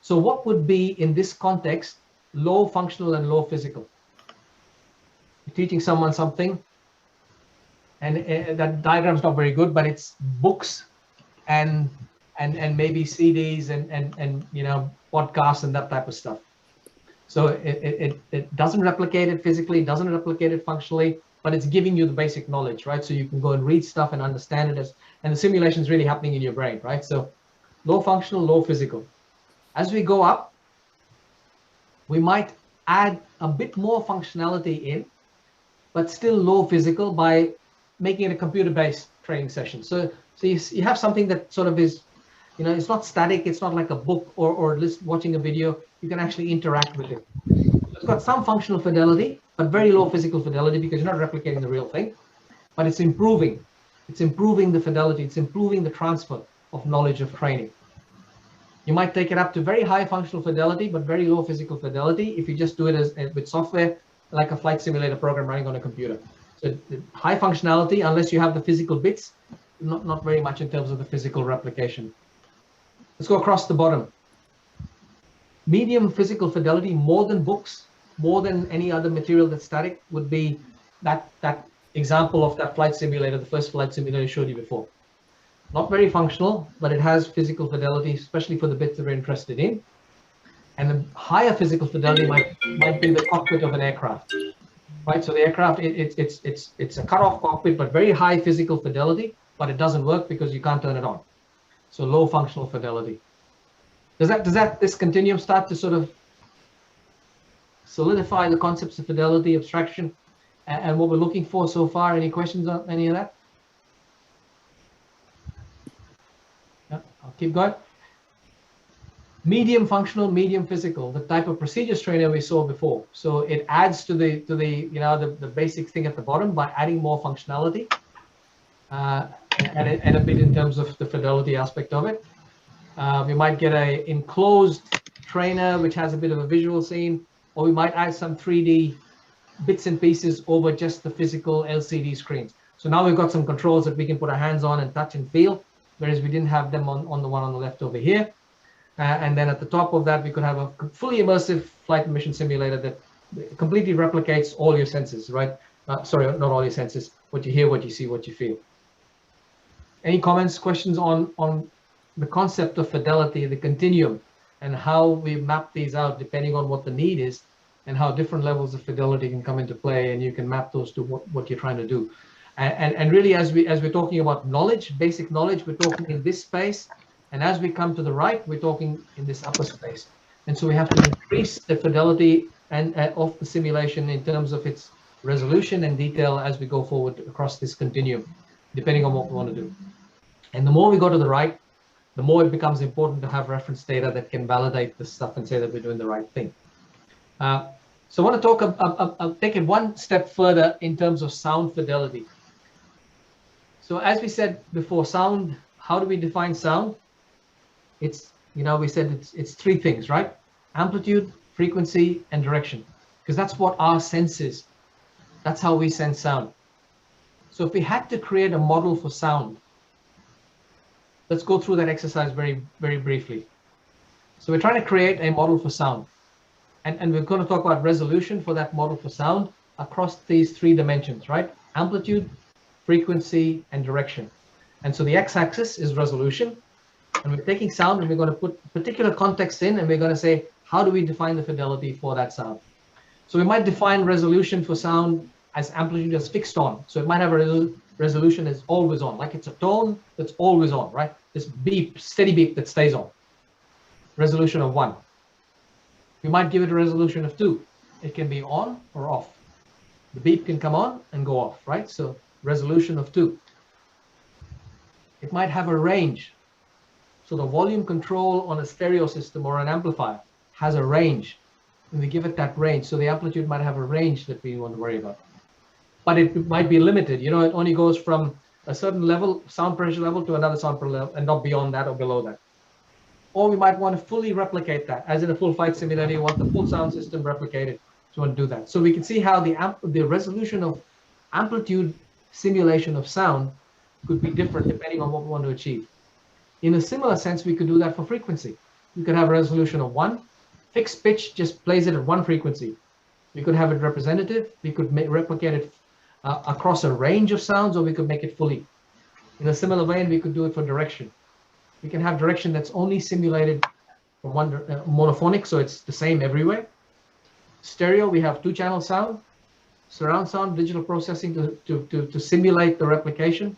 So what would be, in this context, low functional and low physical? You're teaching someone something, and that diagram's not very good, but it's books and maybe CDs and podcasts and that type of stuff. So it doesn't replicate it physically, doesn't replicate it functionally, but it's giving you the basic knowledge, right? So you can go and read stuff and understand it, and the simulation is really happening in your brain, right? So low functional, low physical. As we go up, we might add a bit more functionality in, but still low physical, by making it a computer-based training session. So you have something that sort of is, it's not static, it's not like a book or watching a video. You can actually interact with it. It's got some functional fidelity, but very low physical fidelity, because you're not replicating the real thing, but it's improving. It's improving the fidelity. It's improving the transfer of knowledge of training. You might take it up to very high functional fidelity, but very low physical fidelity if you just do it with software, like a flight simulator program running on a computer. So high functionality, unless you have the physical bits, not very much in terms of the physical replication. Let's go across the bottom. Medium physical fidelity, more than books, more than any other material that's static, would be that example of that flight simulator, the first flight simulator I showed you before. Not very functional, but it has physical fidelity, especially for the bits that we're interested in. And the higher physical fidelity might be the cockpit of an aircraft, right? So the aircraft, it's a cut-off cockpit, but very high physical fidelity, but it doesn't work because you can't turn it on. So low functional fidelity. Does this continuum start to sort of solidify the concepts of fidelity, abstraction, and what we're looking for so far. Any questions on any of that? Yeah, I'll keep going. Medium functional, medium physical, the type of procedures trainer we saw before. So it adds to the the basic thing at the bottom by adding more functionality, and a bit in terms of the fidelity aspect of it. We might get a enclosed trainer which has a bit of a visual scene, or we might add some 3D bits and pieces over just the physical LCD screens. So now we've got some controls that we can put our hands on and touch and feel, whereas we didn't have them on the one on the left over here. And then at the top of that, we could have a fully immersive flight and mission simulator that completely replicates all your senses, right? Sorry, not all your senses, what you hear, what you see, what you feel. Any comments, questions on the concept of fidelity, the continuum, and how we map these out depending on what the need is, and how different levels of fidelity can come into play, and you can map those to what you're trying to do. And really, as we're talking about knowledge, basic knowledge, we're talking in this space. And as we come to the right, we're talking in this upper space. And so we have to increase the fidelity and of the simulation in terms of its resolution and detail as we go forward across this continuum, depending on what we want to do. And the more we go to the right, the more it becomes important to have reference data that can validate this stuff and say that we're doing the right thing. So I want to talk, I'll take it one step further in terms of sound fidelity. So as we said before, sound, how do we define sound? It's, we said it's three things, right? Amplitude, frequency, and direction, because that's what our sense is. That's how we sense sound. So if we had to create a model for sound, let's go through that exercise very, very briefly. So we're trying to create a model for sound. And we're going to talk about resolution for that model for sound across these three dimensions, right? Amplitude, frequency, and direction. And so the x-axis is resolution. And we're taking sound and we're going to put particular context in, and we're going to say, how do we define the fidelity for that sound? So we might define resolution for sound as amplitude as fixed on. So it might have a resolution as always on, like it's a tone that's always on, right? This beep, steady beep that stays on. Resolution of 1. We might give it a resolution of 2. It can be on or off. The beep can come on and go off, right? So resolution of 2. It might have a range. So the volume control on a stereo system or an amplifier has a range, and we give it that range. So the amplitude might have a range that we want to worry about, but it might be limited. It only goes from a certain level, sound pressure level, to another sound pressure level, and not beyond that or below that. Or we might want to fully replicate that, as in a full flight simulator. You want the full sound system replicated, so you want to do that. So we can see how the resolution of amplitude simulation of sound could be different depending on what we want to achieve. In a similar sense, we could do that for frequency. We could have a resolution of 1. Fixed pitch just plays it at 1 frequency. We could have it representative. We could replicate it across a range of sounds, or we could make it fully. In a similar vein, we could do it for direction. We can have direction that's only simulated from one monophonic, so it's the same everywhere. Stereo, we have 2-channel sound. Surround sound, digital processing to simulate the replication,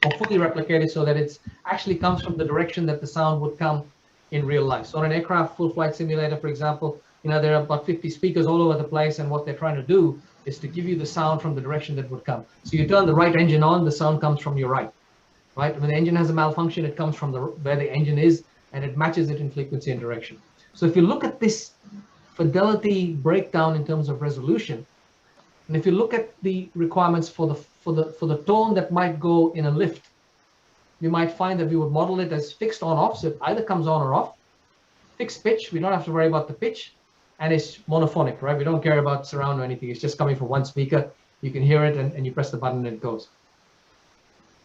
or fully replicated so that it actually comes from the direction that the sound would come in real life. So on an aircraft full flight simulator, for example, there are about 50 speakers all over the place, and what they're trying to do is to give you the sound from the direction that would come. So you turn the right engine on, the sound comes from your right. Right? When the engine has a malfunction, it comes from where the engine is, and it matches it in frequency and direction. So if you look at this fidelity breakdown in terms of resolution, and if you look at the requirements for the tone that might go in a lift, you might find that we would model it as fixed on/off, so it either comes on or off. Fixed pitch, we don't have to worry about the pitch, and it's monophonic, right? We don't care about surround or anything. It's just coming from one speaker. You can hear it, and you press the button and it goes.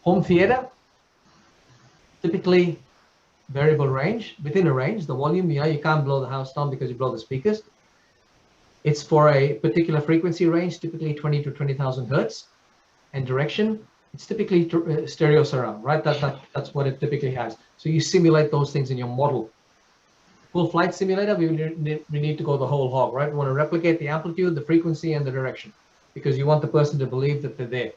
Home theater, typically variable range. Within a range, the volume, you can't blow the house down because you blow the speakers. It's for a particular frequency range, typically 20 to 20,000 hertz. And direction, it's typically stereo surround, right? That's what it typically has. So you simulate those things in your model. Full flight simulator, we need to go the whole hog, right? We want to replicate the amplitude, the frequency, and the direction, because you want the person to believe that they're there.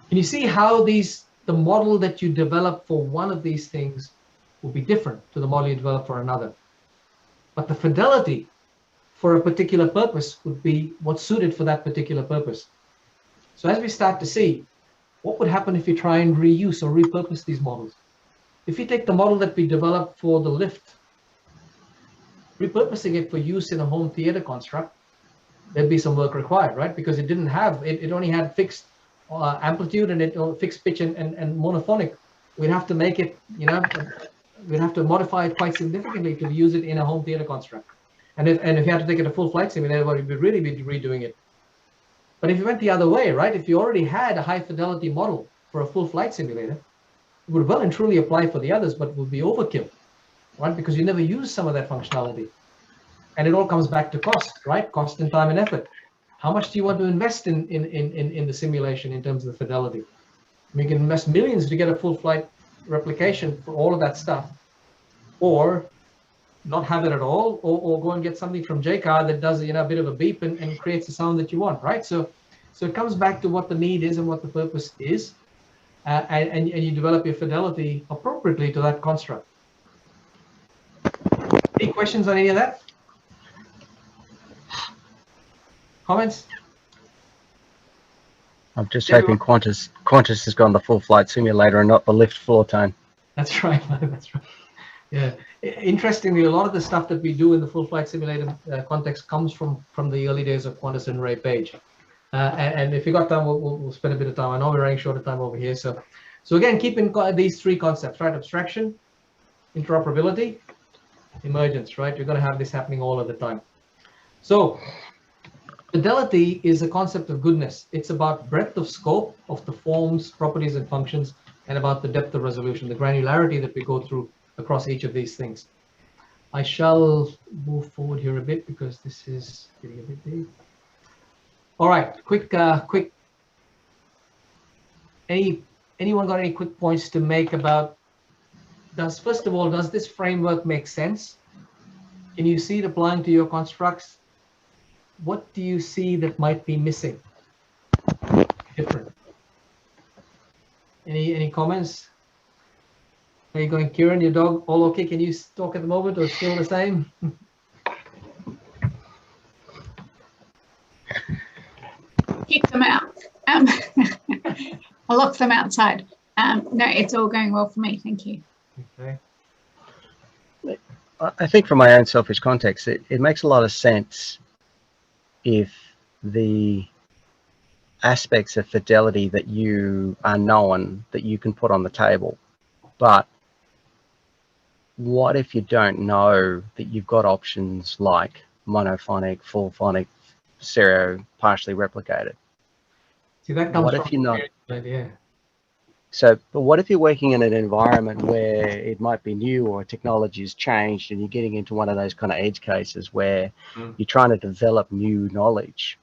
Can you see how the model that you develop for one of these things will be different to the model you develop for another? But the fidelity for a particular purpose would be what's suited for that particular purpose. So as we start to see, what would happen if you try and reuse or repurpose these models? If you take the model that we developed for the lift, repurposing it for use in a home theater construct, there'd be some work required, right? Because it didn't have, it only had fixed amplitude and fixed pitch and monophonic. We'd have to make it, you know, we'd have to modify it quite significantly to use it in a home theater construct. And if you had to take it a full flight simulator, well, we'd really be redoing it. But if you went the other way, right? If you already had a high fidelity model for a full flight simulator, it would well and truly apply for the others, but would be overkill, right? Because you never use some of that functionality. And it all comes back to cost, right? Cost and time and effort. How much do you want to invest in the simulation in terms of the fidelity? We can invest millions to get a full flight replication for all of that stuff, or not have it at all, or go and get something from JCAR that does, you know, a bit of a beep and creates the sound that you want, right? So it comes back to what the need is and what the purpose is, and you develop your fidelity appropriately to that construct. Any questions on any of that? Comments? I'm just hoping Qantas has gone the full flight simulator and not the lift floor tone. That's right. That's right. Yeah. Interestingly, a lot of the stuff that we do in the full flight simulator context comes from the early days of Qantas and Ray Page. And if you got time, we'll spend a bit of time. I know we're running short of time over here. So again, keep in these three concepts, right? Abstraction, interoperability, emergence, right? You're going to have this happening all of the time. So fidelity is a concept of goodness. It's about breadth of scope of the forms, properties, and functions, and about the depth of resolution, the granularity that we go through across each of these things. I shall move forward here a bit because this is getting a bit big. All right, quick. Anyone got any quick points to make about, first of all, does this framework make sense? Can you see it applying to your constructs? What do you see that might be missing? Different. Any comments? How are you going, Kieran? Your dog all okay? Can you talk at the moment, or still the same? Keep them out. I'll lock them outside. No, it's all going well for me. Thank you. Okay. I think from my own selfish context, it makes a lot of sense if the aspects of fidelity that you are known that you can put on the table. But what if you don't know that you've got options like monophonic, full phonic, stereo, partially replicated? See, that comes what from if you're not? Yeah. So, but what if you're working in an environment where it might be new or technology has changed and you're getting into one of those kind of edge cases where you're trying to develop new knowledge?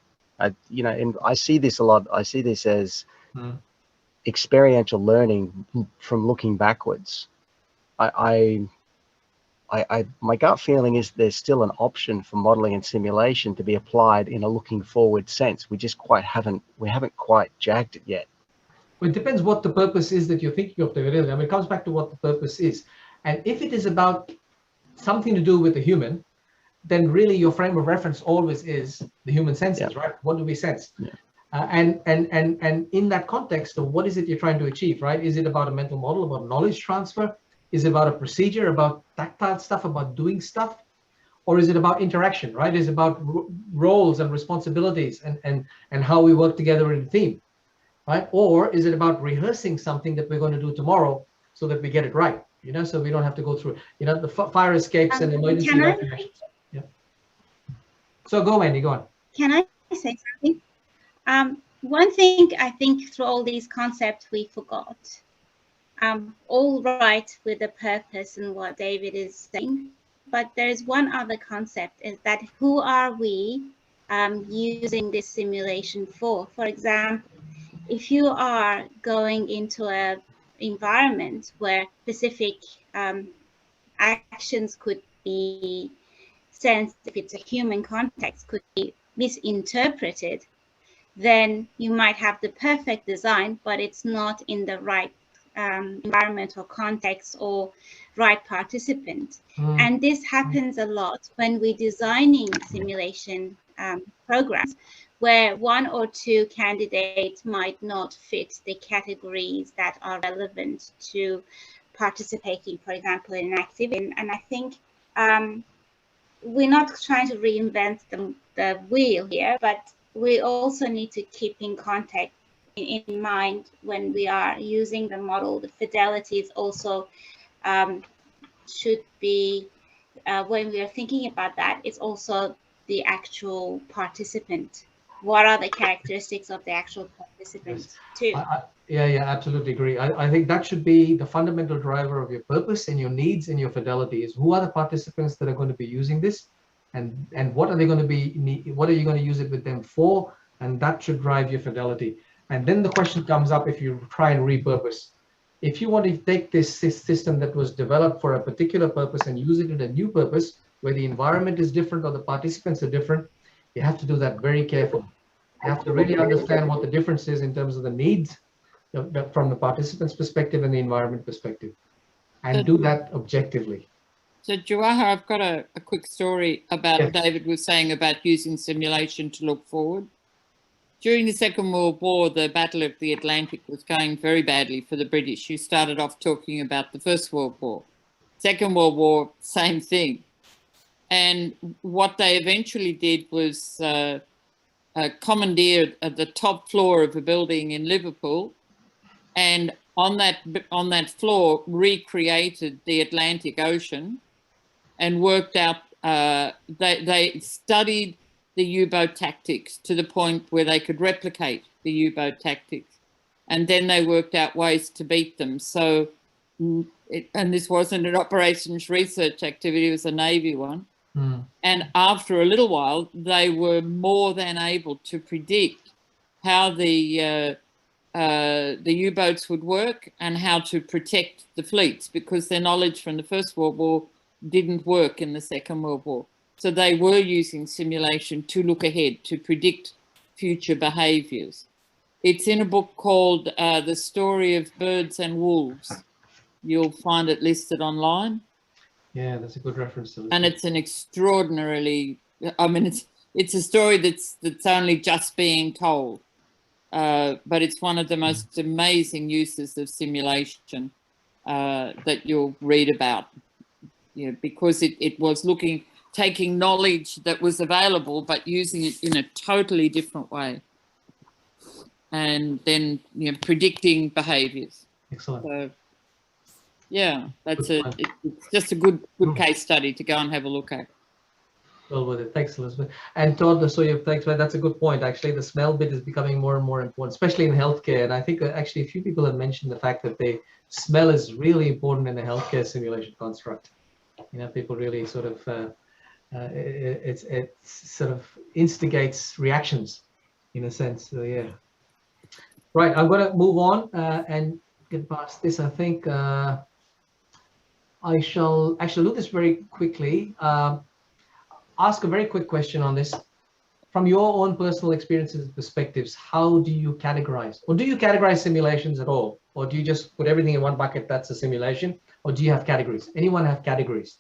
You know, and I see this a lot. I see this as experiential learning from looking backwards. My gut feeling is there's still an option for modeling and simulation to be applied in a looking forward sense. We just haven't quite jagged it yet. Well, it depends what the purpose is that you're thinking of. I mean, it comes back to what the purpose is. And if it is about something to do with the human, then really your frame of reference always is the human senses, right? What do we sense? Yeah. And in that context of what is it you're trying to achieve, right? Is it about a mental model, about knowledge transfer? Is it about a procedure, about tactile stuff, about doing stuff? Or is it about interaction, right? Is it about roles and responsibilities and how we work together in a team, right? Or is it about rehearsing something that we're going to do tomorrow so that we get it right, you know, so we don't have to go through, you know, the fire escapes and emergency evacuations. Yeah. So go, Mandy, go on. Can I say something? One thing I think through all these concepts we forgot. All right with the purpose and what David is saying, but there's one other concept, is that who are we using this simulation for? For example, if you are going into an environment where specific actions could be sensed, if it's a human context, could be misinterpreted, then you might have the perfect design, but it's not in the right environment or context or right participant. And this happens a lot when we're designing simulation programs, where one or two candidates might not fit the categories that are relevant to participating, for example, in an activity. And I think we're not trying to reinvent the wheel here, but we also need to keep in context in mind when we are using the model. The fidelity is also should be, when we are thinking about that, it's also the actual participant. What are the characteristics of the actual participant too? Yeah, absolutely agree. I think that should be the fundamental driver of your purpose and your needs and your fidelity, is who are the participants that are going to be using this, and what are they going to be, what are you going to use it with them for, and that should drive your fidelity. And then the question comes up, if you try and repurpose. If you want to take this system that was developed for a particular purpose and use it in a new purpose, where the environment is different or the participants are different, you have to do that very carefully. You have to really understand what the difference is in terms of the needs from the participants' perspective and the environment perspective, and do that objectively. So Jawahar, I've got a quick story about what David was saying about using simulation to look forward. During the Second World War, the Battle of the Atlantic was going very badly for the British, who started off talking about the First World War. Second World War, same thing. And what they eventually did was commandeered at the top floor of a building in Liverpool, and on that floor recreated the Atlantic Ocean and worked out, they studied the U-boat tactics to the point where they could replicate the U-boat tactics, and then they worked out ways to beat them. So, and this wasn't an operations research activity, it was a Navy one. And after a little while, they were more than able to predict how the U-boats would work and how to protect the fleets, because their knowledge from the First World War didn't work in the Second World War. So they were using simulation to look ahead, to predict future behaviours. It's in a book called The Story of Birds and Wolves. You'll find it listed online. Yeah, that's a good reference. And it's an extraordinarily, I mean, it's a story that's only just being told, but it's one of the most amazing uses of simulation that you'll read about, you know, because it was taking knowledge that was available, but using it in a totally different way, and then, you know, predicting behaviours. Excellent. So, yeah, it's just a good case study to go and have a look at. Well worth it. Thanks, Elizabeth. And Todd, so thanks, man. That's a good point. Actually, the smell bit is becoming more and more important, especially in healthcare. And I think actually a few people have mentioned the fact that the smell is really important in the healthcare simulation construct. You know, people really sort of it sort of instigates reactions in a sense. So yeah. Right, I'm going to move on and get past this. I think I shall actually do this very quickly. Ask a very quick question on this. From your own personal experiences and perspectives, how do you categorize? Or do you categorize simulations at all? Or do you just put everything in one bucket, that's a simulation? Or do you have categories? Anyone have categories?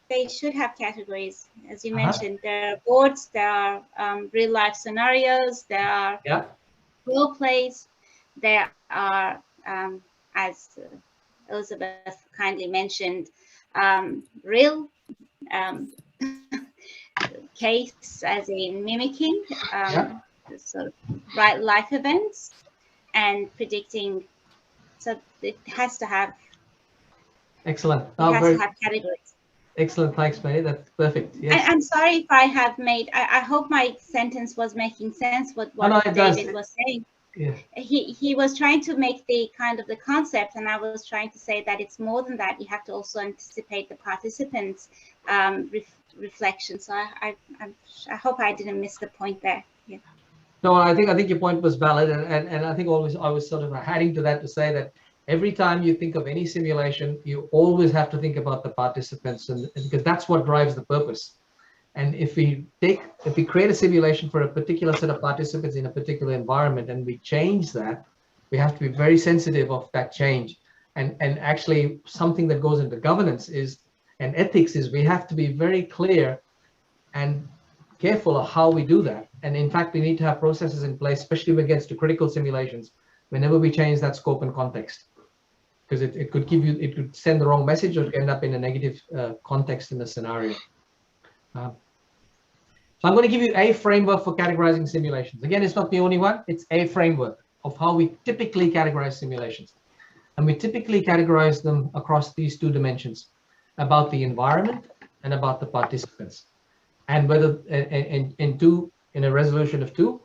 They should have categories. As you mentioned, there are boards, there are real life scenarios, there are role plays, there are, as Elizabeth kindly mentioned, real case, as in mimicking sort of right life events and predicting. So it has to have. Excellent. It has to have categories. Excellent. Thanks, Mary. That's perfect. Yes. I'm sorry if I have made. I hope my sentence was making sense. What David was saying. Yeah. He was trying to make the kind of the concept, and I was trying to say that it's more than that. You have to also anticipate the participants' reflection. So I hope I didn't miss the point there. Yeah. No, I think your point was valid, and I think I was sort of adding to that to say that every time you think of any simulation, you always have to think about the participants, and because that's what drives the purpose. And if we create a simulation for a particular set of participants in a particular environment, and we change that, We have to be very sensitive of that change. And actually something that goes into governance is, and ethics is, we have to be very clear and careful of how we do that. And in fact, we need to have processes in place, especially when it gets to critical simulations, whenever we change that scope and context, because it could give you, it could send the wrong message or end up in a negative context in the scenario. So I'm going to give you a framework for categorizing simulations. Again, it's not the only one, it's a framework of how we typically categorize simulations. And we typically categorize them across these two dimensions, about the environment and about the participants. And whether, in a resolution of two,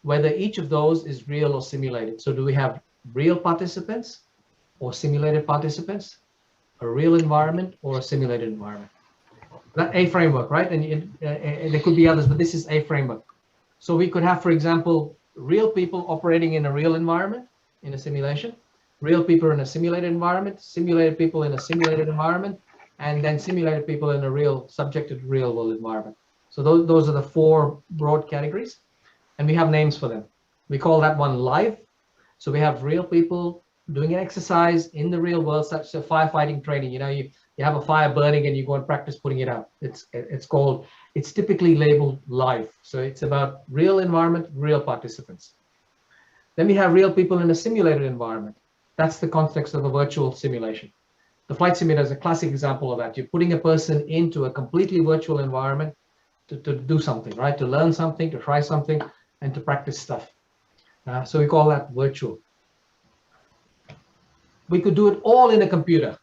whether each of those is real or simulated. So do we have real participants or simulated participants, a real environment or a simulated environment? That a framework, right? And there could be others, but this is a framework. So we could have, for example, real people operating in a real environment in a simulation, real people in a simulated environment, simulated people in a simulated environment, and then simulated people in a real subjected real world environment. So those are the four broad categories, and we have names for them. We call that one live. So we have real people doing an exercise in the real world, such as firefighting training. You know, you have a fire burning and you go and practice putting it out. It's typically labeled live. So it's about real environment, real participants. Then we have real people in a simulated environment. That's the context of a virtual simulation. The flight simulator is a classic example of that. You're putting a person into a completely virtual environment to do something, right? To learn something, to try something, and to practice stuff. So we call that virtual. We could do it all in a computer,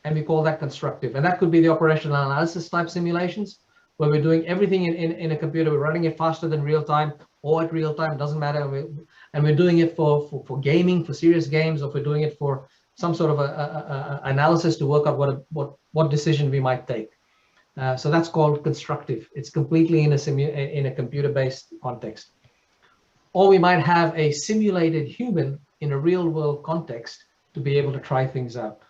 and we call that constructive. And that could be the operational analysis type simulations, where we're doing everything in a computer. We're running it faster than real time or at real time, doesn't matter. And we're doing it for gaming, for serious games, or if we're doing it for some sort of a analysis to work out what decision we might take. So that's called constructive. It's completely in a computer-based context. Or we might have a simulated human in a real-world context to be able to try things out.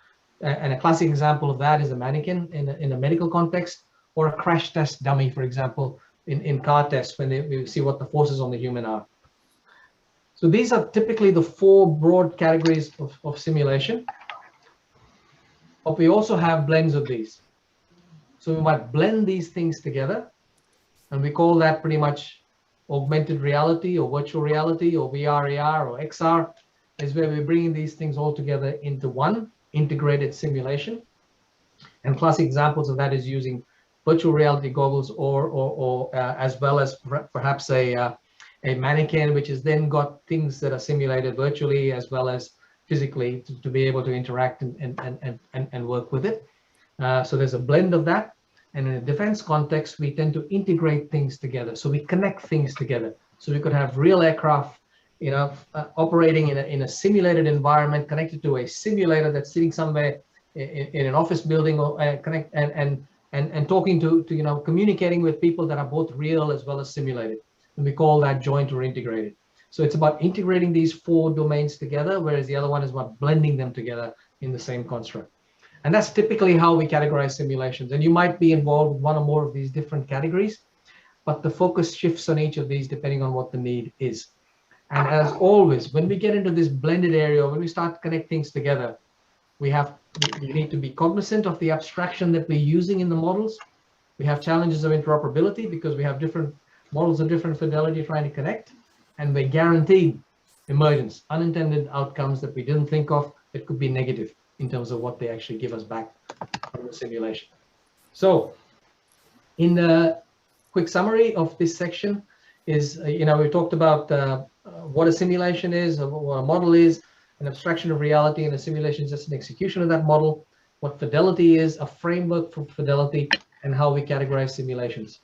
And a classic example of that is a mannequin in a medical context, or a crash test dummy, for example, in car tests when we see what the forces on the human are. So these are typically the four broad categories of simulation. But we also have blends of these. So we might blend these things together, and we call that pretty much augmented reality or virtual reality or VR, AR or XR, is where we're bringing these things all together into one integrated simulation. And classic examples of that is using virtual reality goggles or as well as perhaps a mannequin, which has then got things that are simulated virtually as well as physically to be able to interact and work with it. So there's a blend of that. And in a defense context, we tend to integrate things together. So we connect things together. So we could have real aircraft, you know, operating in a simulated environment connected to a simulator that's sitting somewhere in an office building, or connect and talking to you know, communicating with people that are both real as well as simulated. And we call that joint or integrated. So it's about integrating these four domains together, whereas the other one is about blending them together in the same construct. And that's typically how we categorize simulations. And you might be involved with one or more of these different categories, but the focus shifts on each of these depending on what the need is. And as always, when we get into this blended area, when we start to connect things together, we need to be cognizant of the abstraction that we're using in the models. We have challenges of interoperability because we have different models of different fidelity trying to connect, and we're guaranteed emergence, unintended outcomes that we didn't think of that could be negative in terms of what they actually give us back from the simulation. So in a quick summary of this section is, you know, we talked about what a simulation is, what a model is, an abstraction of reality, and a simulation is just an execution of that model, what fidelity is, a framework for fidelity, and how we categorize simulations.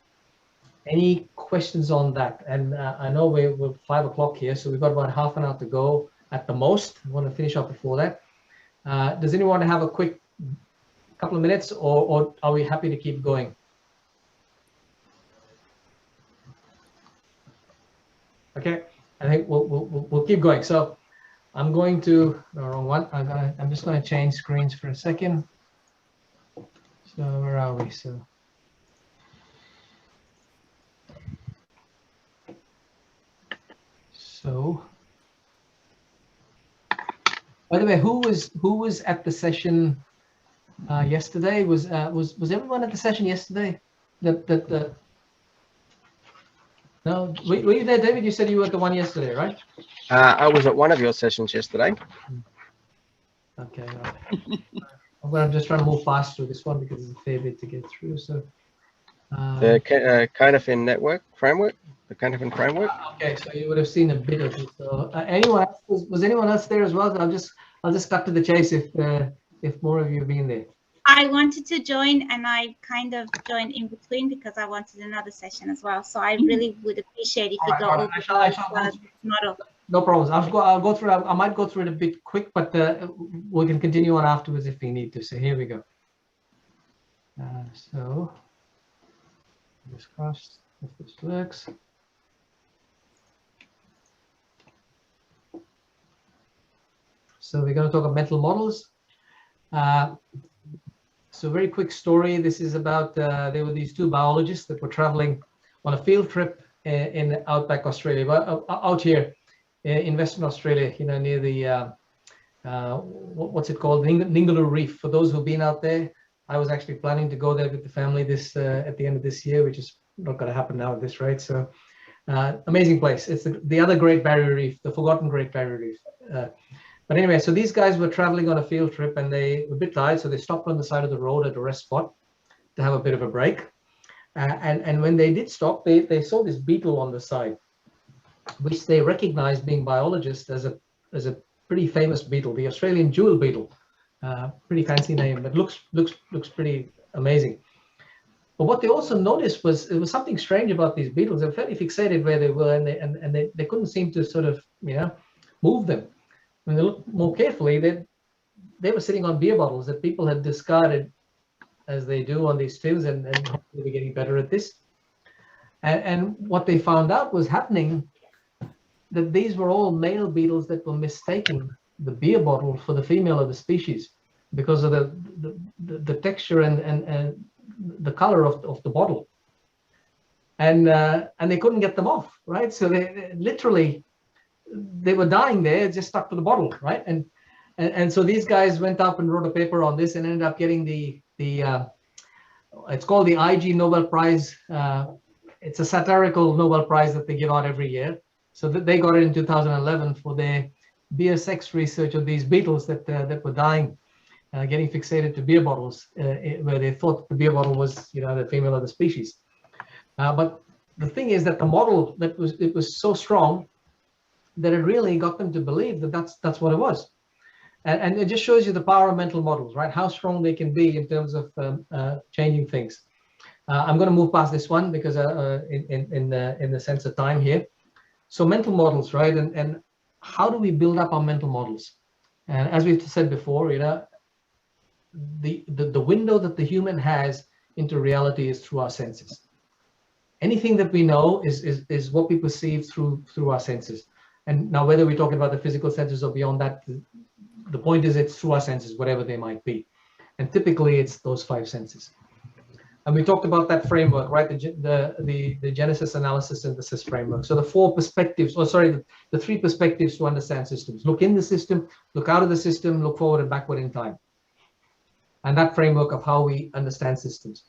Any questions on that? And I know we're 5 o'clock here, so we've got about half an hour to go at the most. I want to finish up before that. Does anyone have a quick couple of minutes, or are we happy to keep going? Okay, I think we'll keep going. So I'm going to, the wrong one. I'm just going to change screens for a second. So where are we? So By the way, who was at the session yesterday? Was everyone at the session yesterday? No, were you there, David? You said you were at the one yesterday, right? I was at one of your sessions yesterday. Okay. I'm just trying to move fast through this one because it's a fair bit to get through. So The Canafin network framework, the Canafin framework. okay, so you would have seen a bit of it. So anyone else, was anyone else there as well? I'll just cut to the chase if more of you have been there. I wanted to join, and I kind of joined in between because I wanted another session as well. So I really would appreciate if you go over the model. No problems. I'll go through. I might go through it a bit quick, but we can continue on afterwards if we need to. So here we go. So fingers crossed if this works. So we're going to talk about mental models. So very quick story. This is about there were these two biologists that were traveling on a field trip in outback Australia, but out here in Western Australia, you know, near the what's it called, Ningaloo Reef. For those who've been out there, I was actually planning to go there with the family this at the end of this year, which is not going to happen now at this rate. So amazing place. It's the other Great Barrier Reef, the forgotten Great Barrier Reef. But anyway, so these guys were traveling on a field trip and they were a bit tired, so they stopped on the side of the road at a rest spot to have a bit of a break. And when they did stop, they saw this beetle on the side, which they recognized, being biologists, as a pretty famous beetle, the Australian jewel beetle. Pretty fancy name, but looks pretty amazing. But what they also noticed was it was something strange about these beetles. They were fairly fixated where they were, and they couldn't seem to sort of, you know, move them. When they looked more carefully, they were sitting on beer bottles that people had discarded, as they do on these trips, and they were getting better at this. And what they found out was happening, that these were all male beetles that were mistaking the beer bottle for the female of the species because of the texture and the color of the bottle. And they couldn't get them off, right? So they literally, they were dying there, just stuck to the bottle, right? And so these guys went up and wrote a paper on this and ended up getting the it's called the IG Nobel Prize. It's a satirical Nobel Prize that they give out every year. So that they got it in 2011 for their beer sex research of these beetles that were dying, getting fixated to beer bottles, where they thought the beer bottle was, you know, the female of the species. But the thing is that the model it was so strong that it really got them to believe that that's what it was. And it just shows you the power of mental models, right? How strong they can be in terms of changing things. I'm going to move past this one because in the sense of time here. So mental models, right? And how do we build up our mental models? And as we've said before, you know, the window that the human has into reality is through our senses. Anything that we know is what we perceive through our senses. And now, whether we're talking about the physical senses or beyond that, the point is it's through our senses, whatever they might be. And typically it's those 5 senses. And we talked about that framework, right? The Genesis Analysis Synthesis framework. So the 4 perspectives, or sorry, the 3 perspectives to understand systems. Look in the system, look out of the system, look forward and backward in time. And that framework of how we understand systems.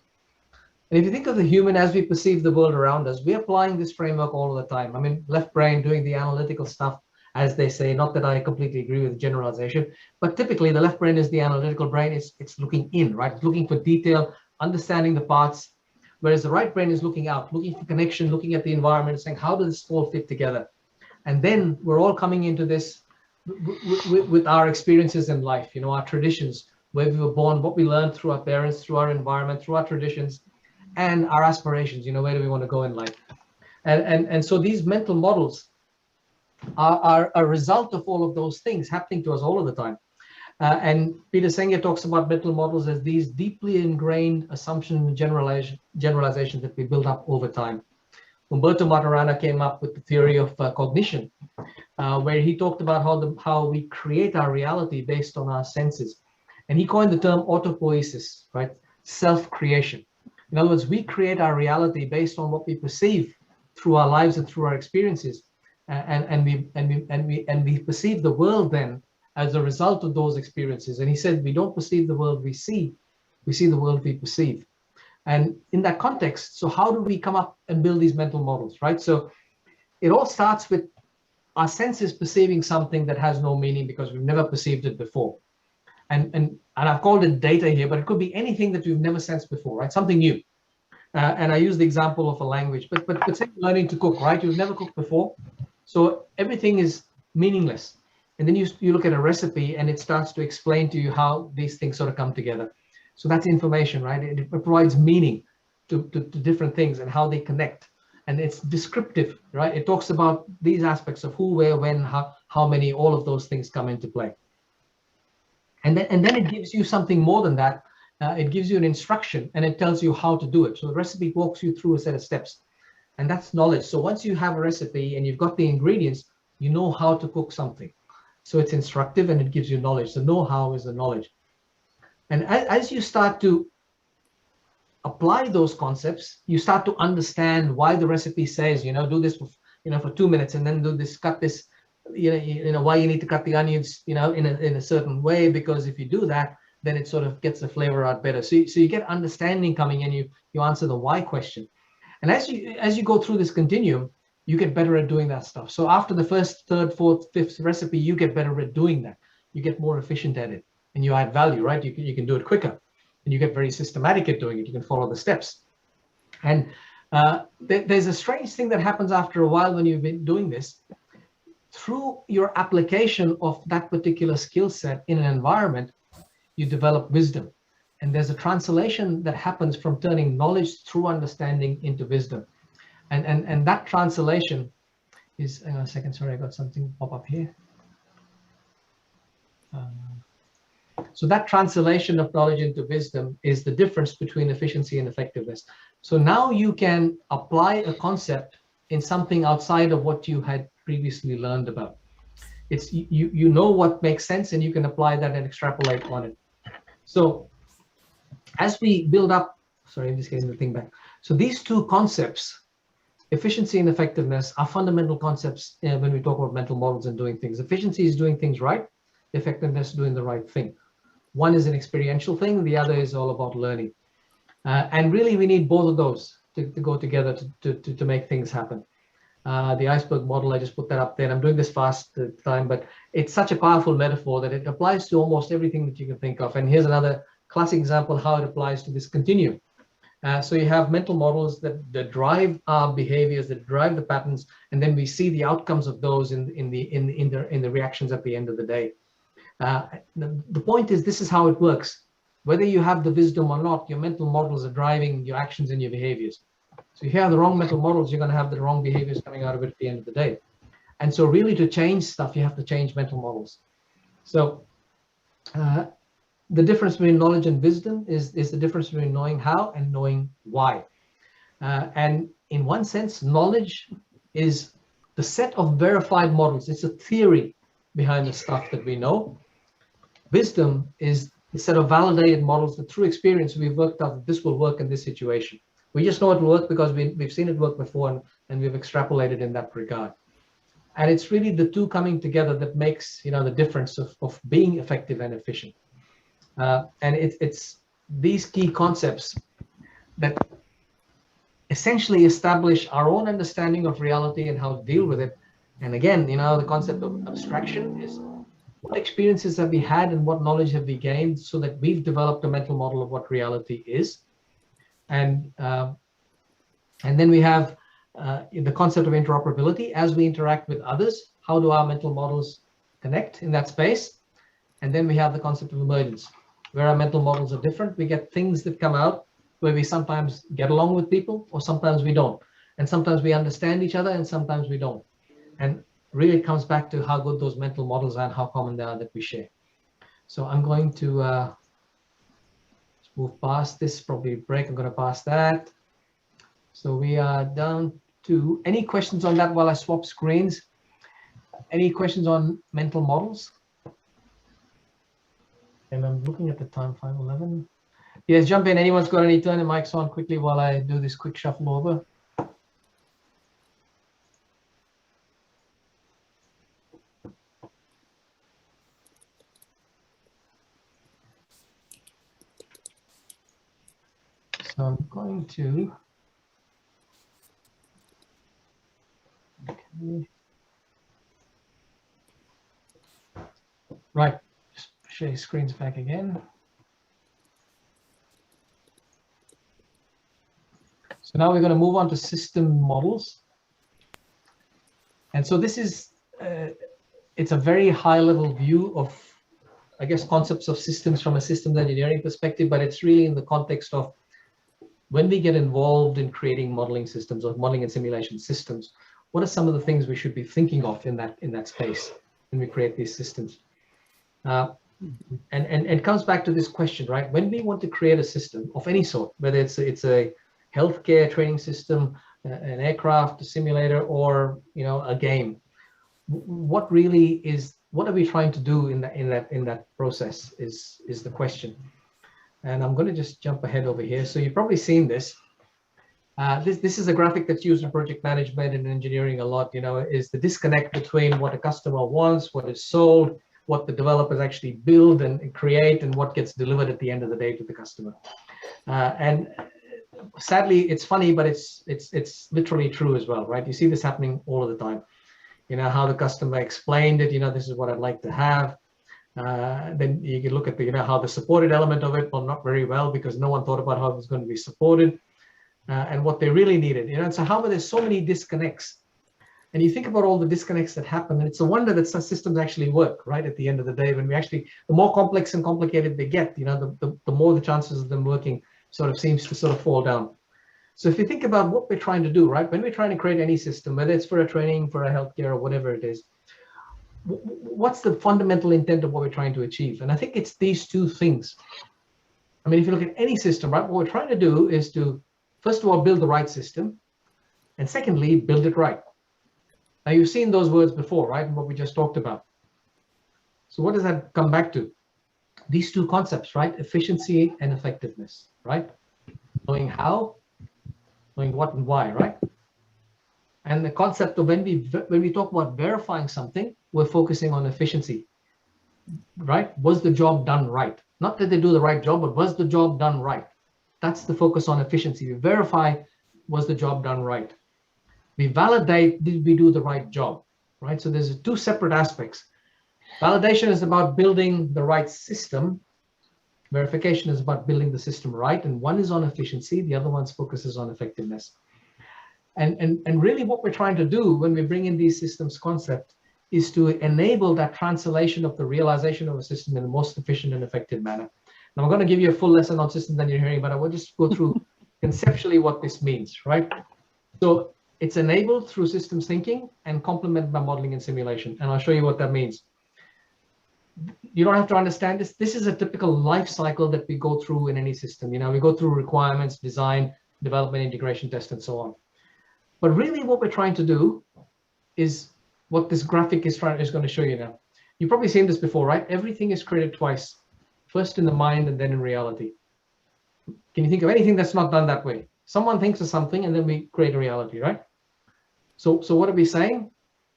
And if you think of the human as we perceive the world around us, we're applying this framework all the time. I mean, left brain doing the analytical stuff, as they say, not that I completely agree with the generalization, but typically the left brain is the analytical brain. It's looking in, right? It's looking for detail, understanding the parts, whereas the right brain is looking out, looking for connection, looking at the environment, saying, how does this all fit together? And then we're all coming into this with our experiences in life, you know, our traditions, where we were born, what we learned through our parents, through our environment, through our traditions, and our aspirations, you know, where do we want to go in life? And so these mental models are a result of all of those things happening to us all of the time. And Peter Senge talks about mental models as these deeply ingrained assumptions and generalizations that we build up over time. Umberto Maturana came up with the theory of cognition, where he talked about how we create our reality based on our senses. And he coined the term autopoiesis, right? Self-creation. In other words, we create our reality based on what we perceive through our lives and through our experiences, and we perceive the world then as a result of those experiences. And he said, we don't perceive the world we see the world we perceive. And in that context, so how do we come up and build these mental models, right? So it all starts with our senses perceiving something that has no meaning because we've never perceived it before. And I've called it data here, but it could be anything that we've never sensed before, right? Something new. And I use the example of a language, but say learning to cook, right? You've never cooked before, so everything is meaningless. And then you look at a recipe and it starts to explain to you how these things sort of come together. So that's information, right? It provides meaning to different things and how they connect. And it's descriptive, right? It talks about these aspects of who, where, when, how many, all of those things come into play. And then it gives you something more than that. It gives you an instruction and it tells you how to do it. So the recipe walks you through a set of steps, and that's knowledge. So once you have a recipe and you've got the ingredients, you know how to cook something. So it's instructive and it gives you knowledge. The know-how is the knowledge. And as you start to apply those concepts, you start to understand why the recipe says, do this for, for 2 minutes, and then do this, cut this, why you need to cut the onions, in a certain way, because if you do that, then it sort of gets the flavor out better. So you get understanding coming in, you answer the why question. And as you go through this continuum, you get better at doing that stuff. So after the first, third, fourth, fifth recipe, you get better at doing that. You get more efficient at it. And you add value, right? You can do it quicker, and you get very systematic at doing it. You can follow the steps. And there's a strange thing that happens after a while when you've been doing this. Through your application of that particular skill set in an environment, you develop wisdom. And there's a translation that happens from turning knowledge through understanding into wisdom. And that translation is, hang on a second, sorry, I got something pop up here. So that translation of knowledge into wisdom is the difference between efficiency and effectiveness. So now you can apply a concept in something outside of what you had previously learned about. It's you know what makes sense, and you can apply that and extrapolate on it. So as we build up, sorry, I'm just getting the thing back. So these two concepts, efficiency and effectiveness, are fundamental concepts when we talk about mental models and doing things. Efficiency is doing things right, effectiveness doing the right thing. One is an experiential thing, the other is all about learning. And really we need both of those to go together to make things happen. The iceberg model, I just put that up there. I'm doing this fast time, but it's such a powerful metaphor that it applies to almost everything that you can think of. And here's another classic example how it applies to this continuum. So you have mental models that drive our behaviors, that drive the patterns, and then we see the outcomes of those in the reactions at the end of the day. The point is, this is how it works. Whether you have the wisdom or not, your mental models are driving your actions and your behaviors. So if you have the wrong mental models, you're going to have the wrong behaviors coming out of it at the end of the day. And so really to change stuff, you have to change mental models. So the difference between knowledge and wisdom is the difference between knowing how and knowing why. And in one sense, knowledge is the set of verified models. It's a theory behind the stuff that we know. Wisdom is the set of validated models that through experience we've worked out that this will work in this situation. We just know it will work because we've seen it work before, and we've extrapolated in that regard. And it's really the two coming together that makes the difference of being effective and efficient. And it's these key concepts that essentially establish our own understanding of reality and how to deal with it. And again, the concept of abstraction is what experiences have we had and what knowledge have we gained so that we've developed a mental model of what reality is. And then we have the concept of interoperability. As we interact with others, how do our mental models connect in that space? And then we have the concept of emergence, where our mental models are different. We get things that come out where we sometimes get along with people, or sometimes we don't. And sometimes we understand each other, and sometimes we don't. And really it comes back to how good those mental models are and how common they are that we share. So I'm going to move past this, probably break. I'm going to pass that. So we are down to any questions on that while I swap screens. Any questions on mental models? And I'm looking at the time, 5:11. Yes, jump in. Anyone's got any? Turn the mics on quickly while I do this quick shuffle over. going to, okay. Right, just share screens back again. So now we're going to move on to system models. And so this is, it's a very high level view of, I guess, concepts of systems from a systems engineering perspective, but it's really in the context of when we get involved in creating modeling systems or modeling and simulation systems, what are some of the things we should be thinking of in that space when we create these systems? And it comes back to this question, right? When we want to create a system of any sort, whether it's a healthcare training system, an aircraft, a simulator, or a game, what are we trying to do in that process is the question. And I'm going to just jump ahead over here. So you've probably seen this. This is a graphic that's used in project management and engineering a lot. Is the disconnect between what a customer wants, what is sold, what the developers actually build and create, and what gets delivered at the end of the day to the customer. And sadly, it's funny, but it's literally true as well, right? You see this happening all of the time. How the customer explained it, this is what I'd like to have. Then you can look at the, how the supported element of it, well, not very well, because no one thought about how it was going to be supported and what they really needed. And so how are there so many disconnects? And you think about all the disconnects that happen, and it's a wonder that such systems actually work, right? At the end of the day, when the more complex and complicated they get, the more the chances of them working seems to fall down. So if you think about what we're trying to do, right? When we're trying to create any system, whether it's for a training, for a healthcare, or whatever it is, what's the fundamental intent of what we're trying to achieve? And I think it's these two things. I mean, if you look at any system, right, what we're trying to do is to, first of all, build the right system, and secondly, build it right. Now, you've seen those words before, right, and what we just talked about. So what does that come back to? These two concepts, right? Efficiency and effectiveness, right? Knowing how, knowing what and why, right? And the concept of when we talk about verifying something, we're focusing on efficiency, right? Was the job done right? Not that they do the right job, but was the job done right? That's the focus on efficiency. We verify, was the job done right? We validate, did we do the right job, right? So there's two separate aspects. Validation is about building the right system. Verification is about building the system right. And one is on efficiency, the other one's focuses on effectiveness. And really what we're trying to do when we bring in these systems concept is to enable that translation of the realization of a system in the most efficient and effective manner. Now I'm going to give you a full lesson on systems engineering, but I will just go through conceptually what this means, right? So it's enabled through systems thinking and complemented by modeling and simulation. And I'll show you what that means. You don't have to understand this. This is a typical life cycle that we go through in any system. We go through requirements, design, development, integration, test, and so on. But really what we're trying to do is what this graphic is going to show you now. You've probably seen this before, right? Everything is created twice, first in the mind and then in reality. Can you think of anything that's not done that way? Someone thinks of something and then we create a reality, right? So what are we saying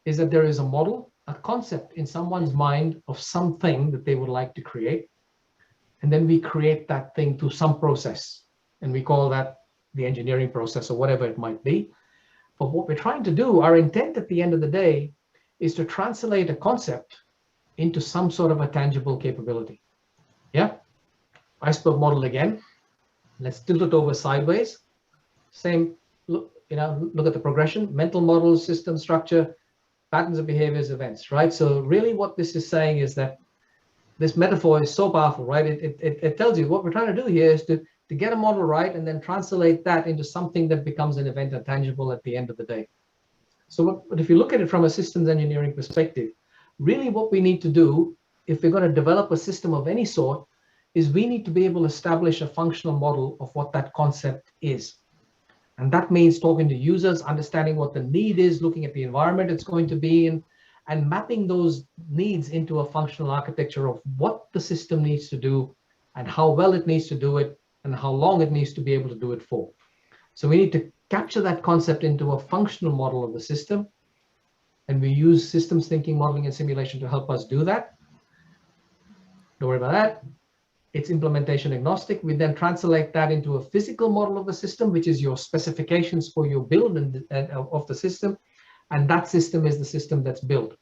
is that there is a model, a concept in someone's mind of something that they would like to create. And then we create that thing through some process. And we call that the engineering process or whatever it might be. But what we're trying to do, our intent at the end of the day, is to translate a concept into some sort of a tangible capability. Yeah? Iceberg model again. Let's tilt it over sideways. Same, look at the progression, mental models, system structure, patterns of behaviors, events, right? So really what this is saying is that this metaphor is so powerful, right? It tells you what we're trying to do here is to get a model right and then translate that into something that becomes an event and tangible at the end of the day. So but if you look at it from a systems engineering perspective, really what we need to do if we're going to develop a system of any sort is we need to be able to establish a functional model of what that concept is. And that means talking to users, understanding what the need is, looking at the environment it's going to be in, and mapping those needs into a functional architecture of what the system needs to do and how well it needs to do it and how long it needs to be able to do it for. So we need to capture that concept into a functional model of the system. And we use systems thinking, modeling, and simulation to help us do that. Don't worry about that. it's implementation agnostic. We then translate that into a physical model of the system, which is your specifications for your build and of the system. And that system is the system that's built.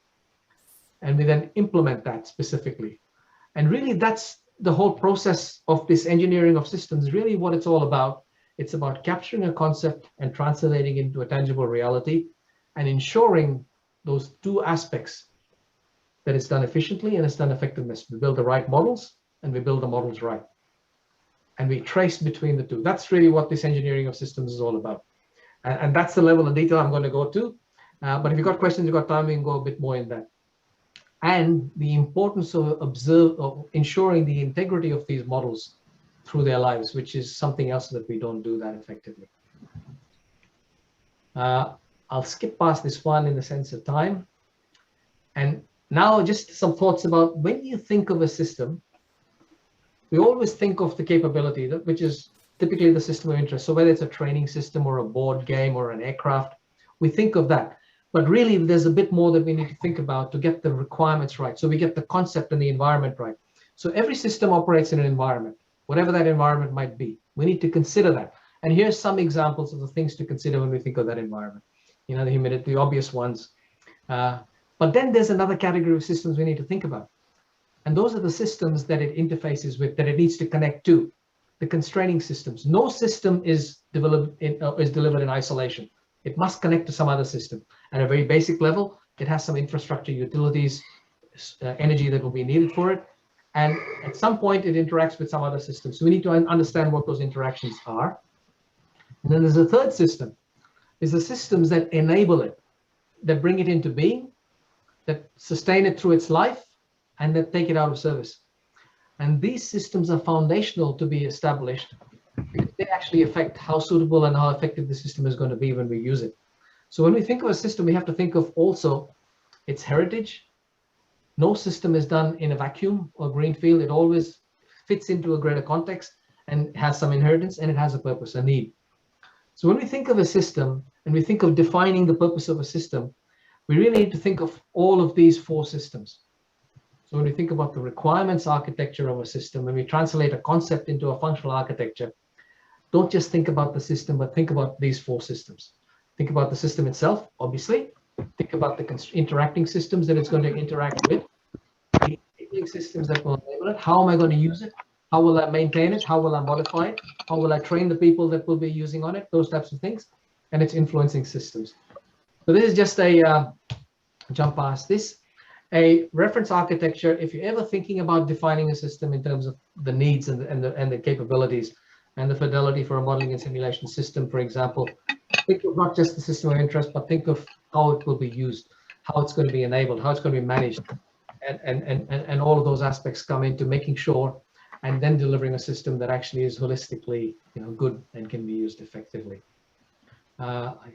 And we then implement that specifically. And really, that's the whole process of this engineering of systems, really what it's all about. It's about capturing a concept and translating into a tangible reality and ensuring those two aspects, that it's done efficiently and it's done effectiveness. We build the right models and we build the models right. And we trace between the two. That's really what this engineering of systems is all about. And that's the level of detail I'm going to go to. But if you've got questions, you've got time, we can go a bit more in that. And the importance of ensuring the integrity of these models through their lives, which is something else that we don't do that effectively. I'll skip past this one in the sense of time. And now just some thoughts about when you think of a system, we always think of the capability, which is typically the system of interest. So whether it's a training system or a board game or an aircraft, we think of that. But really, there's a bit more that we need to think about to get the requirements right. So we get the concept and the environment right. So every system operates in an environment, whatever that environment might be. We need to consider that. And here's some examples of the things to consider when we think of that environment. You know, the obvious ones. But then there's another category of systems we need to think about. And those are the systems that it interfaces with, that it needs to connect to, the constraining systems. No system is delivered in isolation. It must connect to some other system. At a very basic level, it has some infrastructure, utilities, energy that will be needed for it. And at some point, it interacts with some other system. So we need to understand what those interactions are. And then there's a third system, is the systems that enable it, that bring it into being, that sustain it through its life, and that take it out of service. And these systems are foundational to be established because they actually affect how suitable and how effective the system is going to be when we use it. So when we think of a system, we have to think of also its heritage. No system is done in a vacuum or greenfield. It always fits into a greater context and has some inheritance, and it has a purpose, a need. So when we think of a system and we think of defining the purpose of a system, we really need to think of all of these four systems. So when we think about the requirements architecture of a system, when we translate a concept into a functional architecture, don't just think about the system, but think about these four systems. Think about the system itself, obviously. Think about the interacting systems that it's going to interact with, the enabling systems that will enable it. How am I going to use it? How will I maintain it? How will I modify it? How will I train the people that will be using on it? Those types of things. And it's influencing systems. So this is just a jump past this. A reference architecture, if you're ever thinking about defining a system in terms of the needs and the capabilities and the fidelity for a modeling and simulation system, for example, think of not just the system of interest, but think of how it will be used, how it's going to be enabled, how it's going to be managed, and all of those aspects come into making sure and then delivering a system that actually is holistically, you know, good and can be used effectively. That's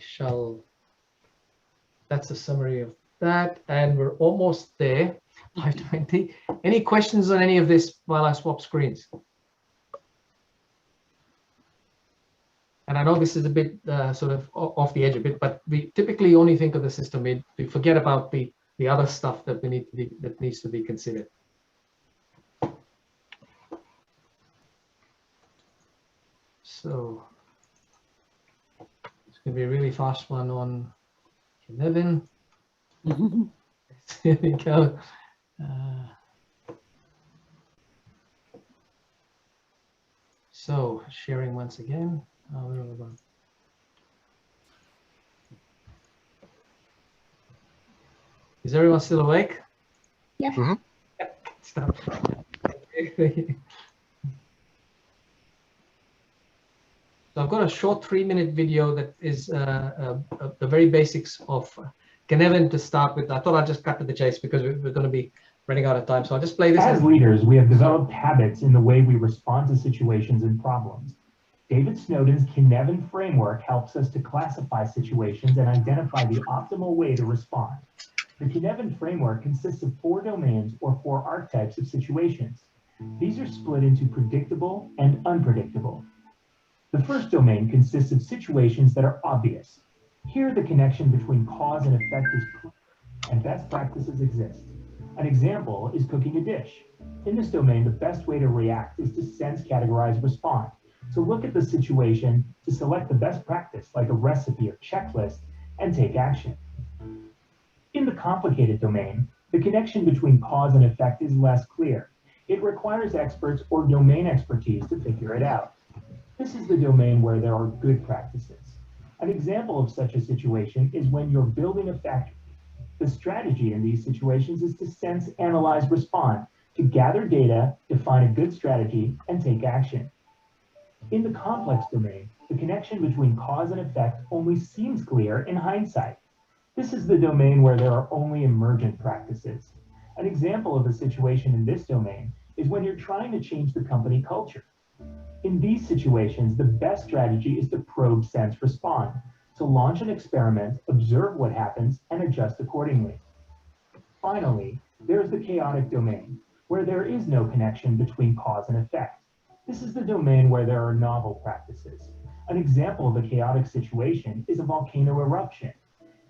a summary of that, and we're almost there. 5:20. Any questions on any of this while I swap screens? And I know this is a bit sort of off the edge a bit, but we typically only think of the system. We forget about the other stuff that needs to be considered. So it's going to be a really fast one on 11. Here we go. So sharing once again. Is everyone still awake? Yeah. Mm-hmm. Yep. Stop. So I've got a short 3-minute video that is the very basics of Cynefin to start with. I thought I'd just cut to the chase because we're going to be running out of time. So I'll just play this. As leaders, we have developed habits in the way we respond to situations and problems. David Snowden's Cynefin framework helps us to classify situations and identify the optimal way to respond. The Cynefin framework consists of 4 domains or 4 archetypes of situations. These are split into predictable and unpredictable. The first domain consists of situations that are obvious. Here, the connection between cause and effect is clear, and best practices exist. An example is cooking a dish. In this domain, the best way to react is to sense, categorize, respond. So look at the situation to select the best practice, like a recipe or checklist, and take action. In the complicated domain, the connection between cause and effect is less clear. It requires experts or domain expertise to figure it out. This is the domain where there are good practices. An example of such a situation is when you're building a factory. The strategy in these situations is to sense, analyze, respond, to gather data, define a good strategy, and take action. In the complex domain, the connection between cause and effect only seems clear in hindsight. This is the domain where there are only emergent practices. An example of a situation in this domain is when you're trying to change the company culture. In these situations, the best strategy is to probe, sense, respond, to launch an experiment, observe what happens, and adjust accordingly. Finally, there's the chaotic domain, where there is no connection between cause and effect. This is the domain where there are novel practices. An example of a chaotic situation is a volcano eruption.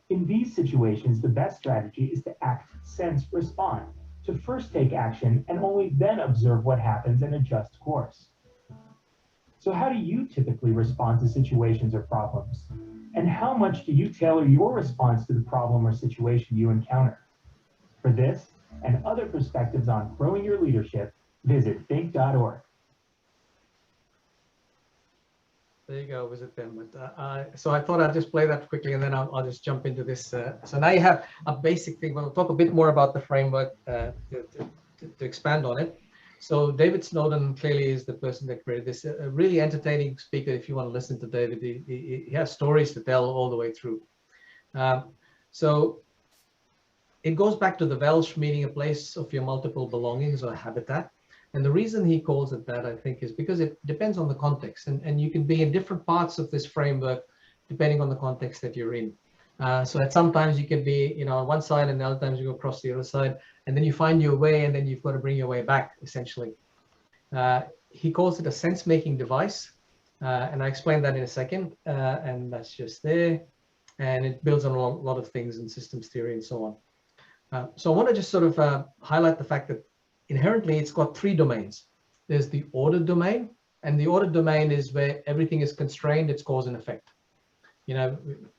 In these situations, the best strategy is to act, sense, respond, to first take action and only then observe what happens and adjust course. So how do you typically respond to situations or problems? And how much do you tailor your response to the problem or situation you encounter? For this and other perspectives on growing your leadership, visit think.org. There you go, visit them. So I thought I'd just play that quickly and then I'll just jump into this. So now you have a basic thing. We'll talk a bit more about the framework to expand on it. So David Snowden clearly is the person that created this. A really entertaining speaker. If you want to listen to David, he has stories to tell all the way through. So it goes back to the Welsh meaning a place of your multiple belongings or habitat. And the reason he calls it that, I think, is because it depends on the context. And you can be in different parts of this framework depending on the context that you're in. So at sometimes you can be, on one side, and other times you go across the other side, and then you find your way, and then you've got to bring your way back, essentially. He calls it a sense-making device, and I explain that in a second, and that's just there. And it builds on a lot of things in systems theory and so on. So I want to just sort of highlight the fact that inherently it's got three domains. There's the ordered domain, and the ordered domain is where everything is constrained, it's cause and effect.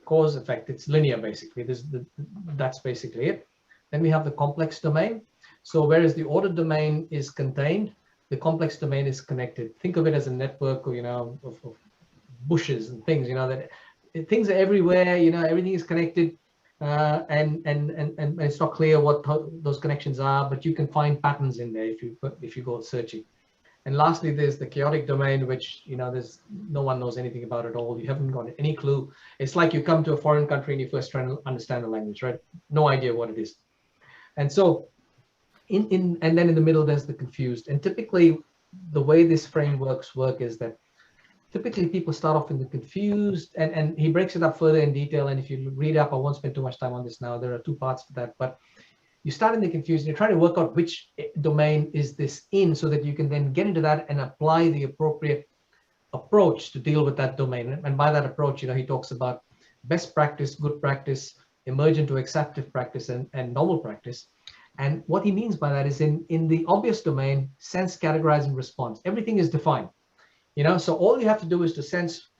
Cause, effect, it's linear basically. That's basically it. Then we have the complex domain. So whereas the ordered domain is contained, the complex domain is connected. Think of it as a network, of bushes and things, that things are everywhere, everything is connected. And it's not clear what those connections are, but you can find patterns in there if you go searching. And lastly, there's the chaotic domain, which there's no one knows anything about at all. You haven't got any clue. It's like you come to a foreign country and you first try to understand the language, right? No idea what it is. And so, and then in the middle there's the confused. And typically, the way this frameworks work is that typically people start off in the confused, and he breaks it up further in detail. And if you read up, I won't spend too much time on this now. There are two parts to that, but you start in the confused, you're trying to work out which domain is this in so that you can then get into that and apply the appropriate approach to deal with that domain. And by that approach, he talks about best practice, good practice, emergent to acceptive practice, and novel practice. And what he means by that is in the obvious domain, sense, categorize, and response. Everything is defined. So all you have to do is to sense,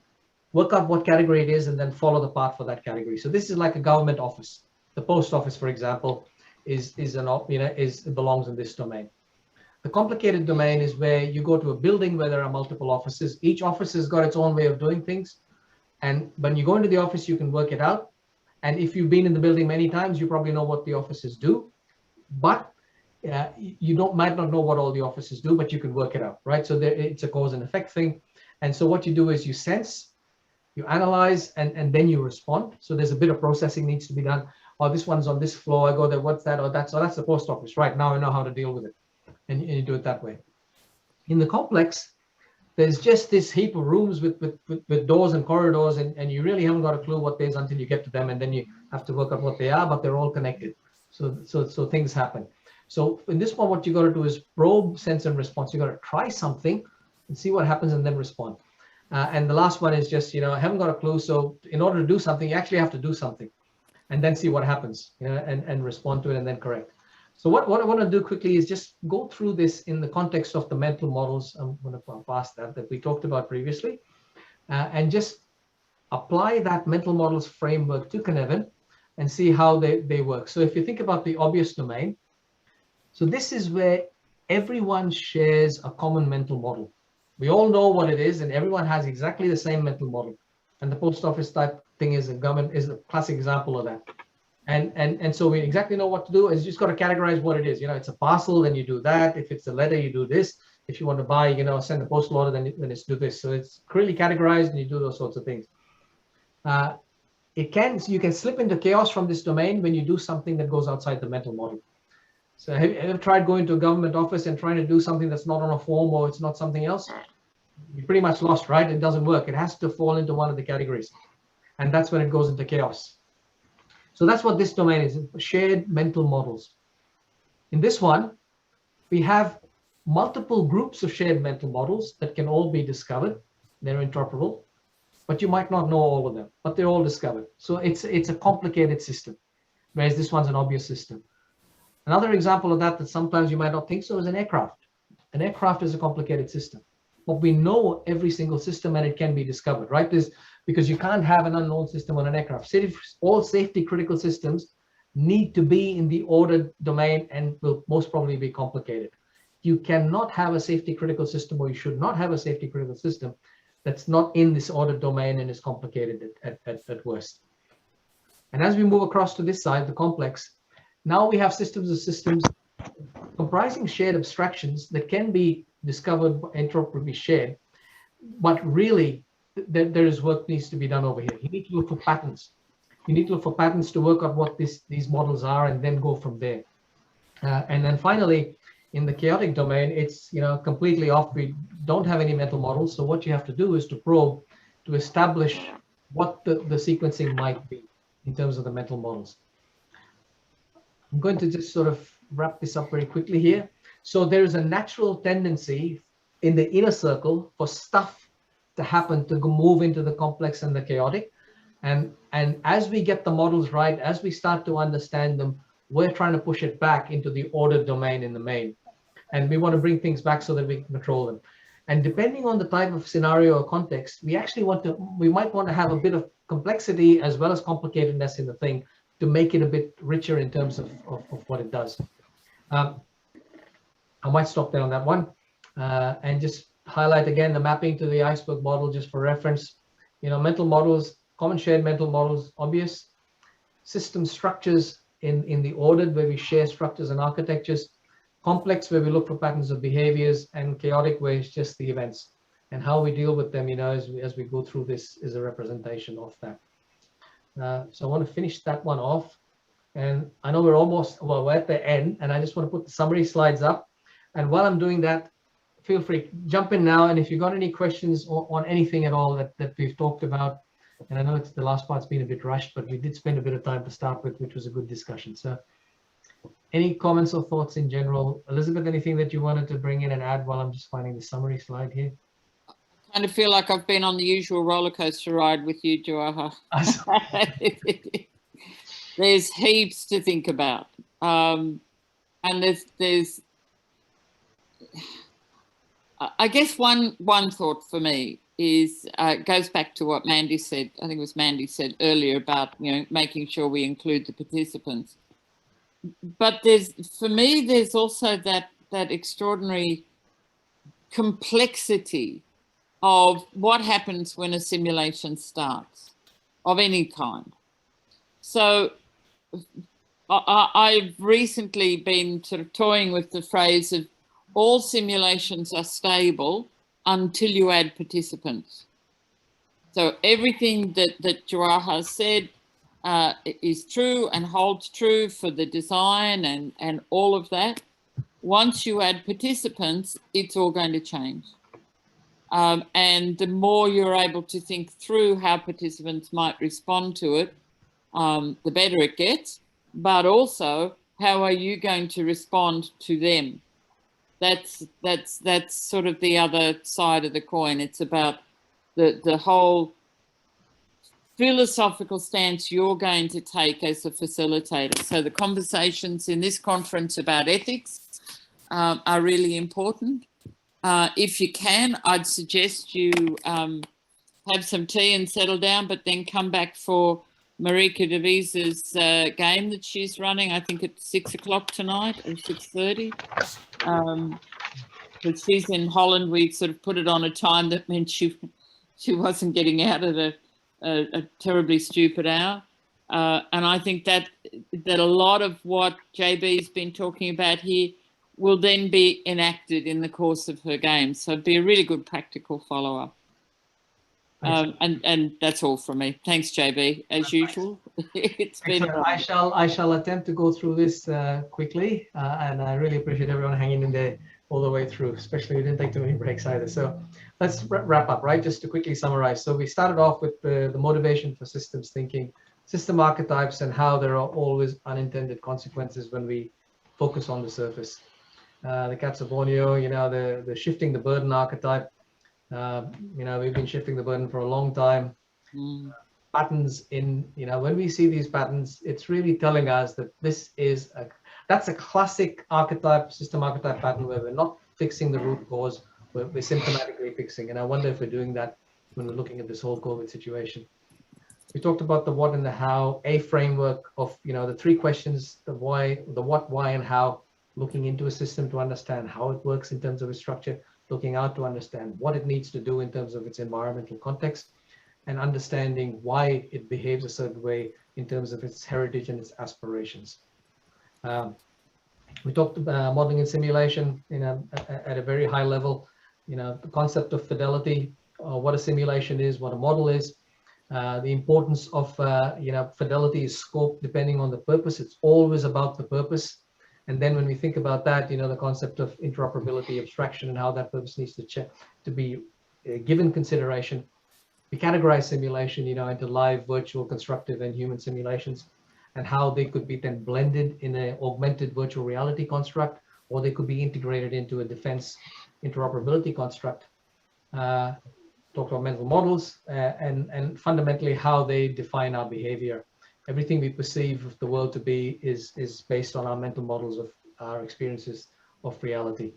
work out what category it is, and then follow the path for that category. So this is like a government office. The post office, for example, belongs in this domain. The complicated domain is where you go to a building where there are multiple offices. Each office has got its own way of doing things. And when you go into the office, you can work it out. And if you've been in the building many times, you probably know what the offices do. But you might not know what all the offices do, but you can work it out, right? So it's a cause and effect thing. And so what you do is you sense, you analyze, and then you respond. So there's a bit of processing needs to be done. Oh, this one's on this floor, I go there, what's that? Oh, that's the post office, right? Now I know how to deal with it. And you do it that way. In the complex, there's just this heap of rooms with doors and corridors, and you really haven't got a clue what they is until you get to them, and then you have to work out what they are, but they're all connected. So things happen. So in this one, what you got to do is probe, sense, and response. You got to try something and see what happens and then respond. And the last one is just, I haven't got a clue. So in order to do something, you actually have to do something and then see what happens, and respond to it and then correct. So what I want to do quickly is just go through this in the context of the mental models. I'm going to pass that we talked about previously, and just apply that mental models framework to Cynefin and see how they work. So if you think about the obvious domain, so this is where everyone shares a common mental model. We all know what it is, and everyone has exactly the same mental model. And the post office type thing is a classic example of that. And so we exactly know what to do. It's just got to categorize what it is. You know, it's a parcel, then you do that. If it's a letter, you do this. If you want to buy, you know, send a postal order, then it's do this. So it's clearly categorized, and you do those sorts of things. You can slip into chaos from this domain when you do something that goes outside the mental model. So have you ever tried going to a government office and trying to do something that's not on a form, or it's not something else? You're pretty much lost, right? It doesn't work. It has to fall into one of the categories. And that's when it goes into chaos. So that's what this domain is, shared mental models. In this one, we have multiple groups of shared mental models that can all be discovered. They're interoperable, but you might not know all of them, but they're all discovered. So it's a complicated system, whereas this one's an obvious system. Another example of that sometimes you might not think so is an aircraft. An aircraft is a complicated system, but we know every single system and it can be discovered, right? Because you can't have an unknown system on an aircraft. All safety critical systems need to be in the ordered domain and will most probably be complicated. You cannot have a safety critical system, or you should not have a safety critical system that's not in this ordered domain and is complicated at worst. And as we move across to this side, the complex, now we have systems of systems comprising shared abstractions that can be discovered, interoperably shared, but really there is work needs to be done over here. You need to look for patterns. You need to look for patterns to work out what these models are, and then go from there. And then finally, in the chaotic domain, it's completely off. We don't have any mental models. So what you have to do is to probe to establish what the sequencing might be in terms of the mental models. I'm going to just sort of wrap this up very quickly here. So there is a natural tendency in the inner circle for stuff to happen, to move into the complex and the chaotic. And as we get the models right, as we start to understand them, we're trying to push it back into the ordered domain in the main. And we want to bring things back so that we can control them. And depending on the type of scenario or context, we might want to have a bit of complexity as well as complicatedness in the thing to make it a bit richer in terms of what it does. I might stop there on that one and just highlight again the mapping to the iceberg model just for reference. Mental models, common shared mental models, obvious. System structures in the ordered, where we share structures and architectures. Complex, where we look for patterns of behaviors, and chaotic, where it's just the events. And how we deal with them, as we go through this, is a representation of that. So I want to finish that one off. And I know we're at the end, and I just want to put the summary slides up. And while I'm doing that, feel free, jump in now. And if you've got any questions on anything at all that we've talked about, and I know the last part's been a bit rushed, but we did spend a bit of time to start with, which was a good discussion. So any comments or thoughts in general? Elizabeth, anything that you wanted to bring in and add while I'm just finding the summary slide here? I kind of feel like I've been on the usual roller coaster ride with you, Jawahar. There's heaps to think about. And there's I guess one thought for me is goes back to what Mandy said. I think it was Mandy said earlier about making sure we include the participants. But for me there's also that extraordinary complexity of what happens when a simulation starts of any kind. So I've recently been sort of toying with the phrase of all simulations are stable until you add participants. So everything that Jawahar said is true and holds true for the design and all of that. Once you add participants, it's all going to change. And the more you're able to think through how participants might respond to it, the better it gets. But also, how are you going to respond to them? That's sort of the other side of the coin. It's about the whole philosophical stance you're going to take as a facilitator. So the conversations in this conference about ethics are really important. If you can, I'd suggest you have some tea and settle down, but then come back for Marika De Visa's game that she's running, I think at 6 o'clock tonight or 6:30. But she's in Holland. We sort of put it on a time that meant she wasn't getting out at a terribly stupid hour. And I think that a lot of what JB's been talking about here will then be enacted in the course of her game. So it'd be a really good practical follow-up. And that's all from me. Thanks, JB, as usual. It's been. I shall attempt to go through this quickly, and I really appreciate everyone hanging in there all the way through, especially we didn't take too many breaks either. So let's wrap up, right? Just to quickly summarize. So we started off with the motivation for systems thinking, system archetypes, and how there are always unintended consequences when we focus on the surface. The cats of Borneo, you know, the shifting the burden archetype. You know, we've been shifting the burden for a long time. Patterns in, you know, when we see these patterns, it's really telling us that this is that's a classic archetype, system archetype pattern where we're not fixing the root cause, we're symptomatically fixing. And I wonder if we're doing that when we're looking at this whole COVID situation. We talked about the what and the how, a framework of, you know, the three questions, the why, the what, why, and how, looking into a system to understand how it works in terms of its structure, looking out to understand what it needs to do in terms of its environmental context, and understanding why it behaves a certain way in terms of its heritage and its aspirations. We talked about modeling and simulation at a very high level, you know, the concept of fidelity, what a simulation is, what a model is, the importance of, you know, fidelity is scope depending on the purpose. It's always about the purpose. And then when we think about that, you know, the concept of interoperability, abstraction, and how that purpose needs to be given consideration. We categorize simulation, you know, into live, virtual, constructive, and human simulations, and how they could be then blended in an augmented virtual reality construct, or they could be integrated into a defense interoperability construct. Talk about mental models and fundamentally how they define our behavior. Everything we perceive the world to be is based on our mental models of our experiences of reality,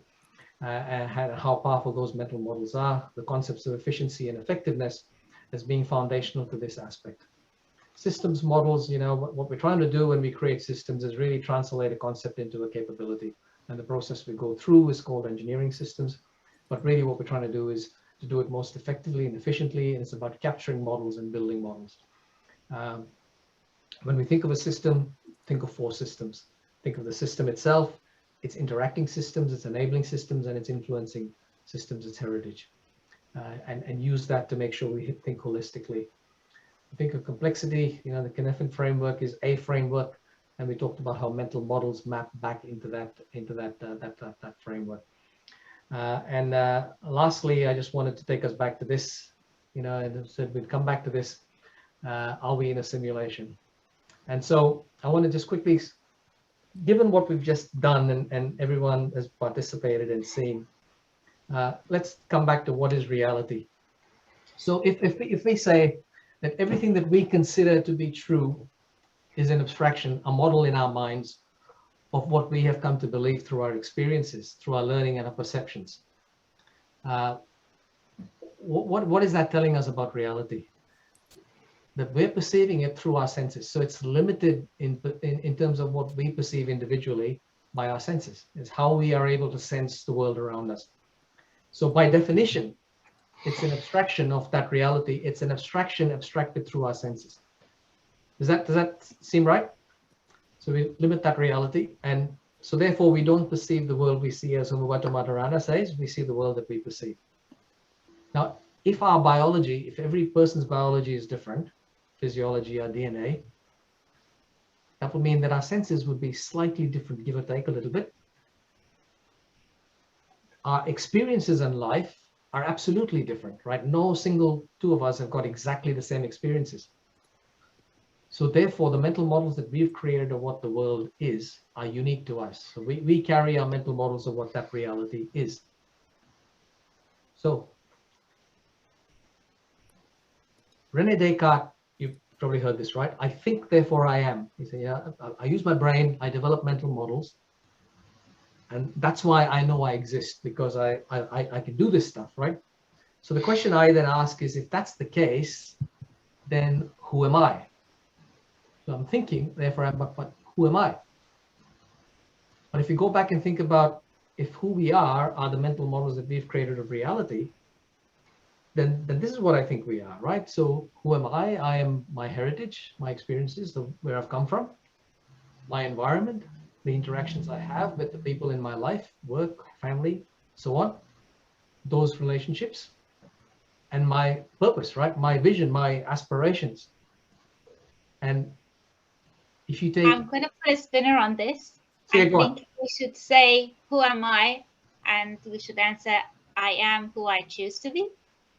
and how powerful those mental models are, the concepts of efficiency and effectiveness as being foundational to this aspect. Systems models, you know, what we're trying to do when we create systems is really translate a concept into a capability. And the process we go through is called engineering systems. But really what we're trying to do is to do it most effectively and efficiently. And it's about capturing models and building models. When we think of a system, think of four systems. Think of the system itself, its interacting systems, its enabling systems, and its influencing systems, its heritage. And use that to make sure we think holistically. Think of complexity, you know, the Cynefin framework is a framework, and we talked about how mental models map back into that framework. And lastly, I just wanted to take us back to this, you know, and I said we'd come back to this. Are we in a simulation? And so I want to just quickly, given what we've just done and everyone has participated and seen, let's come back to what is reality. So if we say that everything that we consider to be true is an abstraction, a model in our minds of what we have come to believe through our experiences, through our learning and our perceptions. What is that telling us about reality? That we're perceiving it through our senses. So it's limited in terms of what we perceive individually by our senses. It's how we are able to sense the world around us. So by definition, it's an abstraction of that reality. It's an abstraction abstracted through our senses. Does that seem right? So we limit that reality, and so therefore we don't perceive the world we see as Umubata Matarana says. We see the world that we perceive. Now, if our biology, if every person's biology is different, physiology or DNA, that would mean that our senses would be slightly different, give or take a little bit. Our experiences in life are absolutely different, right? No single two of us have got exactly the same experiences. So therefore, the mental models that we've created of what the world is are unique to us. So we carry our mental models of what that reality is. So René Descartes, you Probably heard this, right? I think, therefore I am. You say, yeah, I use my brain, I develop mental models, and that's why I know I exist, because I can do this stuff, right? So the question I then ask is, if that's the case, then who am I? So I'm thinking, therefore I'm, but who am I? But if you go back and think about if who we are the mental models that we've created of reality, then this is what I think we are, right? So who am I? I am my heritage, my experiences, where I've come from, my environment, the interactions I have with the people in my life, work, family, so on, those relationships, and my purpose, right? My vision, my aspirations. And if you take... I'm going to put a spinner on this. Yeah, I think we should say, who am I? And we should answer, I am who I choose to be.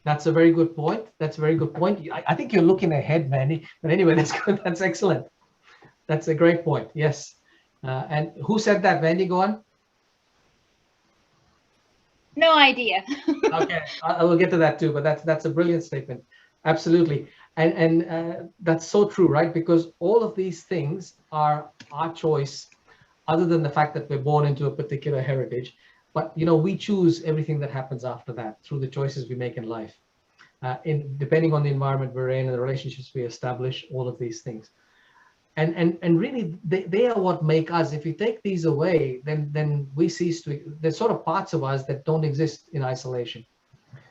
That's a very good point. That's a very good point. I think you're looking ahead, Mandy. But anyway, that's good. That's excellent. That's a great point. Yes. And who said that, Mandy? Go on. No idea. Okay, I will get to that too. But that's a brilliant statement. Absolutely. And that's so true, right? Because all of these things are our choice, other than the fact that we're born into a particular heritage. But, you know, we choose everything that happens after that through the choices we make in life, depending on the environment we're in and the relationships we establish, all of these things. And really, they are what make us. If you take these away, then we cease to. There's sort of parts of us that don't exist in isolation.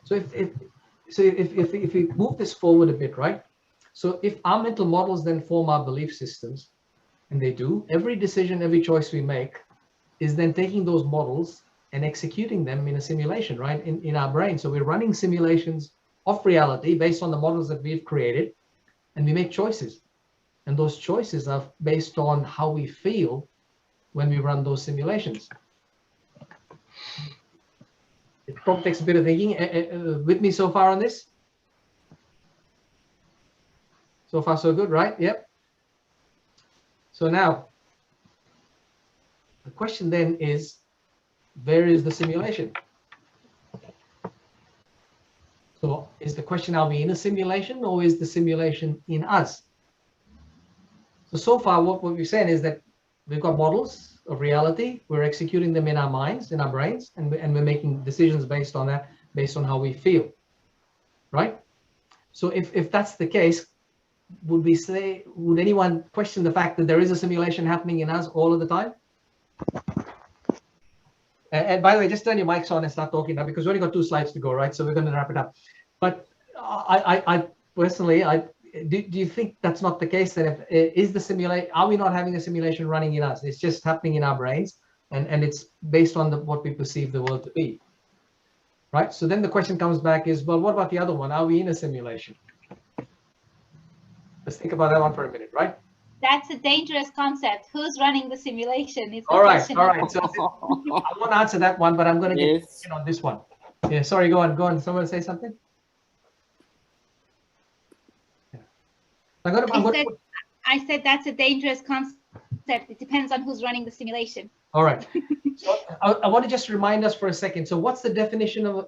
So if we move this forward a bit, right? So if our mental models then form our belief systems, and they do, every decision, every choice we make is then taking those models and executing them in a simulation, right, in our brain. So we're running simulations of reality based on the models that we've created, and we make choices. And those choices are based on how we feel when we run those simulations. It probably takes a bit of thinking. With me so far on this? So far, so good, right? Yep. So now, the question then is, where is the simulation? So is the question, are we in a simulation, or is the simulation in us? So far, what we're saying is that we've got models of reality. We're executing them in our minds, in our brains, and we're making decisions based on that, based on how we feel, right? So if that's the case, would anyone question the fact that there is a simulation happening in us all of the time? And by the way, just turn your mics on and start talking now, because we only got 2 slides to go, right? So we're going to wrap it up. But I personally, do you think that's not the case? That is the simulation? Are we not having a simulation running in us? It's just happening in our brains, and it's based on what we perceive the world to be, right? So then the question comes back is, well, what about the other one? Are we in a simulation? Let's think about that one for a minute, right? That's a dangerous concept. Who's running the simulation? All right. So I won't answer that one, but I'm going to get on this one. Yeah, sorry, go on. Someone say something? Yeah. I said that's a dangerous concept. It depends on who's running the simulation. All right. So I want to just remind us for a second. So what's the definition of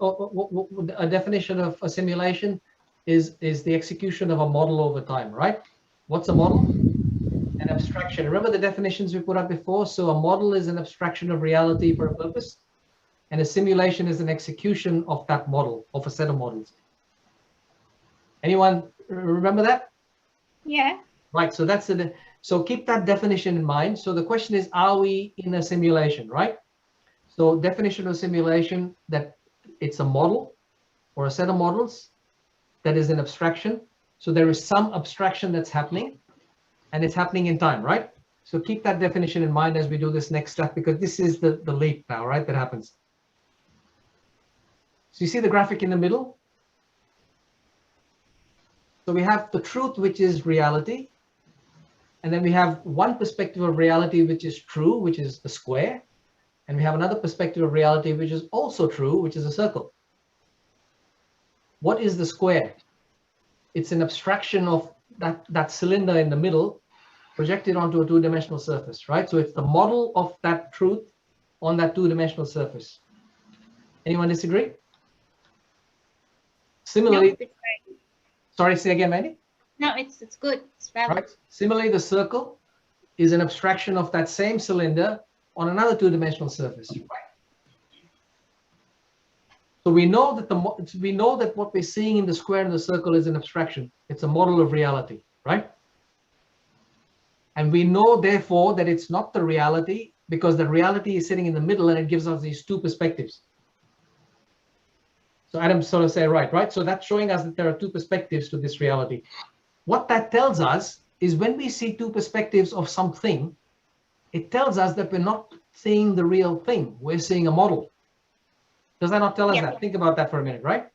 a definition of a simulation? Is the execution of a model over time, right? What's a model? An abstraction. Remember the definitions we put up before? So a model is an abstraction of reality for a purpose, and a simulation is an execution of that model, of a set of models. Anyone remember that? Yeah. Right. So that's so keep that definition in mind. So the question is, are we in a simulation, right? So definition of simulation, that it's a model or a set of models that is an abstraction. So there is some abstraction that's happening, and it's happening in time, right? So keep that definition in mind as we do this next step, because this is the leap now, right, that happens. So you see the graphic in the middle? So we have the truth, which is reality. And then we have one perspective of reality, which is true, which is the square. And we have another perspective of reality, which is also true, which is a circle. What is the square? It's an abstraction of that cylinder in the middle projected onto a 2-dimensional surface, right? So it's the model of that truth on that 2-dimensional surface. Anyone disagree? Similarly, No. sorry, say again, Mandy? No, it's good. It's valid. Right. Similarly, the circle is an abstraction of that same cylinder on another two-dimensional surface. Right? So we know that what we're seeing in the square and the circle is an abstraction. It's a model of reality, right? And we know, therefore, that it's not the reality because the reality is sitting in the middle and it gives us these two perspectives. So Adam sort of said, right? So that's showing us that there are two perspectives to this reality. What that tells us is when we see two perspectives of something, it tells us that we're not seeing the real thing. We're seeing a model. Does that not tell us that? Think about that for a minute, right?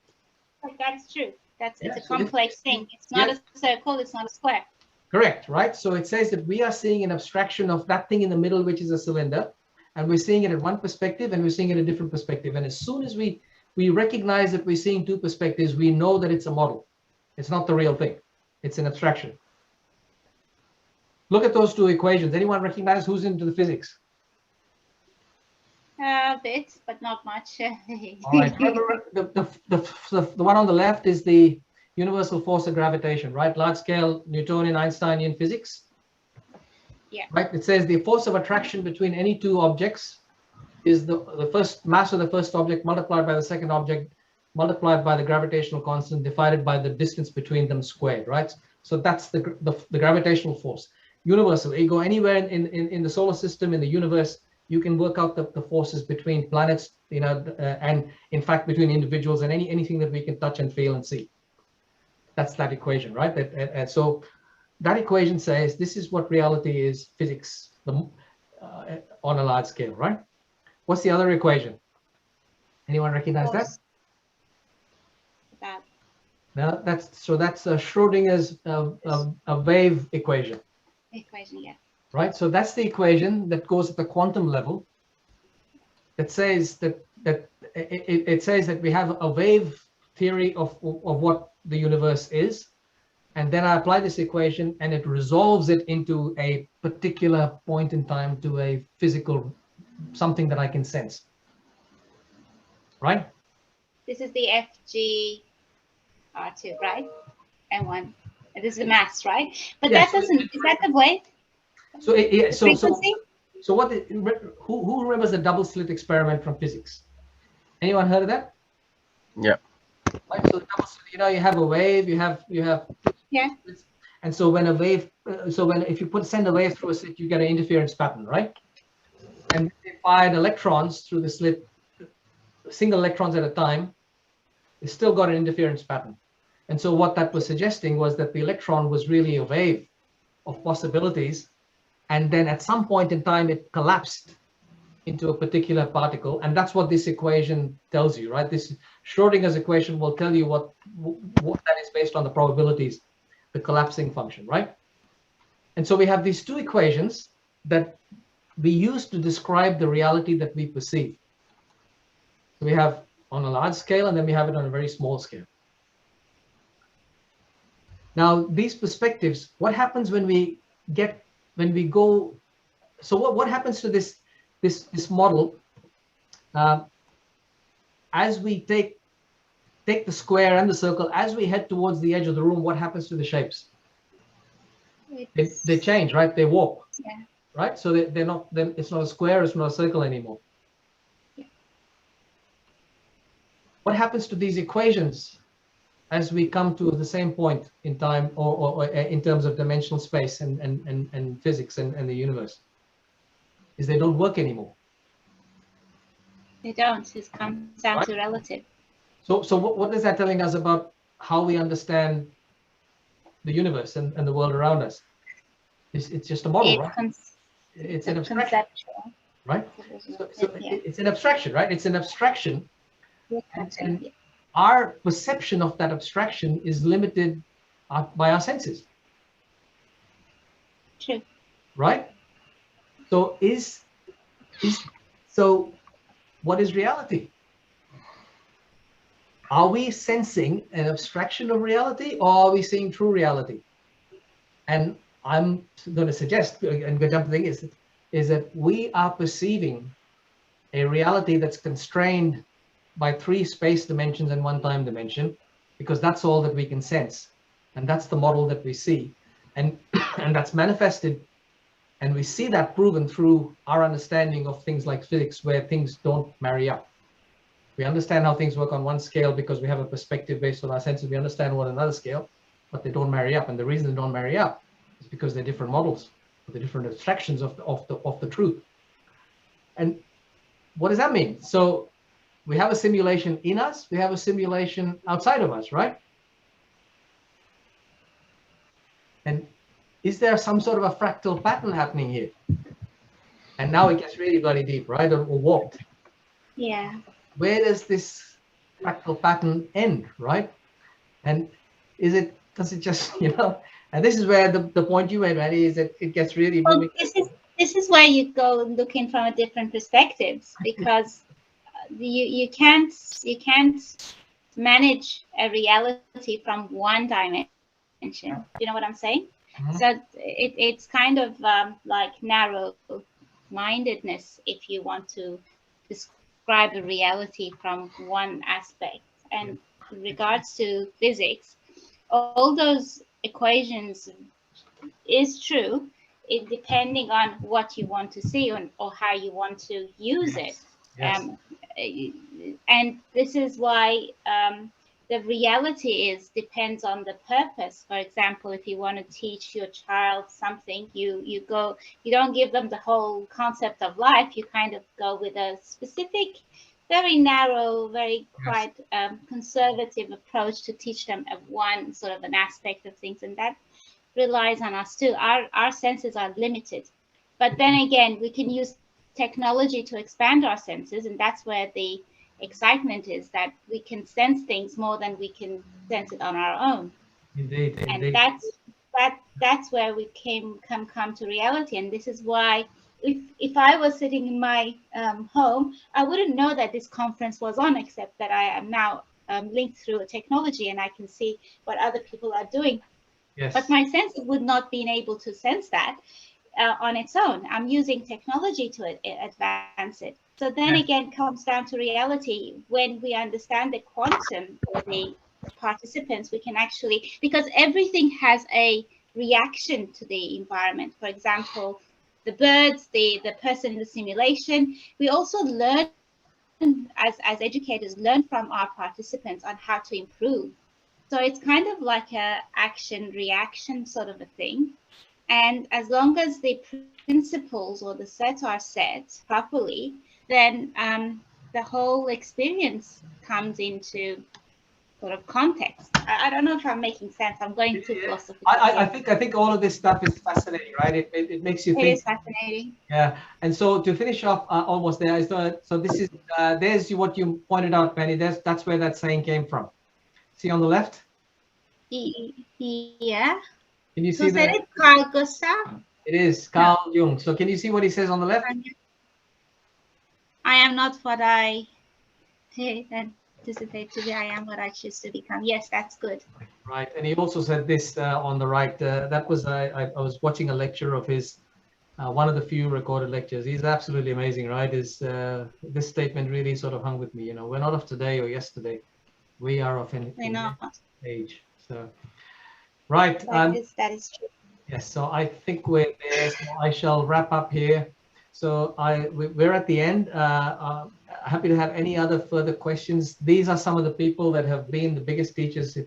That's true. It's a complex thing. It's not a circle. It's not a square. Correct, right? So it says that we are seeing an abstraction of that thing in the middle, which is a cylinder, and we're seeing it at one perspective and we're seeing it at a different perspective. And as soon as we recognize that we're seeing two perspectives, we know that it's a model. It's not the real thing. It's an abstraction. Look at those two equations. Anyone recognize who's into the physics? A bit, but not much. All right. Remember, the one on the left is the universal force of gravitation, right? Large scale Newtonian, Einsteinian physics. Yeah. Right. It says the force of attraction between any two objects is the first mass of the first object multiplied by the second object multiplied by the gravitational constant divided by the distance between them squared, right? So that's the gravitational force. Universal. You go anywhere in the solar system, in the universe, you can work out the forces between planets, and in fact between individuals and anything that we can touch and feel and see. That's that equation, right? And so that equation says this is what reality is, physics, on a large scale, right? What's the other equation? Anyone recognize that? No, that's Schrodinger's a wave equation. Yeah. Right, so that's the equation that goes at the quantum level. That says that it says that we have a wave theory of what the universe is, and then I apply this equation and it resolves it into a particular point in time to a physical something that I can sense. Right? This is the FGR2, right? M1. This is the mass, right? But yes, that doesn't. Is that the wave? So so what? Who remembers the double slit experiment from physics? Anyone heard of that? Yeah. Right, so the double slit, you have a wave, you have yeah. And so when a wave, if you send a wave through a slit, you get an interference pattern, right? And they fired electrons through the slit, single electrons at a time. They still got an interference pattern. And so what that was suggesting was that the electron was really a wave of possibilities. And then at some point in time, it collapsed into a particular particle. And that's what this equation tells you, right? This Schrodinger's equation will tell you what that is based on the probabilities, the collapsing function, right? And so we have these two equations that we use to describe the reality that we perceive. So we have on a large scale, and then we have it on a very small scale. Now, these perspectives, what happens when we go, so what happens to this model as we take the square and the circle, as we head towards the edge of the room, what happens to the shapes? They change, right? They warp, yeah. Right? So they're not, then it's not a square, it's not a circle anymore. Yeah. What happens to these equations as we come to the same point in time or in terms of dimensional space and physics and the universe? Is they don't work anymore. They don't. It comes down to relative. So what is that telling us about how we understand the universe and the world around us? It's just a model, right? It's an abstraction, right? So yeah. It's an abstraction, right? It's an abstraction. And our perception of that abstraction is limited by our senses. True. Right? So so what is reality? Are we sensing an abstraction of reality, or are we seeing true reality? And I'm going to suggest, and going to jump to the thing is that we are perceiving a reality that's constrained by 3 space dimensions and 1 time dimension, because that's all that we can sense. And that's the model that we see. And, and that's manifested, and we see that proven through our understanding of things like physics, where things don't marry up. We understand how things work on one scale because we have a perspective based on our senses. We understand on another scale, but they don't marry up. And the reason they don't marry up is because they're different models, or the different abstractions of the truth. And what does that mean? So we have a simulation in us, we have a simulation outside of us, right? And is there some sort of a fractal pattern happening here? And now it gets really bloody deep, right? Or warped. Yeah. Where does this fractal pattern end, right? And does it just, and this is where the point you made, Maddie, is that it gets really Well, moving. this is where you go looking from a different perspectives, because you can't manage a reality from one dimension. You know what I'm saying? Mm-hmm. So it's kind of like narrow-mindedness if you want to describe a reality from one aspect. And in regards to physics, all those equations is true, it depending on what you want to see or how you want to use it. Yes. And this is why the reality depends on the purpose. For example, if you want to teach your child something, you don't give them the whole concept of life. You kind of go with a specific, very narrow, very quite conservative approach to teach them one sort of an aspect of things, and that relies on us too. Our senses are limited, but then again, we can use technology to expand our senses, and that's where the excitement is, that we can sense things more than we can sense it on our own. Indeed. And that's where we come to reality. And this is why if I was sitting in my home, I wouldn't know that this conference was on, except that I am now linked through a technology and I can see what other people are doing. Yes. But my senses would not be able to sense that on its own. I'm using technology to advance it. So then again, comes down to reality. When we understand the quantum or the participants, we can actually, because everything has a reaction to the environment. For example, the birds, the person in the simulation. We also learn, as educators, learn from our participants on how to improve. So it's kind of like a action-reaction sort of a thing. And as long as the principles or the sets are set properly, then the whole experience comes into sort of context. I don't know if I'm making sense. I'm going too philosophical. I think all of this stuff is fascinating, right? It makes you think. It is fascinating. Yeah. And so to finish off, almost there. So this is there's what you pointed out, Penny. That's where that saying came from. See on the left? Yeah. Can you So see said that? it Carl Gustav? It is Carl Jung. So can you see what he says on the left? I am not what I anticipate to be. I am what I choose to become. Yes, that's good. Right. And he also said this on the right. That was I was watching a lecture of his, one of the few recorded lectures. He's absolutely amazing, right? This statement really sort of hung with me. We're not of today or yesterday. We are of an age. So, right. That is true. Yes. So I think we're there. So I shall wrap up here. So we're at the end. Happy to have any other further questions. These are some of the people that have been the biggest teachers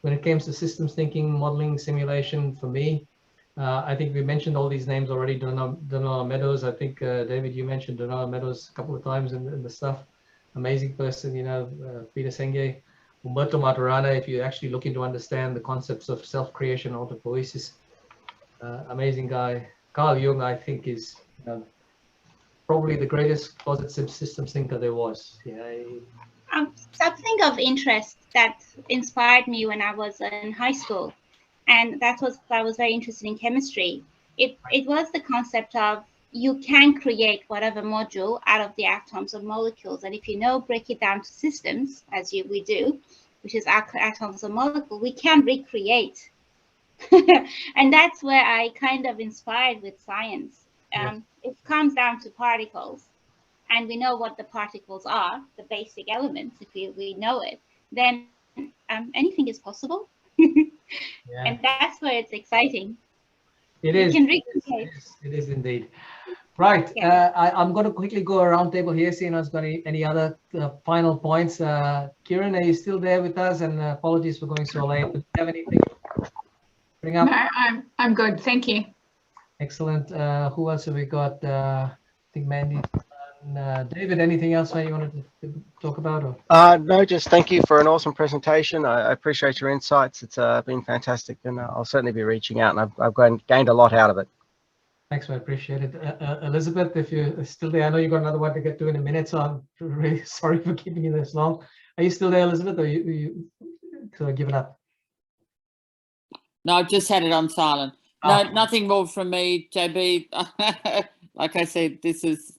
when it comes to systems thinking, modeling, simulation for me. I think we mentioned all these names already. Donella Meadows. I think David, you mentioned Donella Meadows a couple of times in the stuff. Amazing person, Peter Senge. Umberto Maturana, if you're actually looking to understand the concepts of self-creation, autopoiesis, amazing guy. Carl Jung, I think, is probably the greatest closet systems thinker there was. Something of interest that inspired me when I was in high school, and that was I was very interested in chemistry. It was the concept of you can create whatever module out of the atoms or molecules, and if break it down to systems, as we do, which is atoms or molecule, we can recreate. And that's where I kind of inspired with science. It comes down to particles, and we know what the particles are, the basic elements. If we know it, then anything is possible. Yeah, And that's where it's exciting. it You is. can recreate. It is indeed. Right. Yeah. I'm going to quickly go around table here, seeing if there's any other final points. Kieran, are you still there with us? And apologies for going so late. But do you have anything to bring up? No, I'm good. Thank you. Excellent. Who else have we got? I think Mandy. David, anything else that you wanted to talk about? Or? No, just thank you for an awesome presentation. I appreciate your insights. It's been fantastic, and I'll certainly be reaching out, and I've gained a lot out of it. Thanks, I appreciate it. Elizabeth, if you're still there, I know you've got another one to get to in a minute, so I'm really sorry for keeping you this long. Are you still there, Elizabeth, or you give it up? No, I've just had it on silent. No, nothing more from me, JB. Like I said, this is,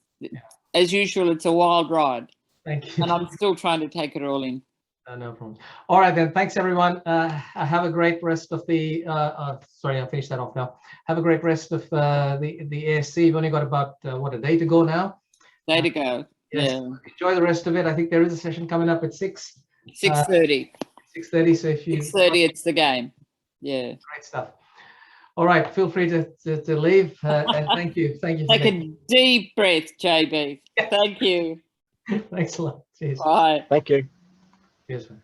as usual, it's a wild ride. Thank you. And I'm still trying to take it all in. No problem. All right, then. Thanks, everyone. Have a great rest of the, sorry, I'll finish that off now. Have a great rest of the ASC. You've only got about, what, a day to go now? Day to go. Yes. Yeah. Enjoy the rest of it. I think there is a session coming up at 6. 6:30. 6:30, so if you... 6:30, it's the game. Yeah. Great stuff. All right, feel free to leave. And thank you. Thank you. Take a deep breath, JB. Thank you. Thanks a lot. Cheers. Bye. Thank you. Cheers, man.